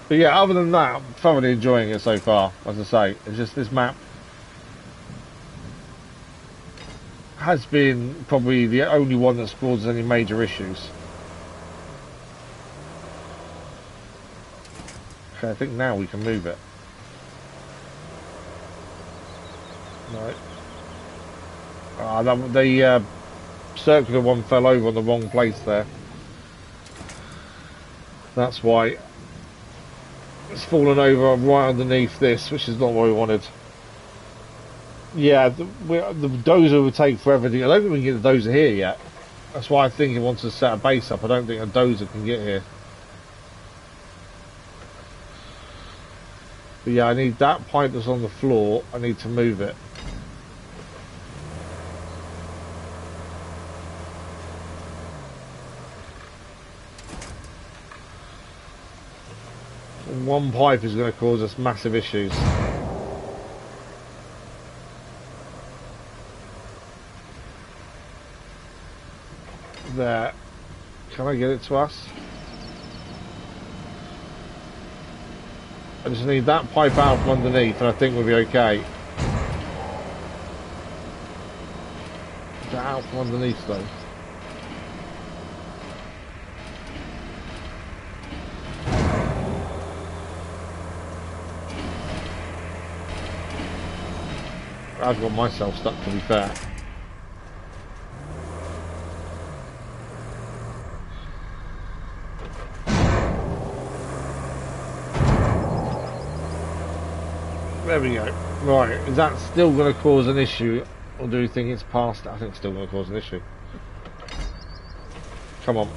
But yeah, other than that, I'm thoroughly enjoying it so far. As I say, it's just this map has been probably the only one that's caused any major issues. Okay, I think now we can move it. Right. The circular one fell over on the wrong place there. That's why it's fallen over right underneath this, which is not what we wanted. Yeah, the dozer would take forever to get. I don't think we can get the dozer here yet. That's why I think it wants to set a base up. I don't think a dozer can get here. But yeah, I need that pipe that's on the floor. I need to move it. One pipe is going to cause us massive issues. There. Can I get it to us? I just need that pipe out from underneath and I think we'll be okay. Get out from underneath though. I've got myself stuck, to be fair. There we go. Right, is that still going to cause an issue? Or do you think it's past? I think it's still going to cause an issue. Come on.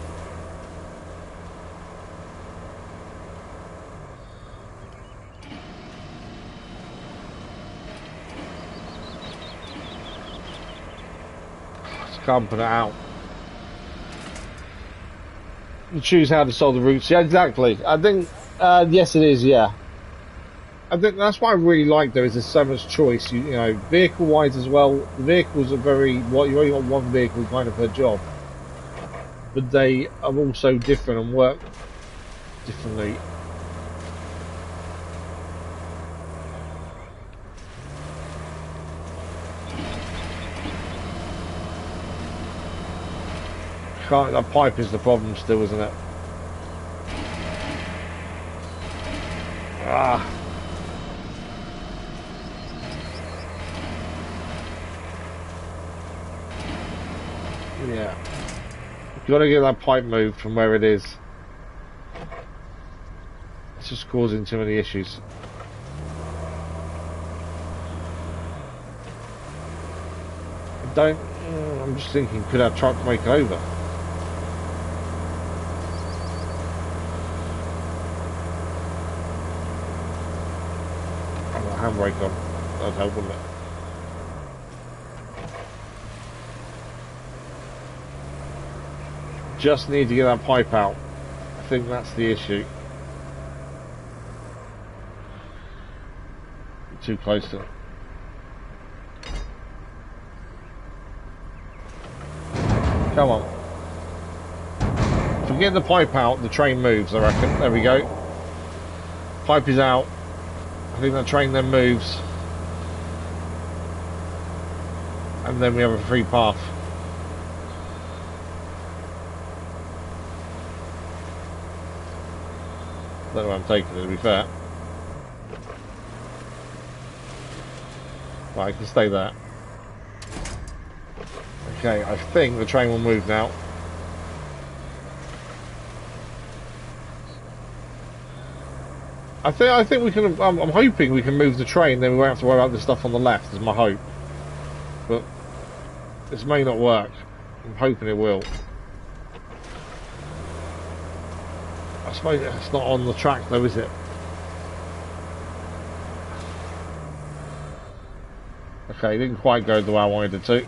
Can't put it out. You choose how to solve the routes. Yeah, exactly. I think, yes it is, yeah. I think that's what I really like though, is there's so much choice. You know, vehicle wise as well, the vehicles are very, well, you only got one vehicle kind of per job. But they are also different and work differently. That pipe is the problem still, isn't it? Ah. Yeah. Got to get that pipe moved from where it is. It's just causing too many issues. I'm just thinking, could our truck make it over? Oh, handbrake on. That'd help, wouldn't it? Just need to get that pipe out. I think that's the issue. Too close to it. Come on. If we get the pipe out, the train moves, I reckon. There we go. Pipe is out. I think that train then moves. And then we have a free path. I don't know where I'm taking it, to be fair. Right, I can stay there. Okay, I think the train will move now. I think we can. I'm hoping we can move the train, then we won't have to worry about this stuff on the left. Is my hope, but this may not work. I'm hoping it will. I suppose it's not on the track though, is it? Okay, it didn't quite go the way I wanted it to.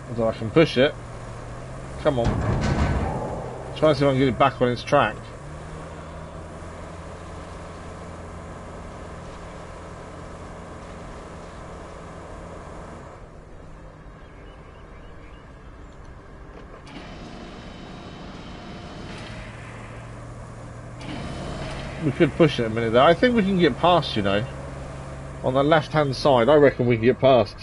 Although I can push it. Come on. Try to see if I can get it back on its track. We could push it a minute there. I think we can get past, you know. On the left hand side, I reckon we can get past.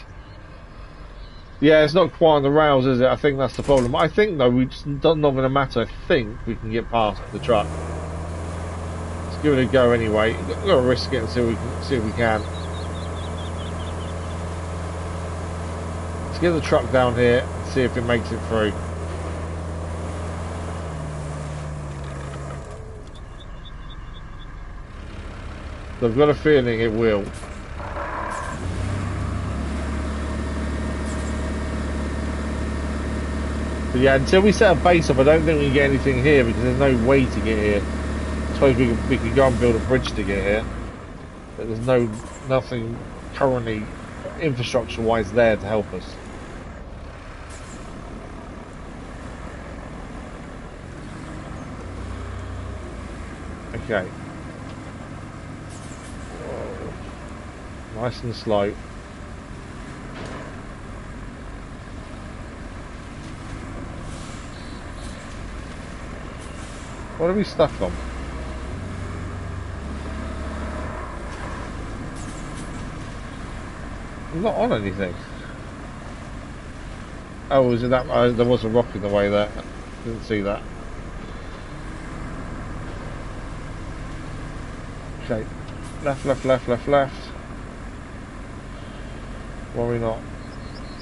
Yeah, it's not quite on the rails, is it? I think that's the problem. I think, though, it's not going to matter. I think we can get past the truck. Let's give it a go anyway. We've got to risk it and see if we can. Let's get the truck down here and see if it makes it through. I've got a feeling it will. But yeah, until we set a base up, I don't think we can get anything here because there's no way to get here. I suppose we could go and build a bridge to get here, but there's nothing currently infrastructure-wise there to help us. Okay. Whoa. Nice and slow. What are we stuck on? I'm not on anything. Oh, was it that? There was a rock in the way there. Didn't see that. Okay. Left, left, left, left, left. Why are we not?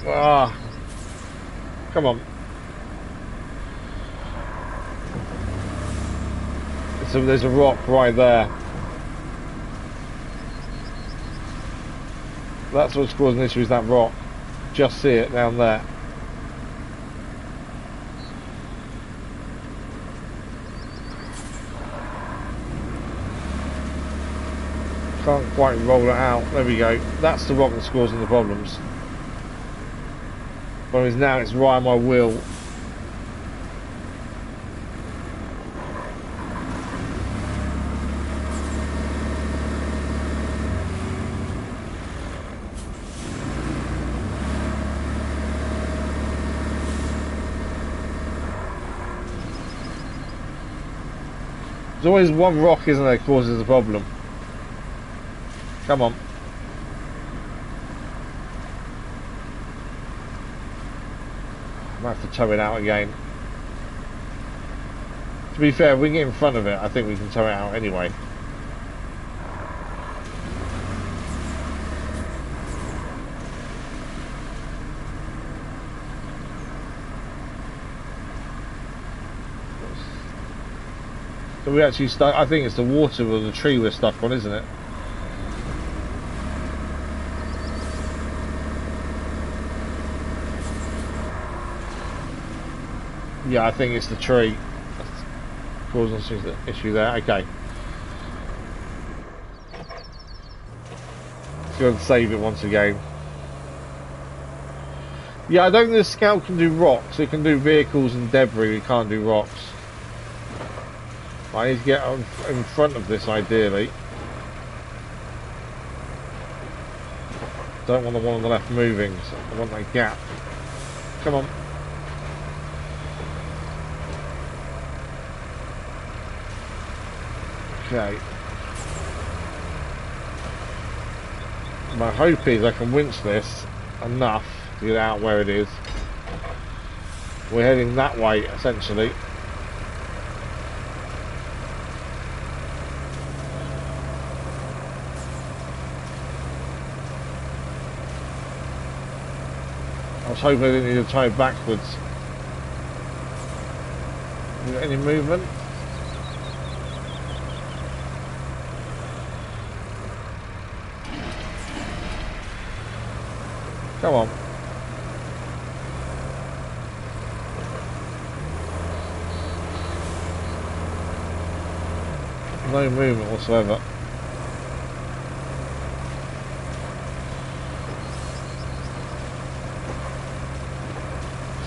Ah! Come on. So there's a rock right there. That's what's causing the issue, is that rock. Just see it down there. Can't quite roll it out. There we go. That's the rock that's causing the problems. Whereas now it's right on my wheel. There's always one rock, isn't there, that causes the problem. Come on. I might have to tow it out again. To be fair, if we can get in front of it, I think we can tow it out anyway. So we actually stuck. I think it's the water or the tree we're stuck on, isn't it? Yeah, I think it's the tree that's causing the issue there. Okay. Let's go and save it once again. Yeah, I don't think the scout can do rocks. It can do vehicles and debris. It can't do rocks. I need to get in front of this ideally. Don't want the one on the left moving, so I want that gap. Come on. Okay. My hope is I can winch this enough to get out where it is. We're heading that way essentially. I was hoping I didn't need to tie it backwards. Any movement? Come on. No movement whatsoever.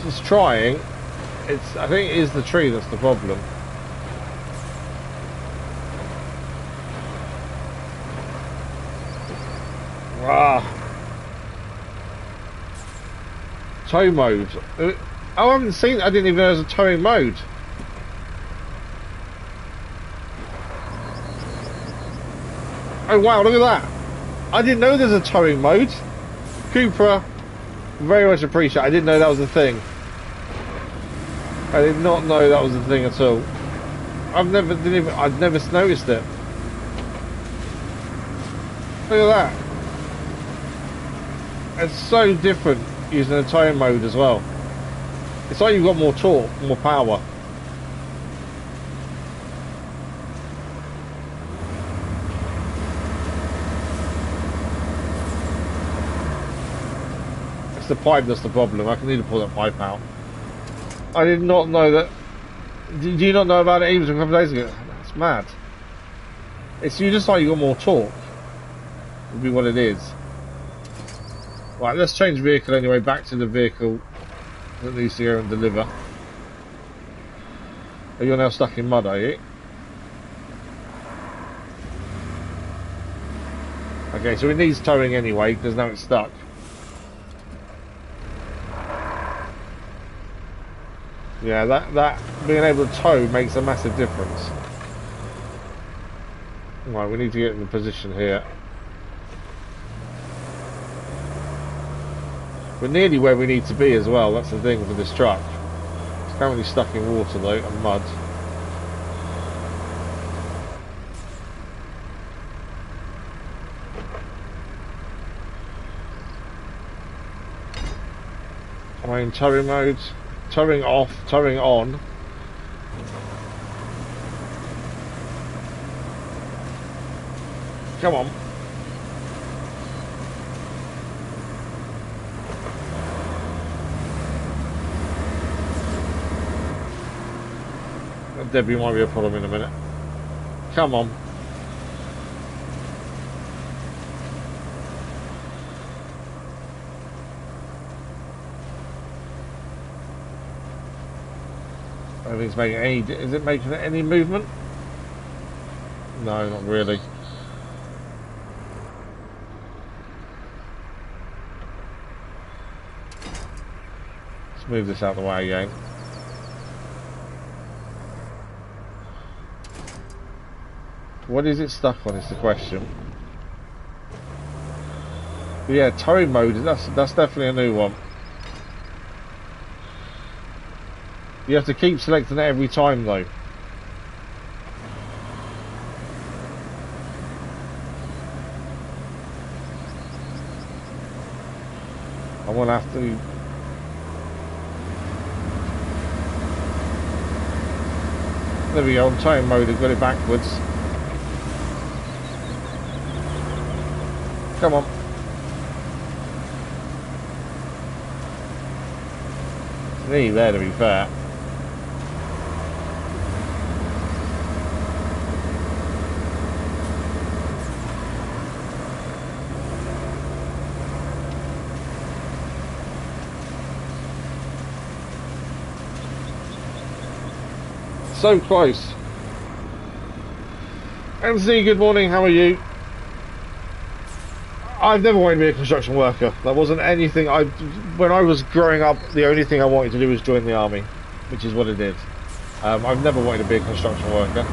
It's trying. I think it is the tree that's the problem. Ah. Tow mode. Oh, I haven't seen it. I didn't even know there was a towing mode. Oh wow, look at that. I didn't know there's a towing mode. Cooper, very much appreciate it. I didn't know that was a thing. I did not know that was a thing at all. I'd never noticed it. Look at that. It's so different using a towing mode as well. It's like you've got more torque, more power. It's the pipe that's the problem. I need to pull that pipe out. I did not know that. Did you not know about it even a couple of days ago? That's mad. It's you just like you got more torque. Would be what it is. Right, let's change vehicle anyway. Back to the vehicle that needs to go and deliver. Oh, you're now stuck in mud, are you? Okay, so it needs towing anyway because now it's stuck. Yeah, that being able to tow makes a massive difference. Right, we need to get in the position here. We're nearly where we need to be as well, that's the thing for this truck. It's currently stuck in water though, and mud. Am I in towing mode? Towing off, towing on. Come on. Debbie might be a problem in a minute. Come on. I think it's making any. Is it making any movement? No, not really. Let's move this out of the way again. What is it stuck on is the question. But yeah, towing mode, that's definitely a new one. You have to keep selecting it every time though. I'm gonna have to. There we go, on towing mode, I've got it backwards. Come on. It's nearly there, to be fair. So close. MC, good morning, how are you? I've never wanted to be a construction worker. That wasn't anything when I was growing up, the only thing I wanted to do was join the army, which is what I did. I've never wanted to be a construction worker.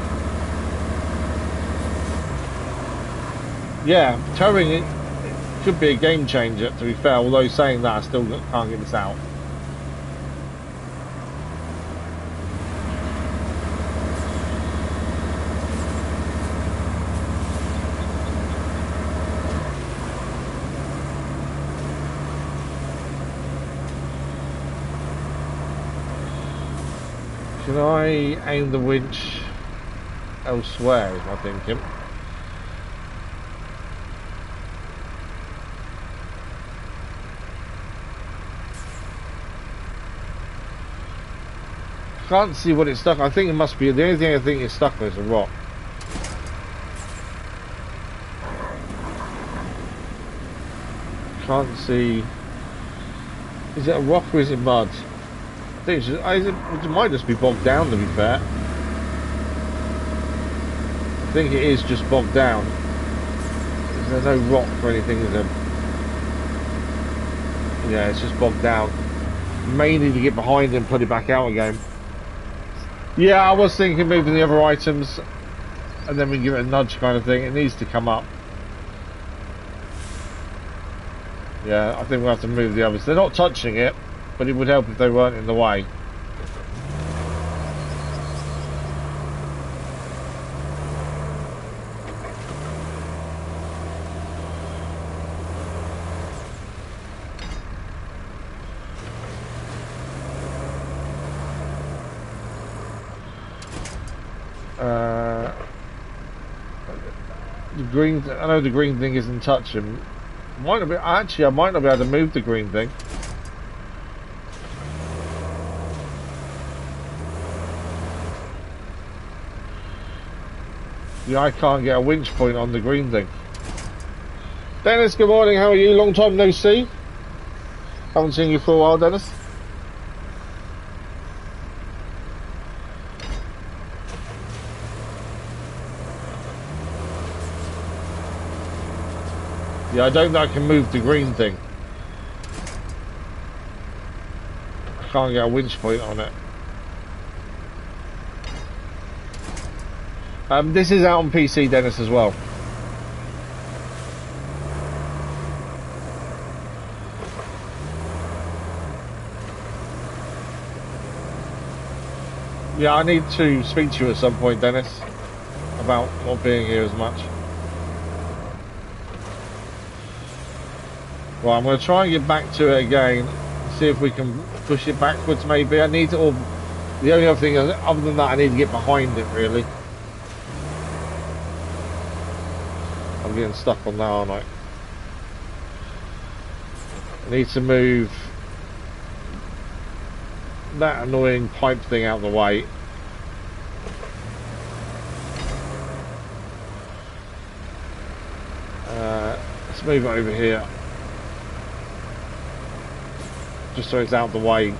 Yeah, towing it could be a game changer, to be fair, although saying that I still can't get this out. Can I aim the winch elsewhere, is my thinking. Can't see what it's stuck. I think it must be, the only thing I think is stuck is a rock. Can't see. Is it a rock or is it mud? I think it's just, it might just be bogged down, to be fair. I think it is just bogged down. There's no rock or anything, is there? Yeah, it's just bogged down. Mainly to get behind it and put it back out again. Yeah, I was thinking moving the other items and then we give it a nudge kind of thing. It needs to come up. Yeah, I think we'll have to move the others. They're not touching it, but it would help if they weren't in the way. The green, I know the green thing isn't touching. Might not be, actually, I might not be able to move the green thing. Yeah, I can't get a winch point on the green thing. Dennis, good morning, how are you? Long time no see. Haven't seen you for a while, Dennis. Yeah, I don't think I can move the green thing. I can't get a winch point on it. This is out on PC, Dennis, as well. Yeah, I need to speak to you at some point, Dennis, about not being here as much. Well, I'm going to try and get back to it again, see if we can push it backwards maybe. I need to, or the only other thing is, other than that, I need to get behind it really. I'm getting stuck on that, aren't I? I need to move that annoying pipe thing out of the way. Let's move it over here. Just so it's out of the way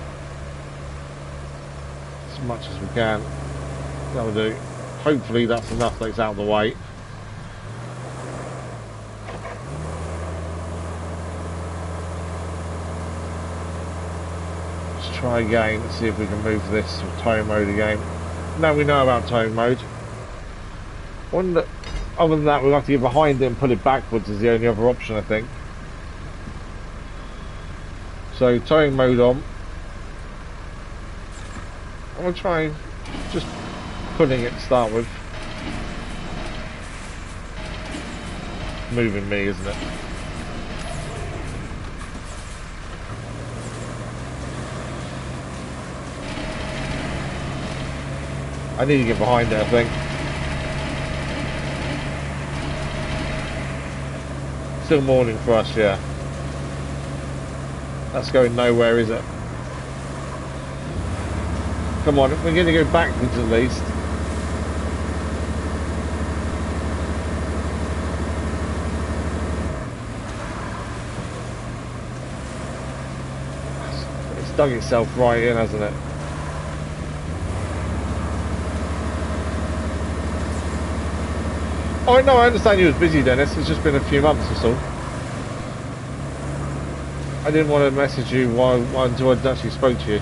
as much as we can. That'll do. Hopefully that's enough that it's out of the way. Let's try again. Let's see if we can move this with towing mode again. Now we know about towing mode. Wonder, other than that, we'll have to get behind it and put it backwards is the only other option, I think. So towing mode on. I'm going to try just putting it to start with. Moving me, isn't it? I need to get behind it, I think. Still morning for us, yeah. That's going nowhere, is it? Come on, we're going to go backwards at least. It's dug itself right in, hasn't it? Oh no, I understand you was busy, Dennis. It's just been a few months or so. I didn't want to message you until I actually spoke to you.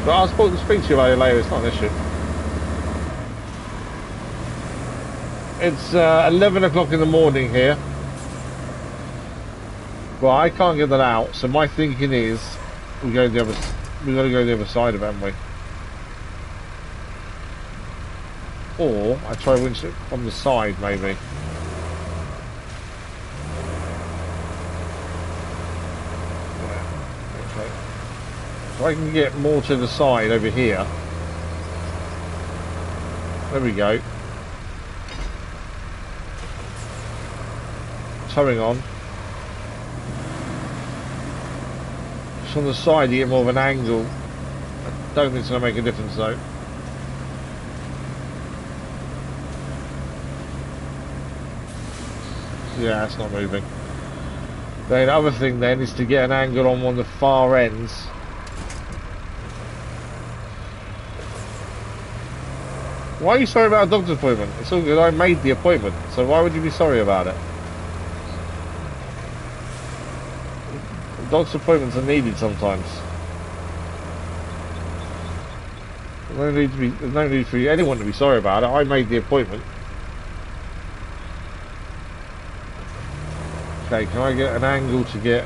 But I'll speak to you about it later, it's not an issue. It's 11 o'clock in the morning here. Well, I can't get that out, so my thinking is we gotta go the other side of it, haven't we? Or I try to winch it from the side, maybe. Okay. So I can get more to the side over here. There we go. Towing on. Just on the side you get more of an angle. I don't think it's going to make a difference though. Yeah, it's not moving. The other thing then is to get an angle on one of the far ends. Why are you sorry about a doctor's appointment? It's all good, I made the appointment, so why would you be sorry about it? Doctor's appointments are needed sometimes. There's no need for anyone to be sorry about it. I made the appointment. Okay, can I get an angle to get...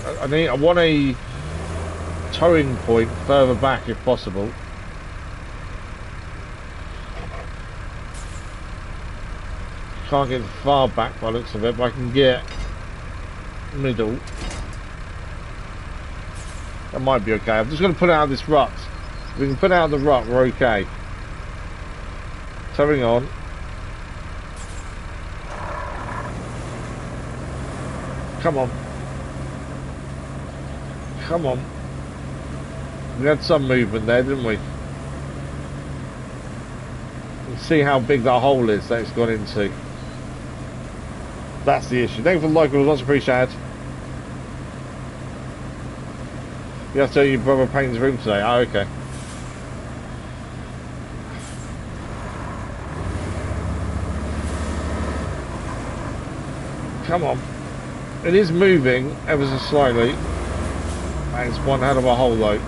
I want a towing point further back if possible. Can't get far back by the looks of it, but I can get middle. That might be okay. I'm just going to put it out of this rut. If we can put it out of the rut, we're okay. Towing on. Come on. Come on. We had some movement there, didn't we? Let's see how big that hole is that it's gone into. That's the issue. Thank you for the like, it was much appreciated. You have to tell your brother paint his room today. Oh, okay. Come on. It is moving ever so slightly. And it's one hell of a hole though.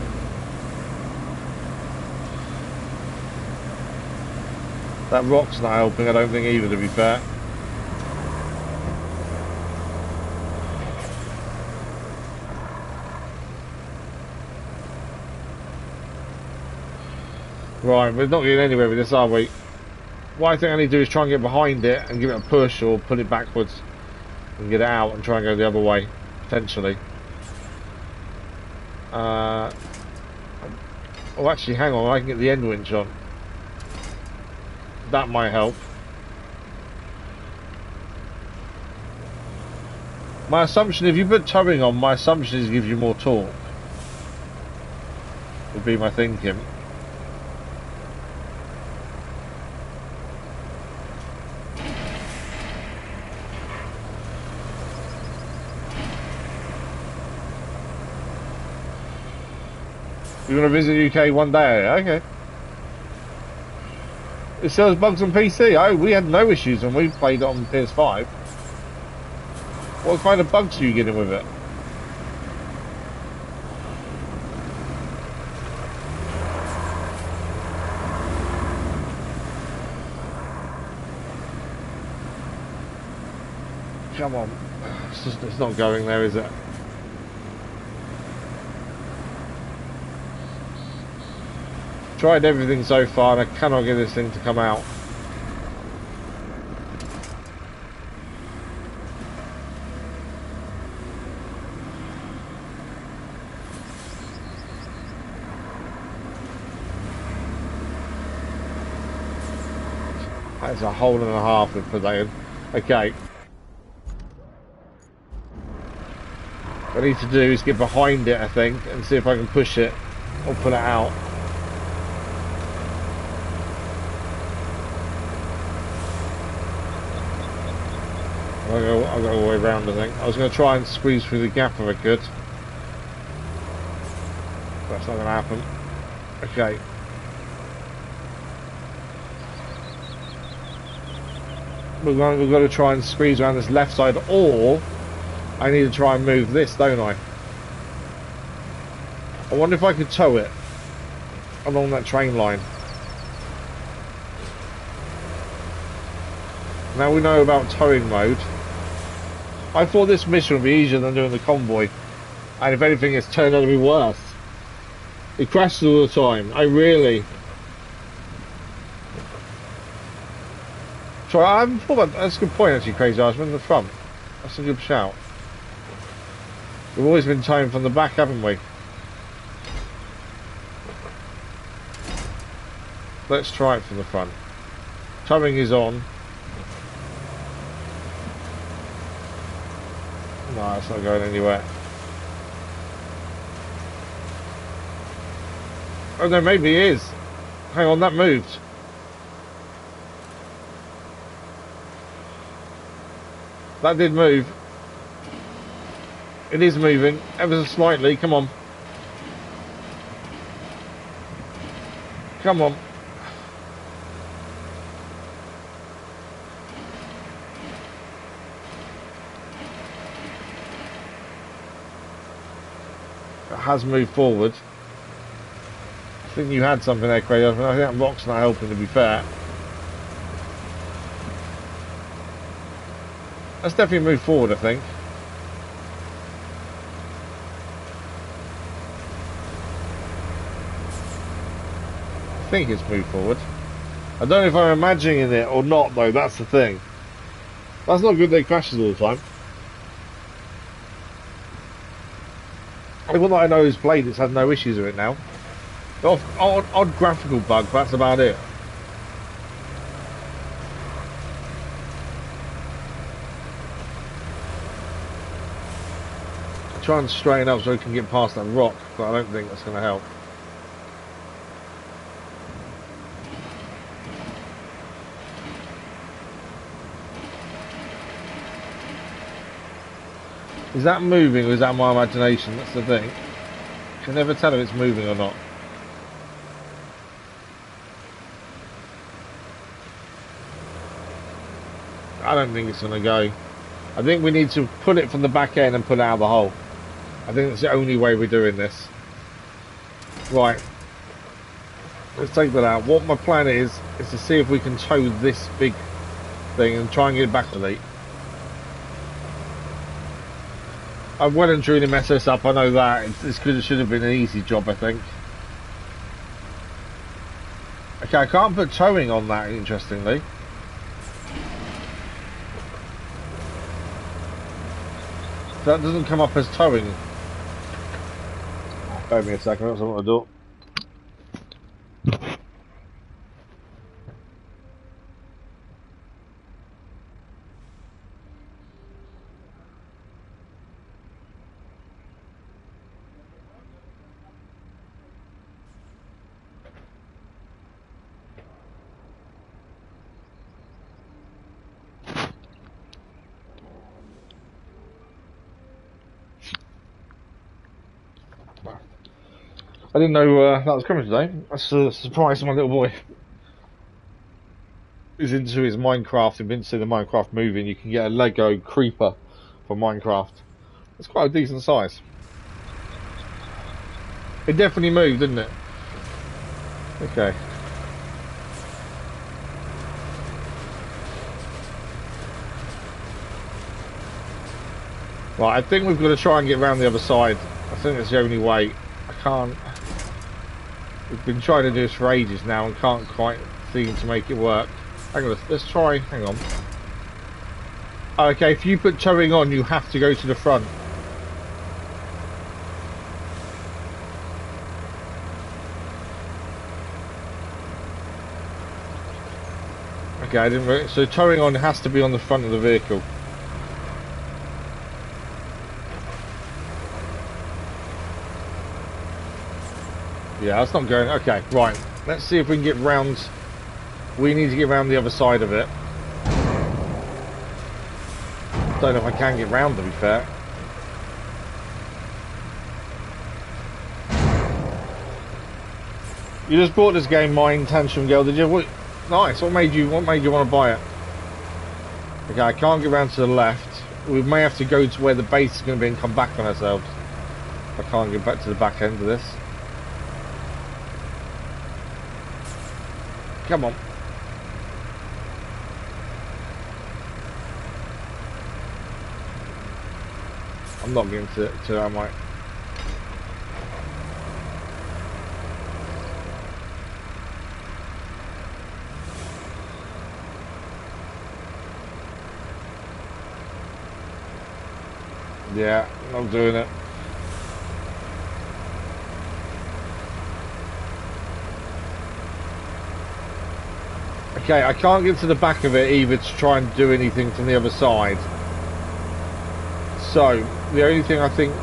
That rock's not helping, I don't think either, to be fair. Right, we're not getting anywhere with this, are we? What I think I need to do is try and get behind it and give it a push or put it backwards and get it out and try and go the other way, potentially. Oh, actually, hang on, I can get the end winch on. That might help. My assumption, if you put towing on, my assumption is it gives you more torque. Would be my thinking. You're going to visit UK one day? Okay. It sells bugs on PC. Oh, we had no issues when we played it on PS5. What kind of bugs are you getting with it? Come on. It's not going there, is it? Tried everything so far and I cannot get this thing to come out. That's a hole and a half we put that in. Okay. What I need to do is get behind it, I think, and see if I can push it or pull it out. I'll go all the way around, I think. I was going to try and squeeze through the gap if I could. That's not going to happen. Okay. We've got to try and squeeze around this left side, or I need to try and move this, don't I? I wonder if I could tow it along that train line. Now we know about towing mode. I thought this mission would be easier than doing the convoy, and if anything, it's turned out to be worse. It crashes all the time. Really. So I haven't thought about that's a good point actually, Crazy Eyes. In the front. That's a good shout. We've always been towing from the back, haven't we? Let's try it from the front. Towing is on. No, it's not going anywhere. Oh no, maybe it is. Hang on, that moved. That did move. It is moving, ever so slightly. Come on. Come on. It has moved forward. I think you had something there, Craig. I think that rock's not helping, to be fair. Let's definitely move forward, I think. I think it's moved forward. I don't know if I'm imagining it or not, though. That's the thing. That's not good that it crashes all the time. Everyone that I know who's played it's had no issues with it now. Odd graphical bug, but that's about it. Try and straighten up so we can get past that rock, but I don't think that's going to help. Is that moving or is that my imagination? That's the thing. You can never tell if it's moving or not. I don't think it's going to go. I think we need to put it from the back end and pull it out of the hole. I think that's the only way we're doing this. Right. Let's take that out. What my plan is to see if we can tow this big thing and try and get it back to Elite. I've well and truly messed this up, I know that. It should have been an easy job, I think. Okay, I can't put towing on that, interestingly. That doesn't come up as towing. Wait me a second, that's what I want to do. I didn't know that was coming today. That's a surprise to my little boy. He's into his Minecraft. He's been to see the Minecraft movie, and you can get a Lego creeper for Minecraft. It's quite a decent size. It definitely moved, didn't it? Okay. Right, I think we've got to try and get around the other side. I think that's the only way. I can't. We've been trying to do this for ages now and can't quite seem to make it work. Hang on, let's try. Hang on. Okay, if you put towing on, you have to go to the front. Okay, I didn't so towing on has to be on the front of the vehicle. Yeah, that's not going. Okay, right. Let's see if we can get round. We need to get round the other side of it. Don't know if I can get round, to be fair. You just bought this game, Mine Tantrum Girl, did you? What, nice. What made you want to buy it? Okay, I can't get round to the left. We may have to go to where the base is going to be and come back on ourselves. I can't get back to the back end of this. Come on. I'm not getting to it, am I? Yeah, not doing it. Okay, I can't get to the back of it either to try and do anything from the other side. So, the only thing I think...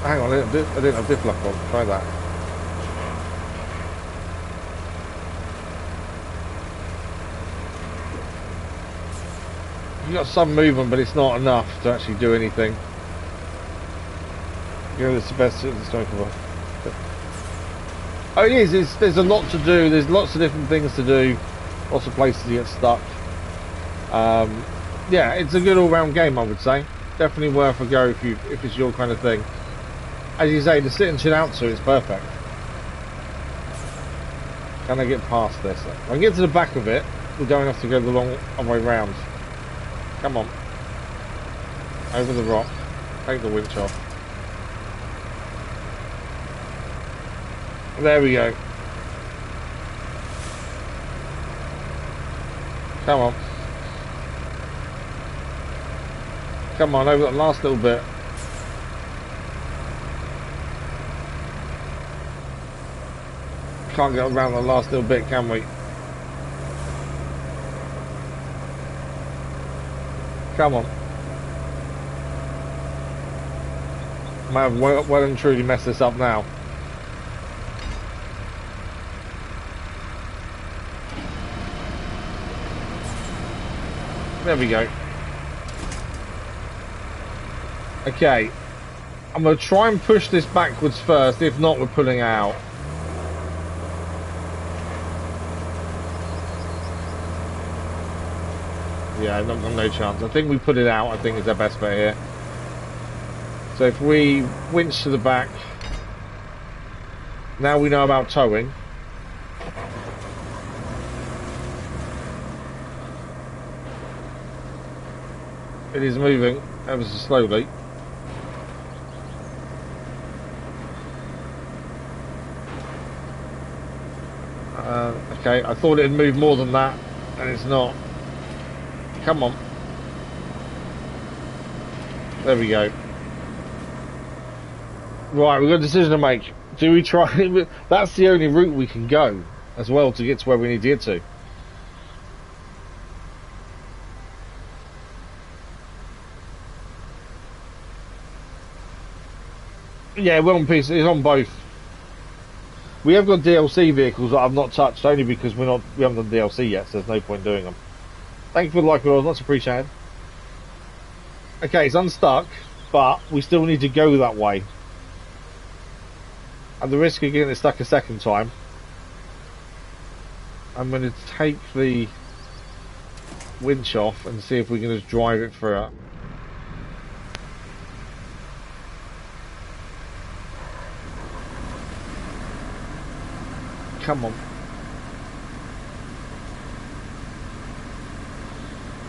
Hang on, I didn't have diff lock on. Try that. You got some movement, but it's not enough to actually do anything. You know, it's the best it's going for. Oh, it is. There's a lot to do. There's lots of different things to do. Lots of places to get stuck. Yeah, it's a good all-round game, I would say. Definitely worth a go if it's your kind of thing. As you say, to sit and chill out to it's perfect. Can I get past this? If I can get to the back of it, we don't have to go the long way round. Come on. Over the rock. Take the winch off. There we go. Come on. Come on, over that last little bit. Can't get around the last little bit, can we? Come on. Might have well and truly messed this up now. There we go. Okay. I'm going to try and push this backwards first. If not, we're pulling out. Yeah, no chance. I think we put it out. I think is our best bet here. So if we winch to the back, now we know about towing. It is moving ever so slowly. Okay, I thought it'd move more than that, and it's not. Come on. There we go. Right, we've got a decision to make. Do we try? That's the only route we can go as well to get to where we need to get to. Yeah, we're on PC. It's on both. We have got DLC vehicles that I've not touched only because we haven't done DLC yet, so there's no point doing them. Thank you for the like, much appreciated. Okay, it's unstuck, but we still need to go that way. At the risk of getting it stuck a second time, I'm going to take the winch off and see if we can just drive it through it. Come on.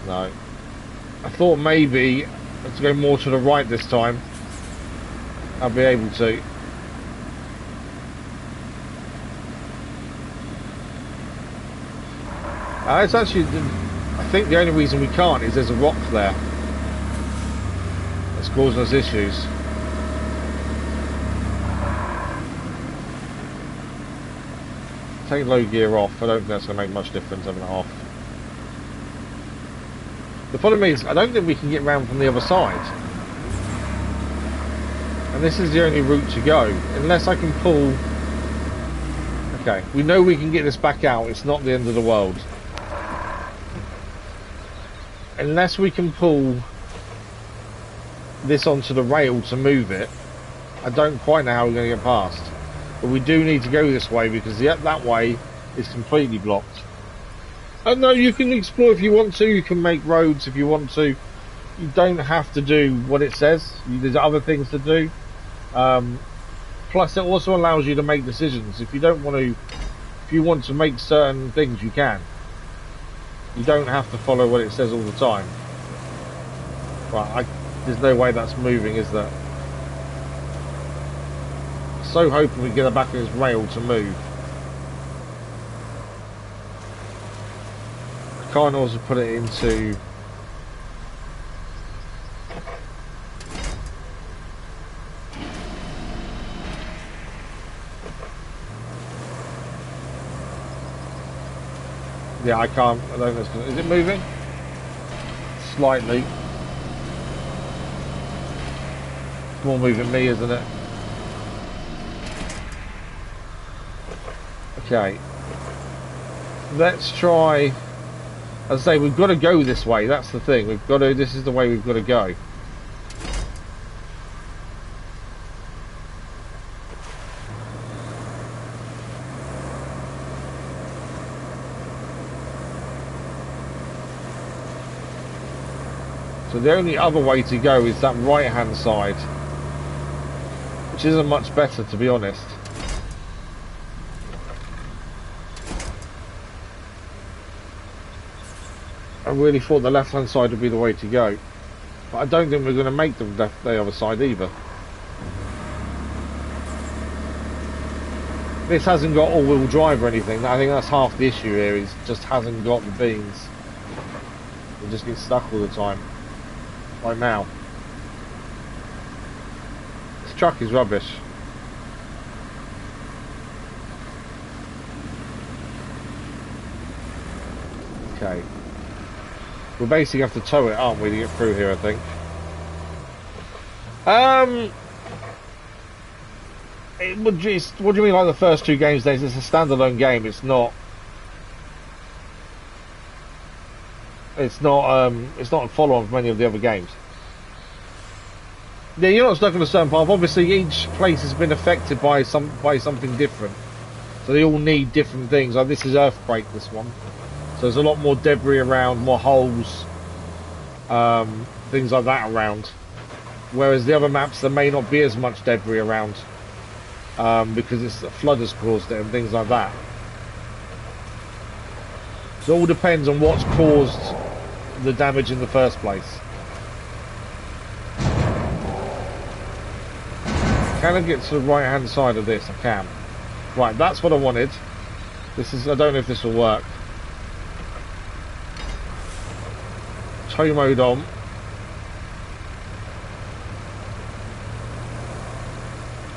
No. I thought maybe to go more to the right this time. I'll be able to. It's actually, I think the only reason we can't is there's a rock there. That's causing us issues. Take low gear off. I don't think that's going to make much difference having it off. The problem is, I don't think we can get round from the other side. And this is the only route to go. Unless I can pull... Okay, we know we can get this back out. It's not the end of the world. Unless we can pull this onto the rail to move it, I don't quite know how we're going to get past. But we do need to go this way because that way is completely blocked. And no, you can explore if you want to. You can make roads if you want to. You don't have to do what it says. There's other things to do. Plus, it also allows you to make decisions. If you don't want to, if you want to make certain things, you can. You don't have to follow what it says all the time. Right, there's no way that's moving, is there? So hoping we get it back in this rail to move. I can't also put it into... Yeah, I can't. I don't know. Is it moving? Slightly. It's more moving me, isn't it? Okay. Let's try. As I say, we've got to go this way. That's the thing. We've got to. This is the way we've got to go. So the only other way to go is that right hand side, which isn't much better, to be honest. I really thought the left hand side would be the way to go, but I don't think we're going to make the other side either. This hasn't got all-wheel drive or anything. I think that's half the issue here, is just hasn't got the beans. We just get stuck all the time. Like now. This truck is rubbish. Okay. We'll basically have to tow it, aren't we, to get through here, I think. What do you mean, like the first two games days? It's a standalone game. It's not a follow-on from any of the other games. Yeah, you're not stuck on a certain path. Obviously, each place has been affected by something different, so they all need different things. Like this is Earthquake, this one, so there's a lot more debris around, more holes, things like that around. Whereas the other maps, there may not be as much debris around, because it's a flood has caused it and things like that. So it all depends on what's caused the damage in the first place. Can I get to the right hand side of this? I can. Right, that's what I wanted. This is, I don't know if this will work. Tow mode on.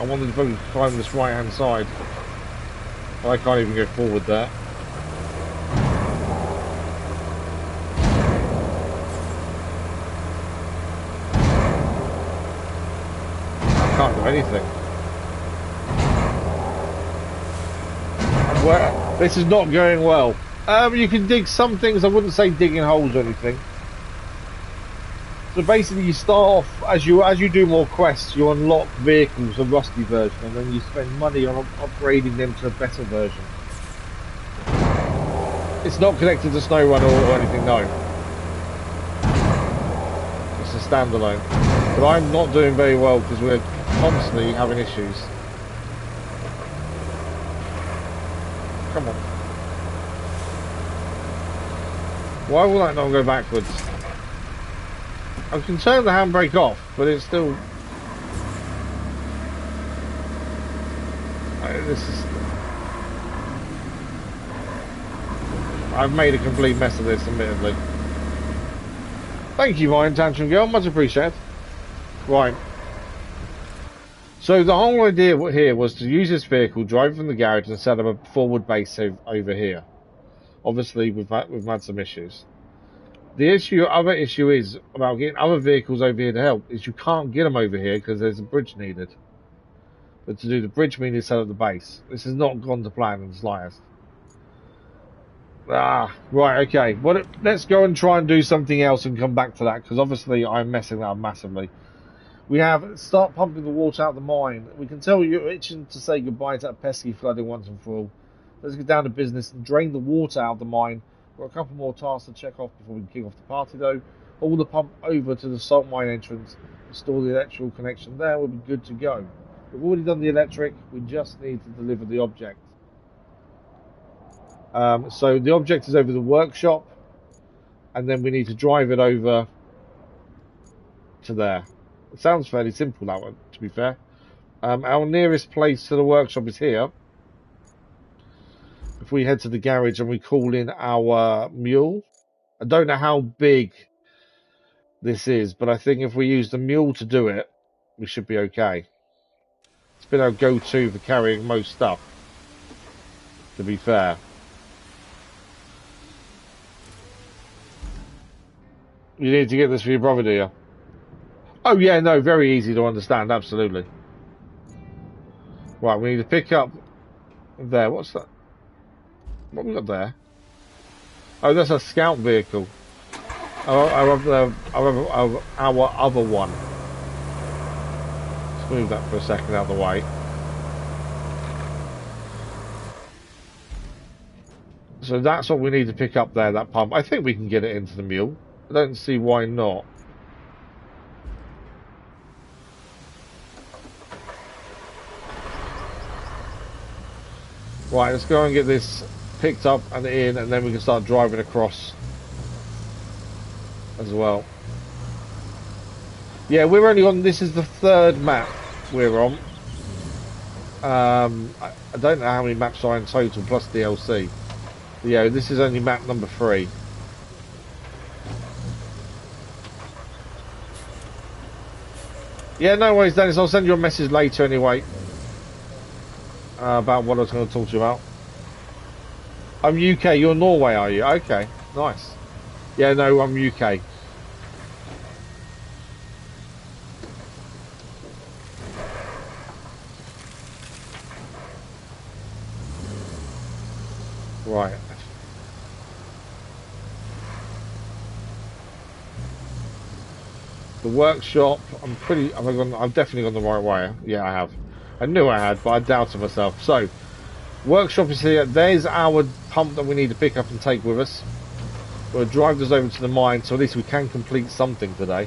I wanted to climb this right hand side. I can't even go forward there. Can't do anything. This is not going well. You can dig some things. I wouldn't say digging holes or anything. So basically, you start off as you do more quests, you unlock vehicles, the rusty version, and then you spend money on upgrading them to a better version. It's not connected to SnowRunner or anything, no. It's a standalone. But I'm not doing very well because we're constantly having issues. Come on. Why will that not go backwards? I can turn the handbrake off, but it's still... This is... I've made a complete mess of this, admittedly. Thank you, Ryan Tantrum Girl, much appreciated. Right. So the whole idea here was to use this vehicle, drive from the garage and set up a forward base over here. Obviously, we've had some issues. The other issue is about getting other vehicles over here to help is you can't get them over here because there's a bridge needed. But to do the bridge, we need to set up the base. This has not gone to plan in the slightest. Ah, right, okay. Let's go and try and do something else and come back to that, because obviously I'm messing that up massively. We have start pumping the water out of the mine. We can tell you're itching to say goodbye to that pesky flooding once and for all. Let's get down to business and drain the water out of the mine. We've got a couple more tasks to check off before we kick off the party, though. Haul the pump over to the salt mine entrance, install the electrical connection there, we'll be good to go. We've already done the electric, we just need to deliver the object. So the object is over the workshop, and then we need to drive it over to there. It sounds fairly simple, that one, to be fair. Our nearest place to the workshop is here. If we head to the garage and we call in our mule, I don't know how big this is, but I think if we use the mule to do it, we should be okay. It's been our go-to for carrying most stuff, to be fair. You need to get this for your brother, do you? Oh yeah, no, very easy to understand, absolutely. Right, we need to pick up there. What's that? What have we got there? Oh, that's a scout vehicle. Our other one. Let's move that for a second out of the way. So that's what we need to pick up there, that pump. I think we can get it into the mule. I don't see why not. Right, let's go and get this picked up and in, and then we can start driving across as well. Yeah, we're only on, this is the third map we're on. I don't know how many maps are in total, plus DLC. But yeah, this is only map number 3. Yeah, no worries, Dennis. I'll send you a message later anyway about what I was going to talk to you about. I'm UK. You're Norway, are you? Okay, nice. Yeah, no, I'm UK. Right. The workshop, I've definitely gone the right way. Yeah, I have. I knew I had, but I doubted myself. So, workshop is here. There's our pump that we need to pick up and take with us. We'll drive us over to the mine, so at least we can complete something today.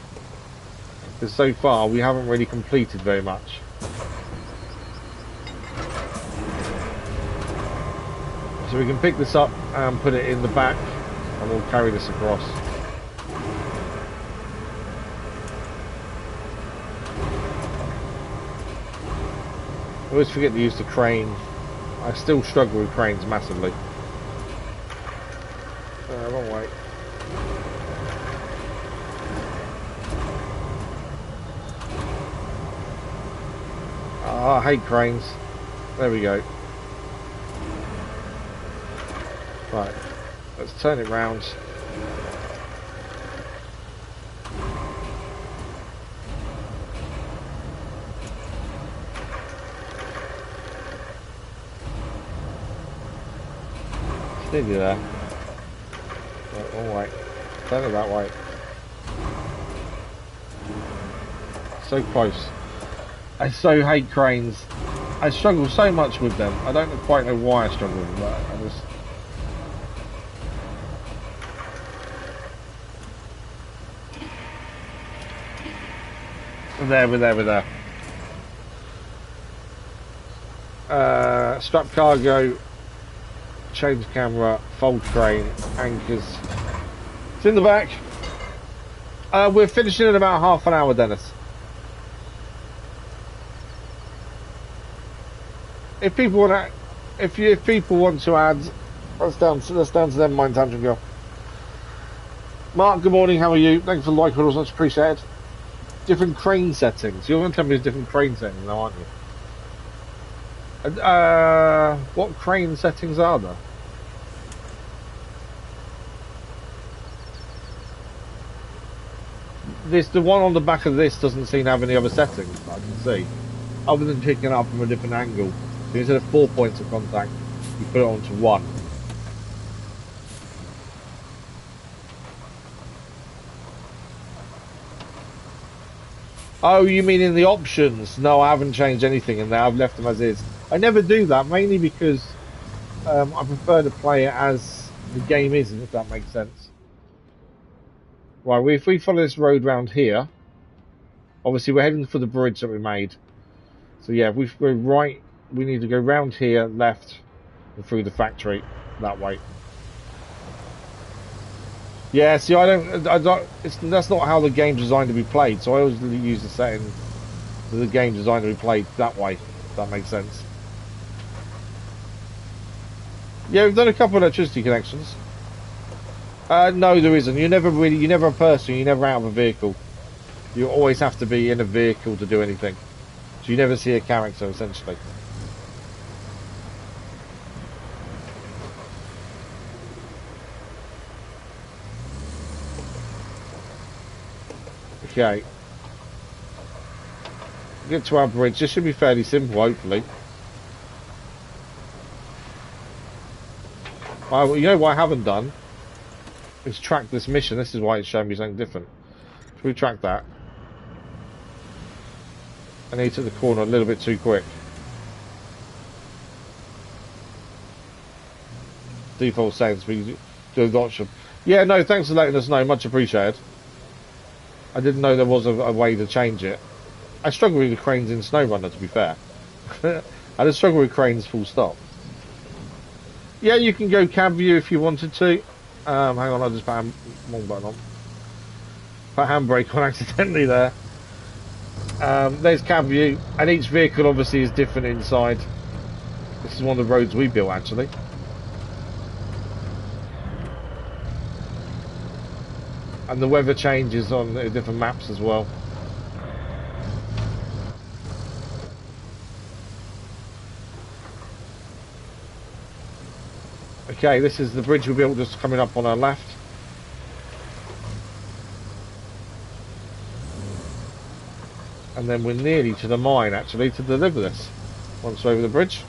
Because so far, we haven't really completed very much. So we can pick this up and put it in the back, and we'll carry this across. I always forget to use the crane. I still struggle with cranes massively. Wrong way. Oh, I hate cranes. There we go. Right, let's turn it round. Nearly there. Right, all right. Turn it that way. So close. I so hate cranes. I struggle so much with them. I don't quite know why I struggle with them, but I just... We're there. Strap cargo. Change camera, fold crane, anchors. It's in the back. We're finishing in about half an hour, Dennis. If people want to, if people want to add, that's down to them. Mind tangent girl. Mark, good morning. How are you? Thanks for the like, much appreciated. Different crane settings. You're going to tell me there's different crane settings now, aren't you? What crane settings are there? the one on the back of this doesn't seem to have any other settings that I can see, other than picking it up from a different angle. So instead of 4 points of contact, you put it onto 1. Oh, you mean in the options? No, I haven't changed anything in there. I've left them as is. I never do that, mainly because I prefer to play it as the game is, if that makes sense. Right, if we follow this road round here, obviously we're heading for the bridge that we made. So yeah, if we go right, we need to go round here, left, and through the factory that way. Yeah, see, that's not how the game's designed to be played. So I always use the setting that the game's designed to be played that way. If that makes sense. Yeah, we've done a couple of electricity connections. No, there isn't. You're never a person. You're never out of a vehicle. You always have to be in a vehicle to do anything. So you never see a character, essentially. Okay. Get to our bridge. This should be fairly simple, hopefully. You know what I haven't done? Is track this mission. This is why it's showing me something different. Should we track that? I need to took the corner a little bit too quick. Default settings, we do the option. Yeah, no, thanks for letting us know. Much appreciated. I didn't know there was a way to change it. I struggle with the cranes in SnowRunner, to be fair. I just struggle with cranes full stop. Yeah, you can go cab view if you wanted to. Hang on, I just put wrong button on. Put handbrake on accidentally there. There's cab view, and each vehicle obviously is different inside. This is one of the roads we built, actually. And the weather changes on different maps as well. Okay, this is the bridge we built just coming up on our left. And then we're nearly to the mine, actually, to deliver this. Once we're over the bridge.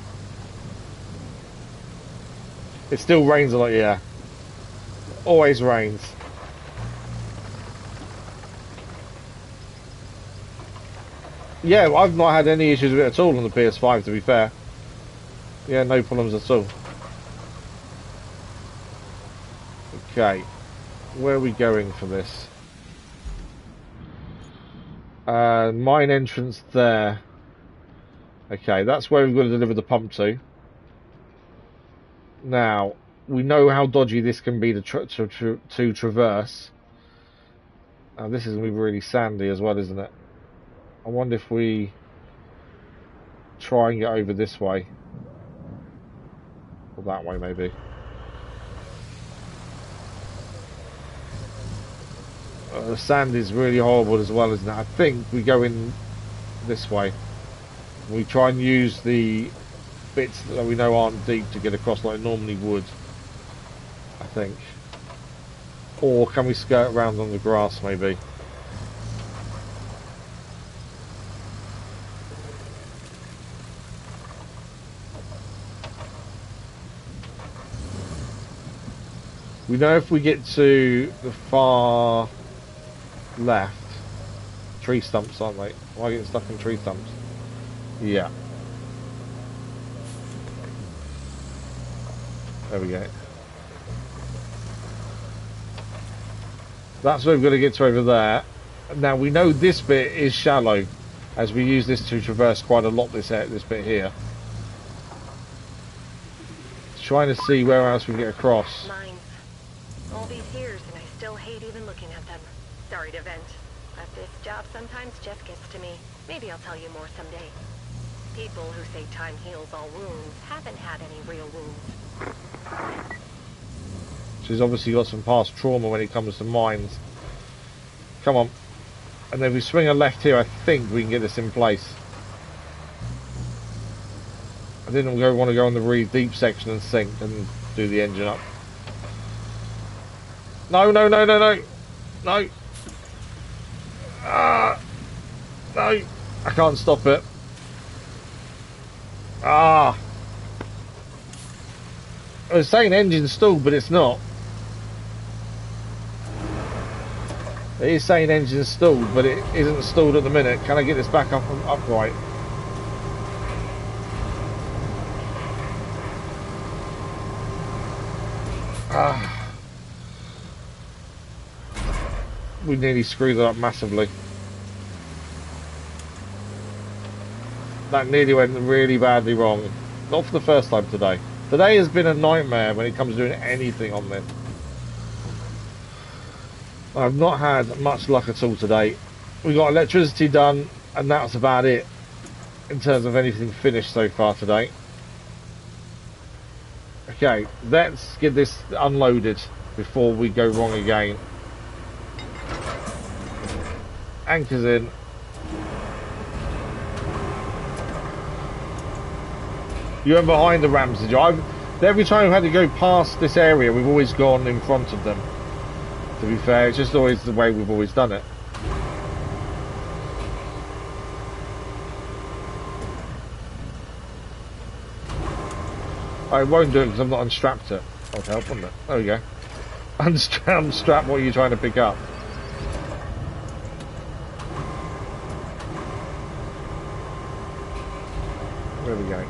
It still rains a lot, yeah. Always rains. Yeah, I've not had any issues with it at all on the PS5, to be fair. Yeah, no problems at all. Okay, where are we going for this? Mine entrance there. Okay, that's where we've got to deliver the pump to. Now, we know how dodgy this can be to traverse. This is going to be really sandy as well, isn't it? I wonder if we try and get over this way. Or that way, maybe. The sand is really horrible as well, isn't it? I think we go in this way. We try and use the bits that we know aren't deep to get across like it normally would, I think. Or can we skirt around on the grass, maybe? We know if we get to the far left, tree stumps, aren't they? Why are you getting stuck in tree stumps? Yeah. There we go. That's where we've got to get to over there. Now we know this bit is shallow, as we use this to traverse quite a lot. This bit here. Trying to see where else we can get across. Mines. All these years, and I still hate even looking at them. Sorry to vent, but this job sometimes just gets to me. Maybe I'll tell you more someday. People who say time heals all wounds haven't had any real wounds. She's obviously got some past trauma when it comes to mines. Come on. And then if we swing a left here, I think we can get this in place. I didn't want to go on the really deep section and sink and do the engine up. No, no, no, no, no. No. Ah, no, I can't stop it. Ah, I was saying engine stalled, but it's not. It is saying engine stalled, but it isn't stalled at the minute. Can I get this back up and upright? Ah, we nearly screwed that up massively. That nearly went really badly wrong. Not for the first time today. Today has been a nightmare when it comes to doing anything on this. I've not had much luck at all today. We got electricity done, and that's about it in terms of anything finished so far today. Okay, let's get this unloaded before we go wrong again. Anchors in. You went behind the rams, did you? Every time we've had to go past this area, we've always gone in front of them. To be fair, it's just always the way we've always done it. I won't do it because I've not unstrapped it. That would help, wouldn't it? There we go. Unstrap what you're trying to pick up. There we go.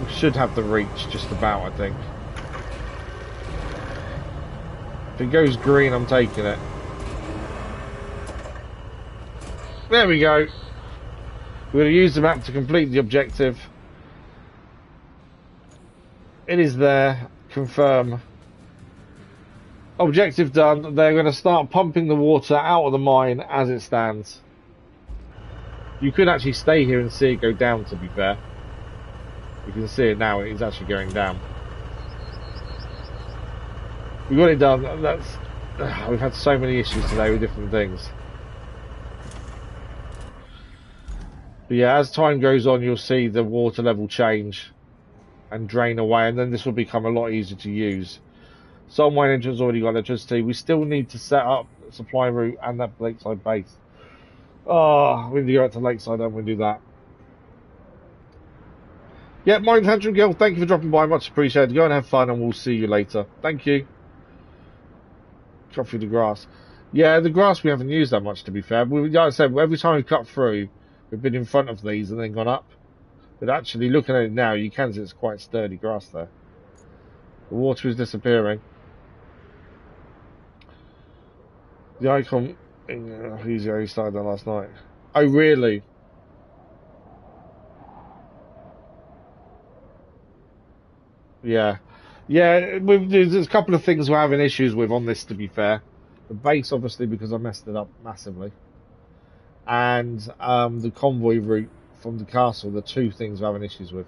We should have the reach just about, I think. If it goes green, I'm taking it. There we go. We're going to use the map to complete the objective. It is there. Confirm. Objective done. They're going to start pumping the water out of the mine as it stands. You could actually stay here and see it go down, to be fair. You can see it now. It's actually going down. We got it done. We've had so many issues today with different things. But yeah, as time goes on, you'll see the water level change and drain away, and then this will become a lot easier to use. So mine engine's already got electricity. We still need to set up a supply route and that lakeside base. Oh, we need to go out to lakeside and we do that. Yeah, Mind Hunter Girl, thank you for dropping by. Much appreciated. Go and have fun, and we'll see you later. Thank you. Cut through the grass. Yeah, the grass we haven't used that much, to be fair. Like I said, every time we've cut through, we've been in front of these and then gone up. But actually, looking at it now, you can see it's quite sturdy grass there. The water is disappearing. The icon... he started that last night. Oh, really? Yeah. Yeah, there's a couple of things we're having issues with on this, to be fair. The base, obviously, because I messed it up massively. And the convoy route from the castle, the two things we're having issues with.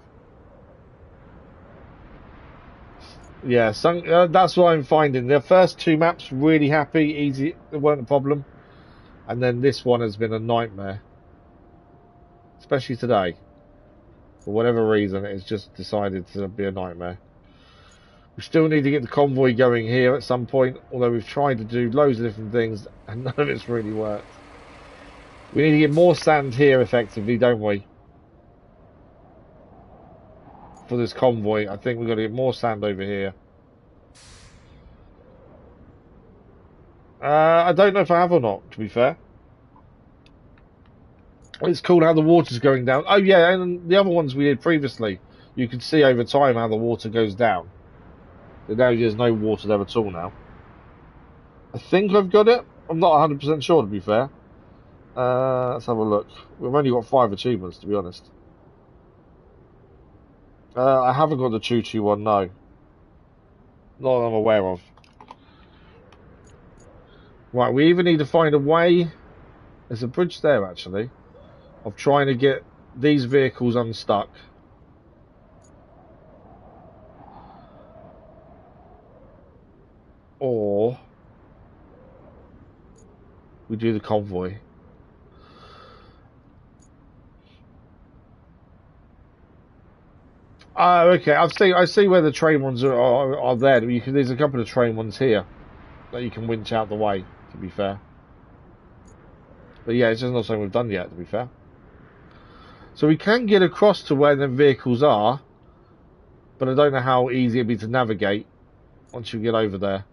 Yeah, that's what I'm finding. The first two maps, really happy, easy, it weren't a problem. And then this one has been a nightmare. Especially today. For whatever reason, it's just decided to be a nightmare. We still need to get the convoy going here at some point, although we've tried to do loads of different things and none of it's really worked. We need to get more sand here effectively, don't we? For this convoy, I think we've got to get more sand over here. I don't know if I have or not, to be fair. It's cool how the water's going down. Oh yeah, and the other ones we did previously, you can see over time how the water goes down. Now there's no water there at all now. I think I've got it. I'm not 100% sure, to be fair. Let's have a look. We've only got 5 achievements, to be honest. I haven't got the 221, no. Not that I'm aware of. Right, we even need to find a way. There's a bridge there, actually, of trying to get these vehicles unstuck. Or we do the convoy. Okay. I see where the train ones are there. There's a couple of train ones here. that you can winch out the way, to be fair. But yeah, it's just not something we've done yet, to be fair. So we can get across to where the vehicles are, but I don't know how easy it'd be to navigate once you get over there.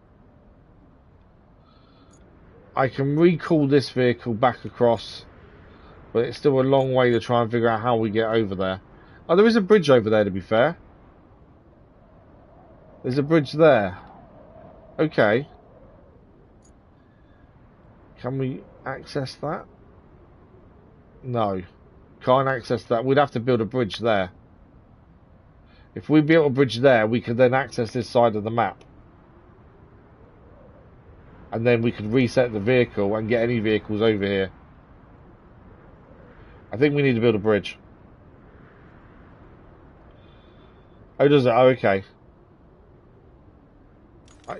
I can recall this vehicle back across, but it's still a long way to try and figure out how we get over there. Oh, there is a bridge over there, to be fair. There's a bridge there. Okay. Can we access that? No. Can't access that. We'd have to build a bridge there. If we built a bridge there, we could then access this side of the map. And then we could reset the vehicle and get any vehicles over here. I think we need to build a bridge. Oh, does it? Oh, okay.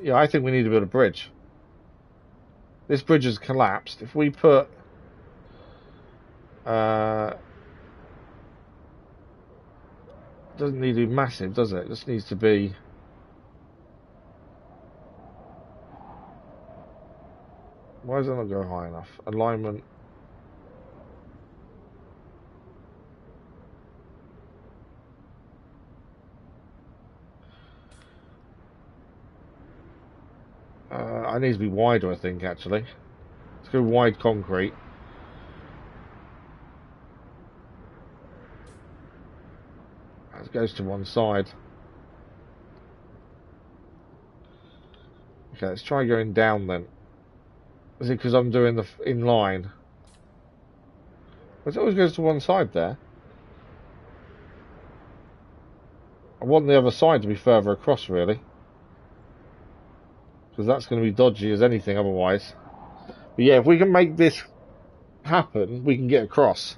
Yeah, I think we need to build a bridge. This bridge has collapsed. If we put... doesn't need to be massive, does it? It just needs to be... Why does it not go high enough? Alignment. I need to be wider, I think, actually. Let's go wide concrete. That goes to one side. Okay, let's try going down then. Is it because I'm doing the in line? It always goes to one side there. I want the other side to be further across, really. Because that's going to be dodgy as anything otherwise. But yeah, if we can make this happen, we can get across.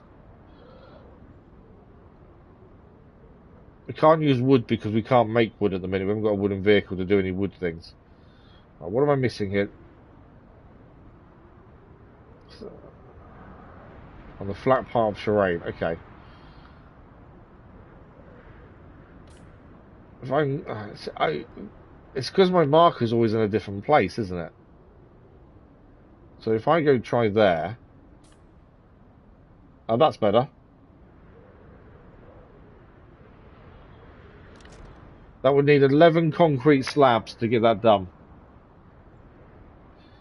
We can't use wood because we can't make wood at the minute. We haven't got a wooden vehicle to do any wood things. Right, what am I missing here? On the flat part of terrain. Okay. If it's because my marker's always in a different place, isn't it? So if I go try there... Oh, that's better. That would need 11 concrete slabs to get that done.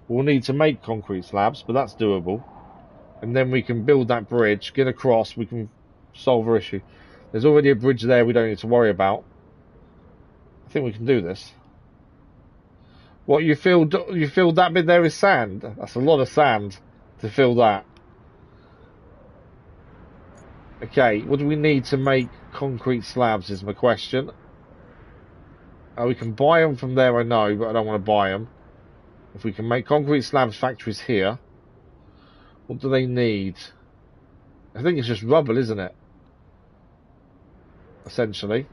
We'll need to make concrete slabs, but that's doable. And then we can build that bridge, get across, we can solve our issue. There's already a bridge there we don't need to worry about. I think we can do this. What, you filled that bit there is sand? That's a lot of sand to fill that. Okay, what do we need to make concrete slabs is my question. We can buy them from there, I know, but I don't want to buy them. If we can make concrete slabs factories here, what do they need? I think it's just rubble, isn't it? Essentially.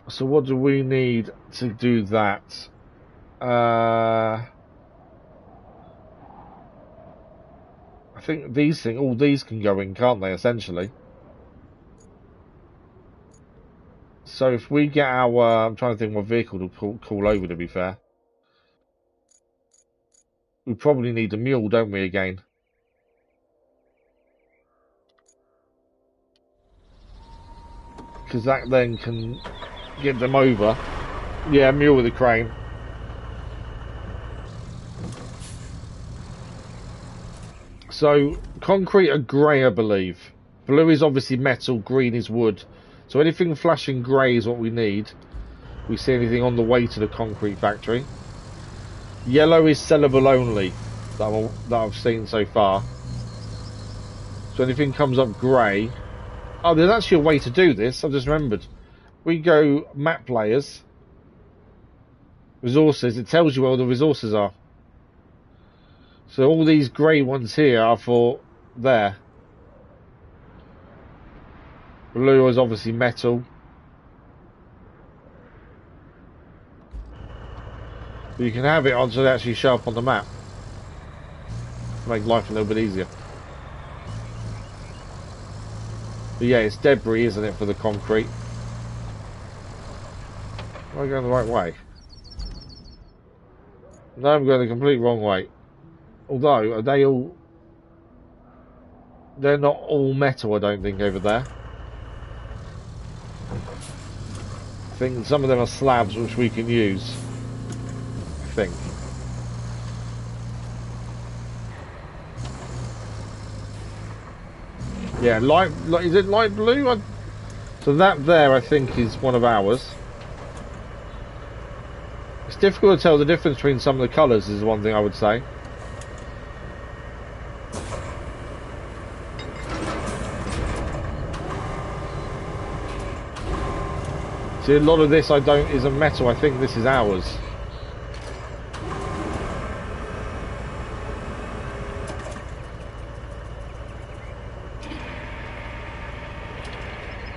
So what do we need to do that? I think these things, all these can go in, can't they, essentially? So if we get our, I'm trying to think what vehicle to call over, to be fair. We probably need a mule, don't we, again? Because that then can get them over. Yeah, mule with a crane. So, concrete are grey, I believe. Blue is obviously metal, green is wood. So anything flashing grey is what we need. We see anything on the way to the concrete factory. Yellow is sellable only, that I've seen so far. So anything comes up grey. Oh, there's actually a way to do this, I've just remembered. We go map layers, resources, it tells you where all the resources are. So all these grey ones here are for there. Blue is obviously metal. But you can have it on so they actually show up on the map. To make life a little bit easier. But yeah, it's debris, isn't it, for the concrete? Am I going the right way? No, I'm going the complete wrong way. Although, are they all... They're not all metal, I don't think, over there. I think some of them are slabs which we can use. I think. Yeah, is it light blue? So that there, I think, is one of ours. It's difficult to tell the difference between some of the colours, is one thing I would say. See, a lot of this isn't metal. I think this is ours.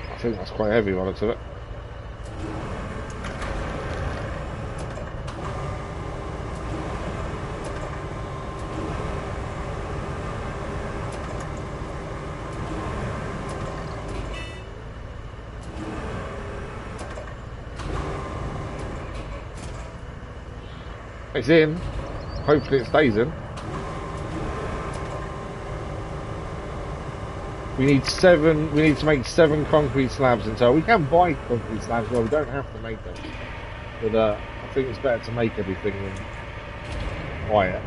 I think that's quite heavy by the looks of it. It's in. Hopefully it stays in. We need to make 7 concrete slabs until we can buy concrete slabs. Well, we don't have to make them. But I think it's better to make everything than buy it.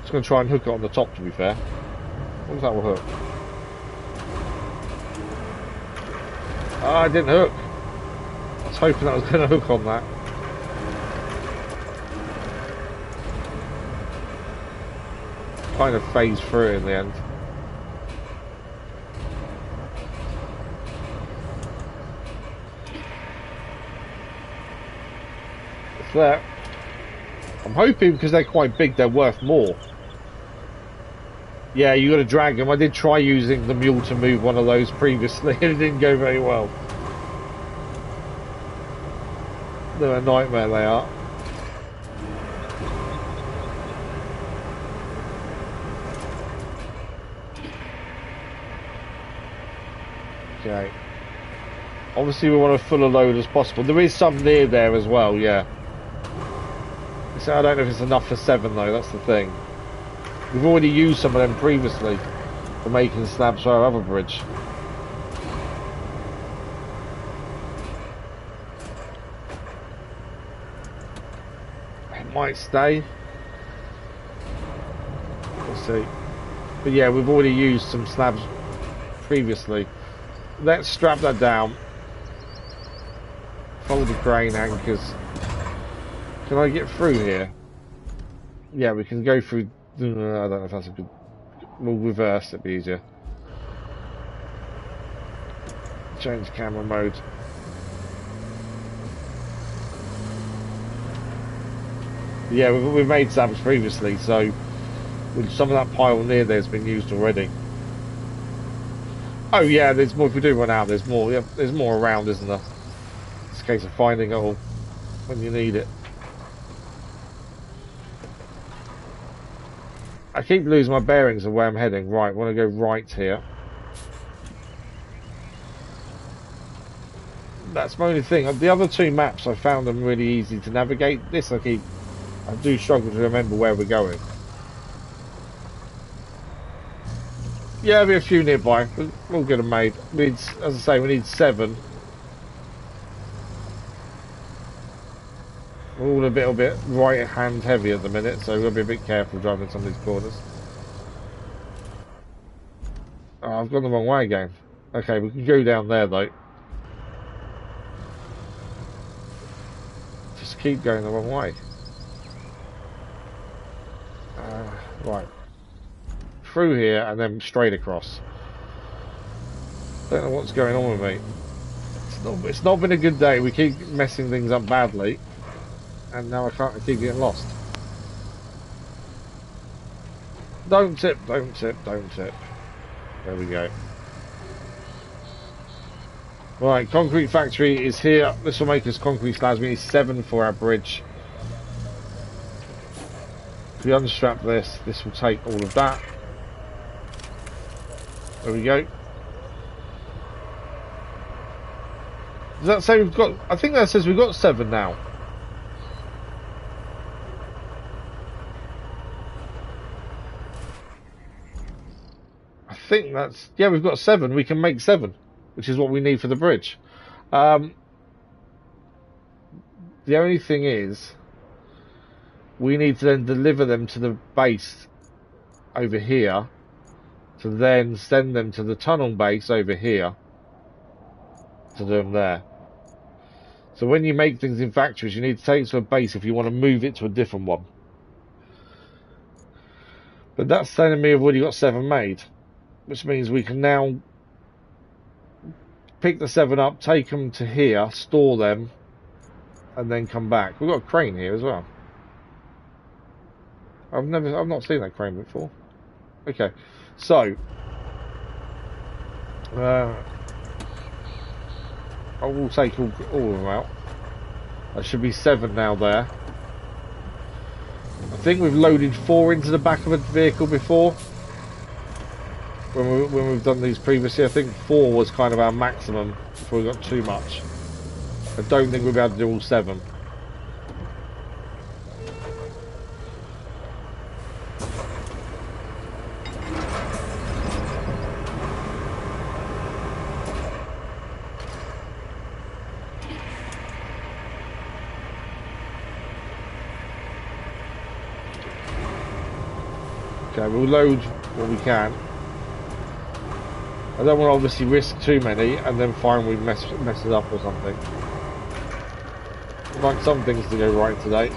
Just going to try and hook it on the top, to be fair. What was that will hook? Ah, it didn't hook. I was hoping that was going to hook on that. Kind of phased through it in the end. It's there. I'm hoping because they're quite big, they're worth more. Yeah, you got to drag them. I did try using the mule to move one of those previously, and it didn't go very well. They're a nightmare, they are. Okay. Obviously, we want as full a load as possible. There is some near there as well, yeah. So I don't know if it's enough for 7 though. That's the thing. We've already used some of them previously for making slabs for our other bridge. It might stay. We'll see. But yeah, we've already used some slabs previously. Let's strap that down. Follow the crane anchors. Can I get through here? Yeah, we can go through. I don't know if that's a good... We'll reverse, it'd be easier. Change camera mode. Yeah, we've made slabs previously, so with some of that pile near there's been used already. Oh yeah, there's more. If we do run out, there's more. Yeah, there's more around, isn't there? It's a case of finding it all when you need it. I keep losing my bearings of where I'm heading. Right, I want to go right here. That's my only thing. The other 2 maps, I found them really easy to navigate. This I do struggle to remember where we're going. Yeah, there'll be a few nearby. We'll get them made. We need, as I say, we need 7. We're all a bit right hand heavy at the minute, so we'll be a bit careful driving some of these corners. Oh, I've gone the wrong way again. Okay, we can go down there though. Just keep going the wrong way. Right. Through here and then straight across. Don't know what's going on with me. It's not been a good day. We keep messing things up badly. And now I keep getting lost. Don't tip, don't tip, don't tip. There we go. Right, concrete factory is here. This will make us concrete slabs. We need 7 for our bridge. If we unstrap this, this will take all of that. There we go. Does that say we've got... I think that says we've got 7 now. I think that's... Yeah, we've got 7. We can make 7, which is what we need for the bridge. The only thing is, we need to then deliver them to the base over here, to then send them to the tunnel base over here, to do them there. So when you make things in factories, you need to take it to a base if you want to move it to a different one. But that's telling me I've already got 7 made, which means we can now pick the 7 up, take them to here, store them, and then come back. We've got a crane here as well. I've not seen that crane before. Okay, so I will take all of them out. There should be 7 now there. I think we've loaded 4 into the back of a vehicle before. When we've done these previously, I think 4 was kind of our maximum before we got too much. I don't think we'll be able to do all 7. Okay, we'll load what we can. I don't want to obviously risk too many and then find we mess it up or something. I'd like some things to go right today.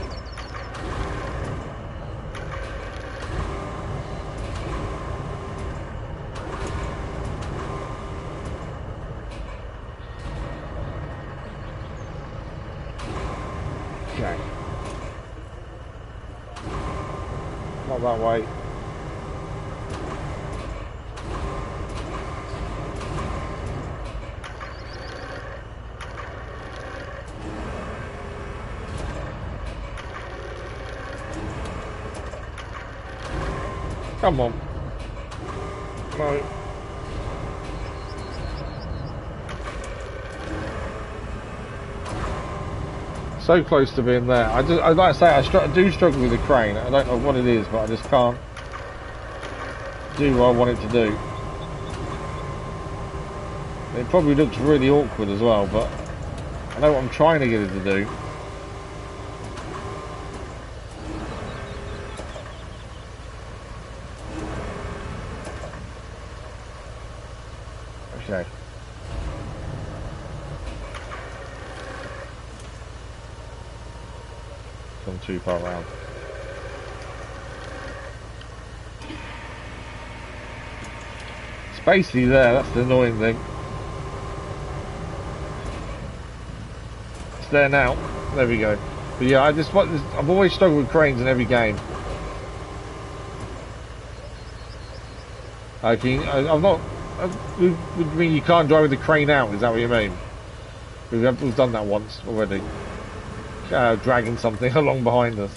Okay. Not that way. Come on. No. So close to being there. I'd like to say I do struggle with the crane. I don't know what it is, but I just can't do what I want it to do. It probably looks really awkward as well, but I know what I'm trying to get it to do. Okay. Gone too far around. It's basically there, that's the annoying thing. It's there now. There we go. But yeah, I've always struggled with cranes in every game. I mean you can't drive with the crane out, is that what you mean? We've done that once already. Dragging something along behind us.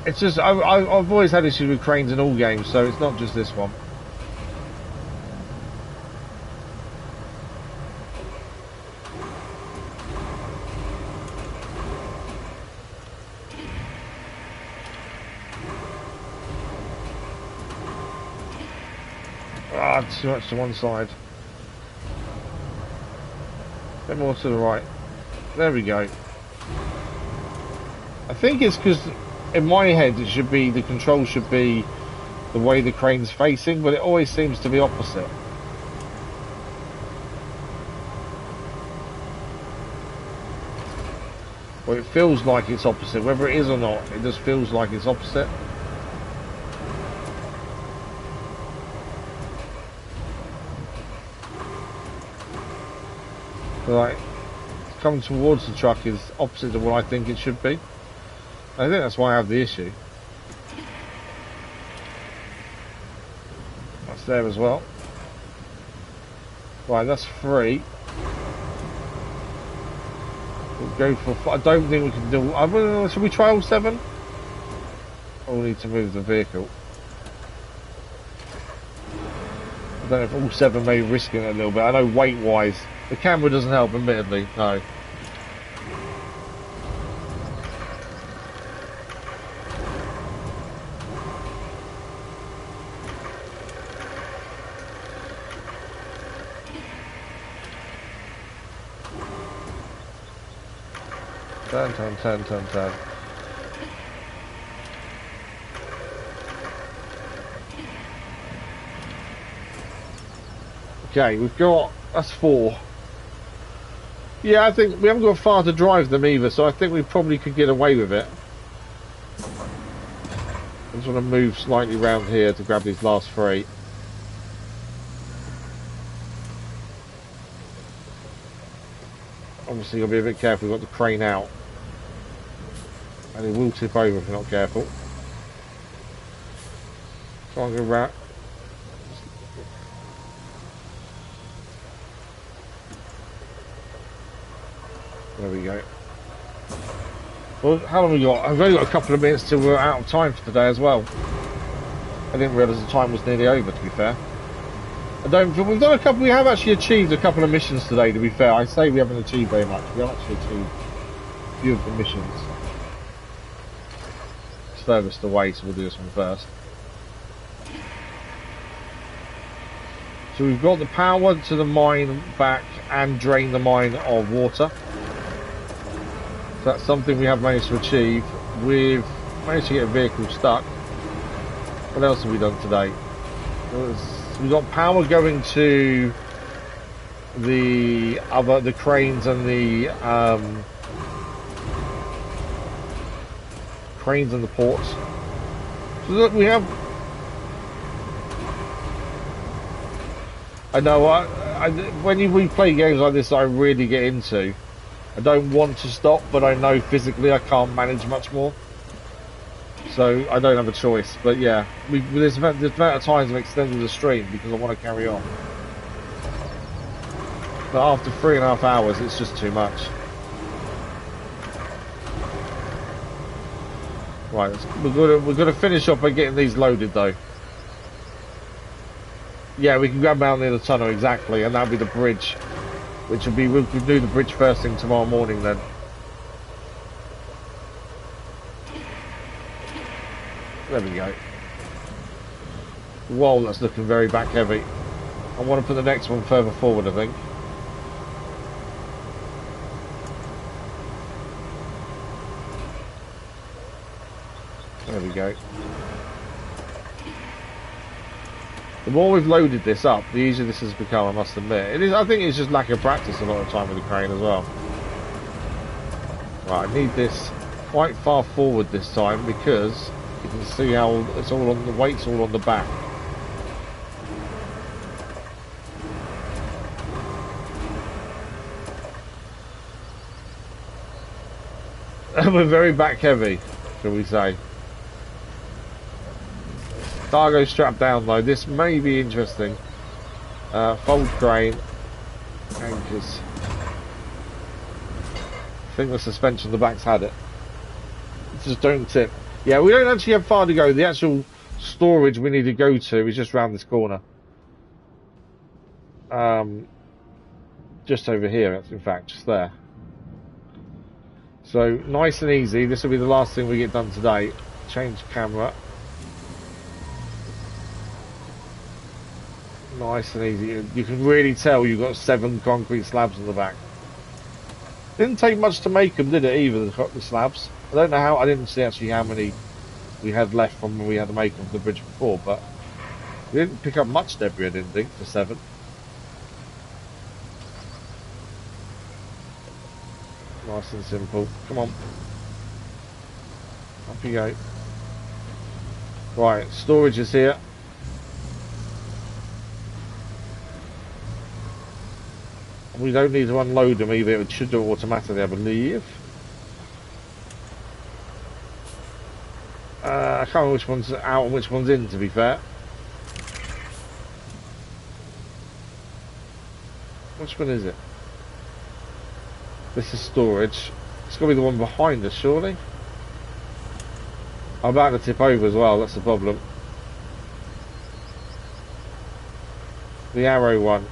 It's just, I've always had issues with cranes in all games, so it's not just this one. Too much to one side. A bit more to the right. There we go. I think it's because in my head it should be, the control should be the way the crane's facing, but it always seems to be opposite. Well, it feels like it's opposite. Whether it is or not, it just feels like it's opposite. Like, coming towards the truck is opposite to what I think it should be. I think that's why I have the issue. That's there as well. Right, that's 3. We'll go for. I don't think we can do. Should we try all 7? Or we need to move the vehicle. I don't know if all 7 may risk it a little bit. I know weight-wise, the camera doesn't help, admittedly. No. Turn. Okay, we've got, that's 4. Yeah, I think we haven't got far to drive them either, so I think we probably could get away with it. I just want to move slightly around here to grab these last 3. Obviously, you'll be a bit careful, we've got the crane out. And it will tip over if you're not careful. Try and go around. There we go. Well, how long have we got? I've only got a couple of minutes till we're out of time for today as well. I didn't realise the time was nearly over, to be fair. We've done a couple. We have actually achieved a couple of missions today, to be fair. I say we haven't achieved very much. We have actually achieved a few of the missions. It's furthest away, so we'll do this one first. So we've got the power to the mine back and drain the mine of water. So that's something we have managed to achieve. We've managed to get a vehicle stuck. What else have we done today? We've got power going to the cranes and the ports. So look, we have. I know. When we play games like this, I really get into. I don't want to stop, but I know physically I can't manage much more. So I don't have a choice. But yeah, there's amount of times I've extended the stream because I want to carry on. But after 3.5 hours, it's just too much. Right, we're gonna finish up by getting these loaded though. Yeah, we can grab down near the tunnel exactly, and that'll be the bridge, which will be we'll do the bridge first thing tomorrow morning then. There we go. Whoa, that's looking very back heavy. I want to put the next one further forward, I think. There we go. The more we've loaded this up, the easier this has become, I must admit. It is. I think it's just lack of practice a lot of time with the crane as well. Right, I need this quite far forward this time because you can see how it's all on the weight's all on the back. We're very back heavy, shall we say. Cargo strapped down though, this may be interesting. Fold crane, anchors. I think the suspension on the back's had it. Just don't tip. Yeah, we don't actually have far to go. The actual storage we need to go to is just round this corner. Just over here, in fact, just there. So nice and easy. This will be the last thing we get done today. Change camera. Nice and easy. You can really tell you've got 7 concrete slabs on the back. Didn't take much to make them, did it? Either the slabs. I don't know how. I didn't see actually how many we had left from when we had to make them for the bridge before, but we didn't pick up much debris. I didn't think for 7. Nice and simple. Come on. Up you go. Right, storage is here. We don't need to unload them either, it should do it automatically, I believe. I can't remember which one's out and which one's in, to be fair. Which one is it? This is storage. It's got to be the one behind us, surely. I'm about to tip over as well, that's the problem. The arrow one.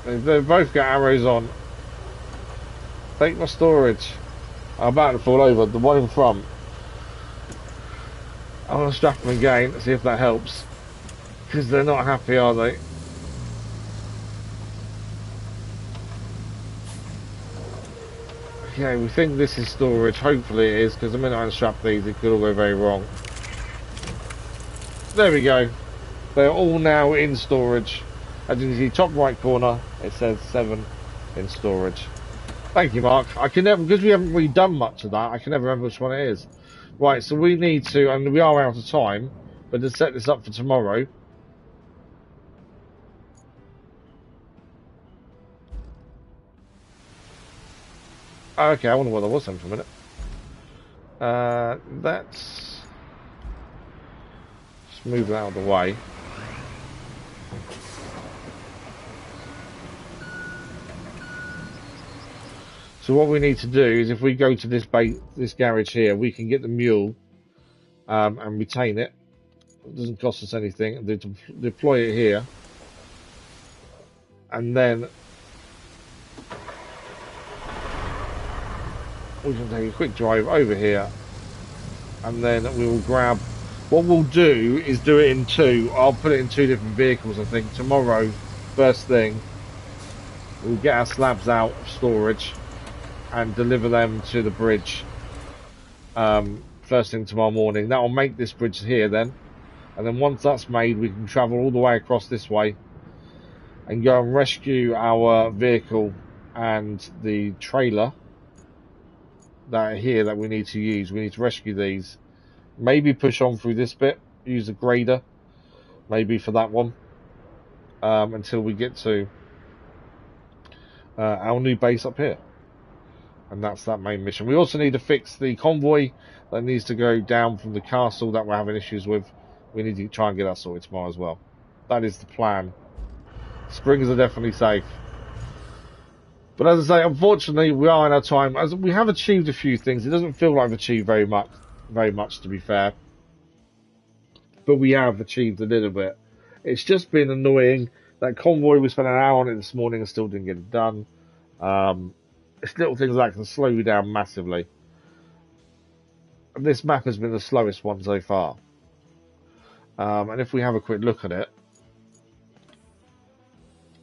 They both got arrows on. Take my storage. I'm about to fall over. The one in front. I'm going to strap them again, see if that helps. Because they're not happy, are they? Okay, we think this is storage. Hopefully it is, because the minute I unstrap these, it could all go very wrong. There we go. They're all now in storage. As you can see, top right corner, it says 7 in storage. Thank you, Mark. I can never, because we haven't really done much of that, I can never remember which one it is. Right, so we need to, and we are out of time, but to set this up for tomorrow. Oh, okay, I wonder what that was then for a minute. Let's just move that out of the way. So what we need to do is, if we go to this garage here, we can get the mule and retain it. It doesn't cost us anything. Deploy it here, and then we can take a quick drive over here, and then we will grab. What we'll do is do it in 2. I'll put it in 2 different vehicles. I think tomorrow, first thing, we'll get our slabs out of storage and deliver them to the bridge first thing tomorrow morning. That will make this bridge here then, and then once that's made, we can travel all the way across this way and go and rescue our vehicle and the trailer that are here that we need to use. We need to rescue these, maybe push on through this bit, use a grader maybe for that one, until we get to our new base up here. And that's that main mission. We also need to fix the convoy that needs to go down from the castle that we're having issues with. We need to try and get that sorted tomorrow as well. That is the plan. Springs are definitely safe. But as I say, unfortunately, we are in our time. As we have achieved a few things. It doesn't feel like we've achieved very much to be fair. But we have achieved a little bit. It's just been annoying. That convoy, we spent an hour on it this morning and still didn't get it done. It's little things that can slow you down massively. And this map has been the slowest one so far. And if we have a quick look at it,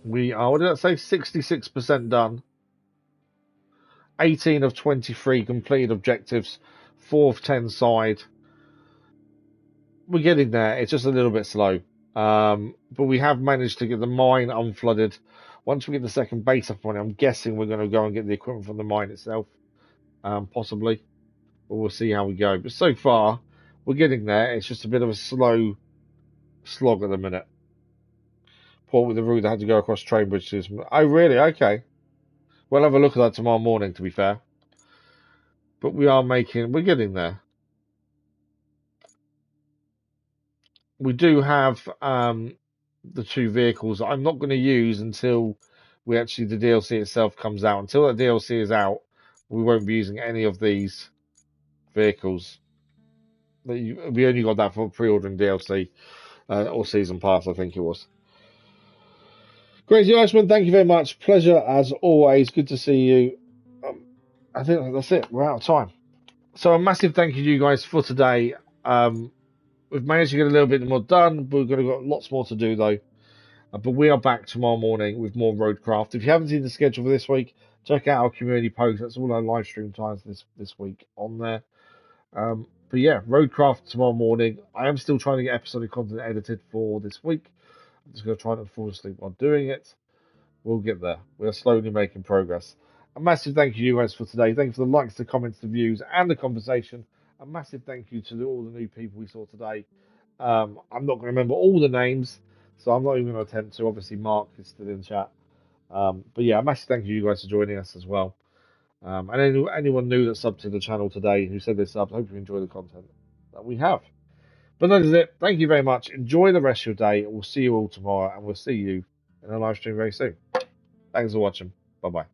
we are, what did I say, 66% done. 18 of 23 completed objectives. 4 of 10 side. We're getting there. It's just a little bit slow. But we have managed to get the mine unflooded. Once we get the second base up on it, I'm guessing we're going to go and get the equipment from the mine itself. Possibly. But we'll see how we go. But so far, we're getting there. It's just a bit of a slow slog at the minute. Port with the route that had to go across train bridges. Oh, really? Okay. We'll have a look at that tomorrow morning, to be fair. But we're getting there. We do have the 2 vehicles that I'm not going to use until the DLC itself comes out. Until the DLC is out, we won't be using any of these vehicles. We only got that for pre-ordering DLC or season pass, I think it was. Crazy Iceman, thank you very much. Pleasure as always. Good to see you. I think that's it. We're out of time. So a massive thank you to you guys for today. We've managed to get a little bit more done. We've got lots more to do though. But we are back tomorrow morning with more RoadCraft. If you haven't seen the schedule for this week, check out our community post. That's all our live stream times this week on there. But yeah, RoadCraft tomorrow morning. I am still trying to get episodic content edited for this week. I'm just going to try not to fall asleep while doing it. We'll get there. We're slowly making progress. A massive thank you to you guys for today. Thank you for the likes, the comments, the views, and the conversation. A massive thank you to all the new people we saw today. I'm not going to remember all the names, so I'm not even going to attempt to. Obviously, Mark is still in chat. But yeah, a massive thank you to you guys for joining us as well. And anyone new that subbed to the channel today who said they subbed, hope you enjoy the content that we have. But that is it. Thank you very much. Enjoy the rest of your day. We'll see you all tomorrow, and we'll see you in a live stream very soon. Thanks for watching. Bye-bye.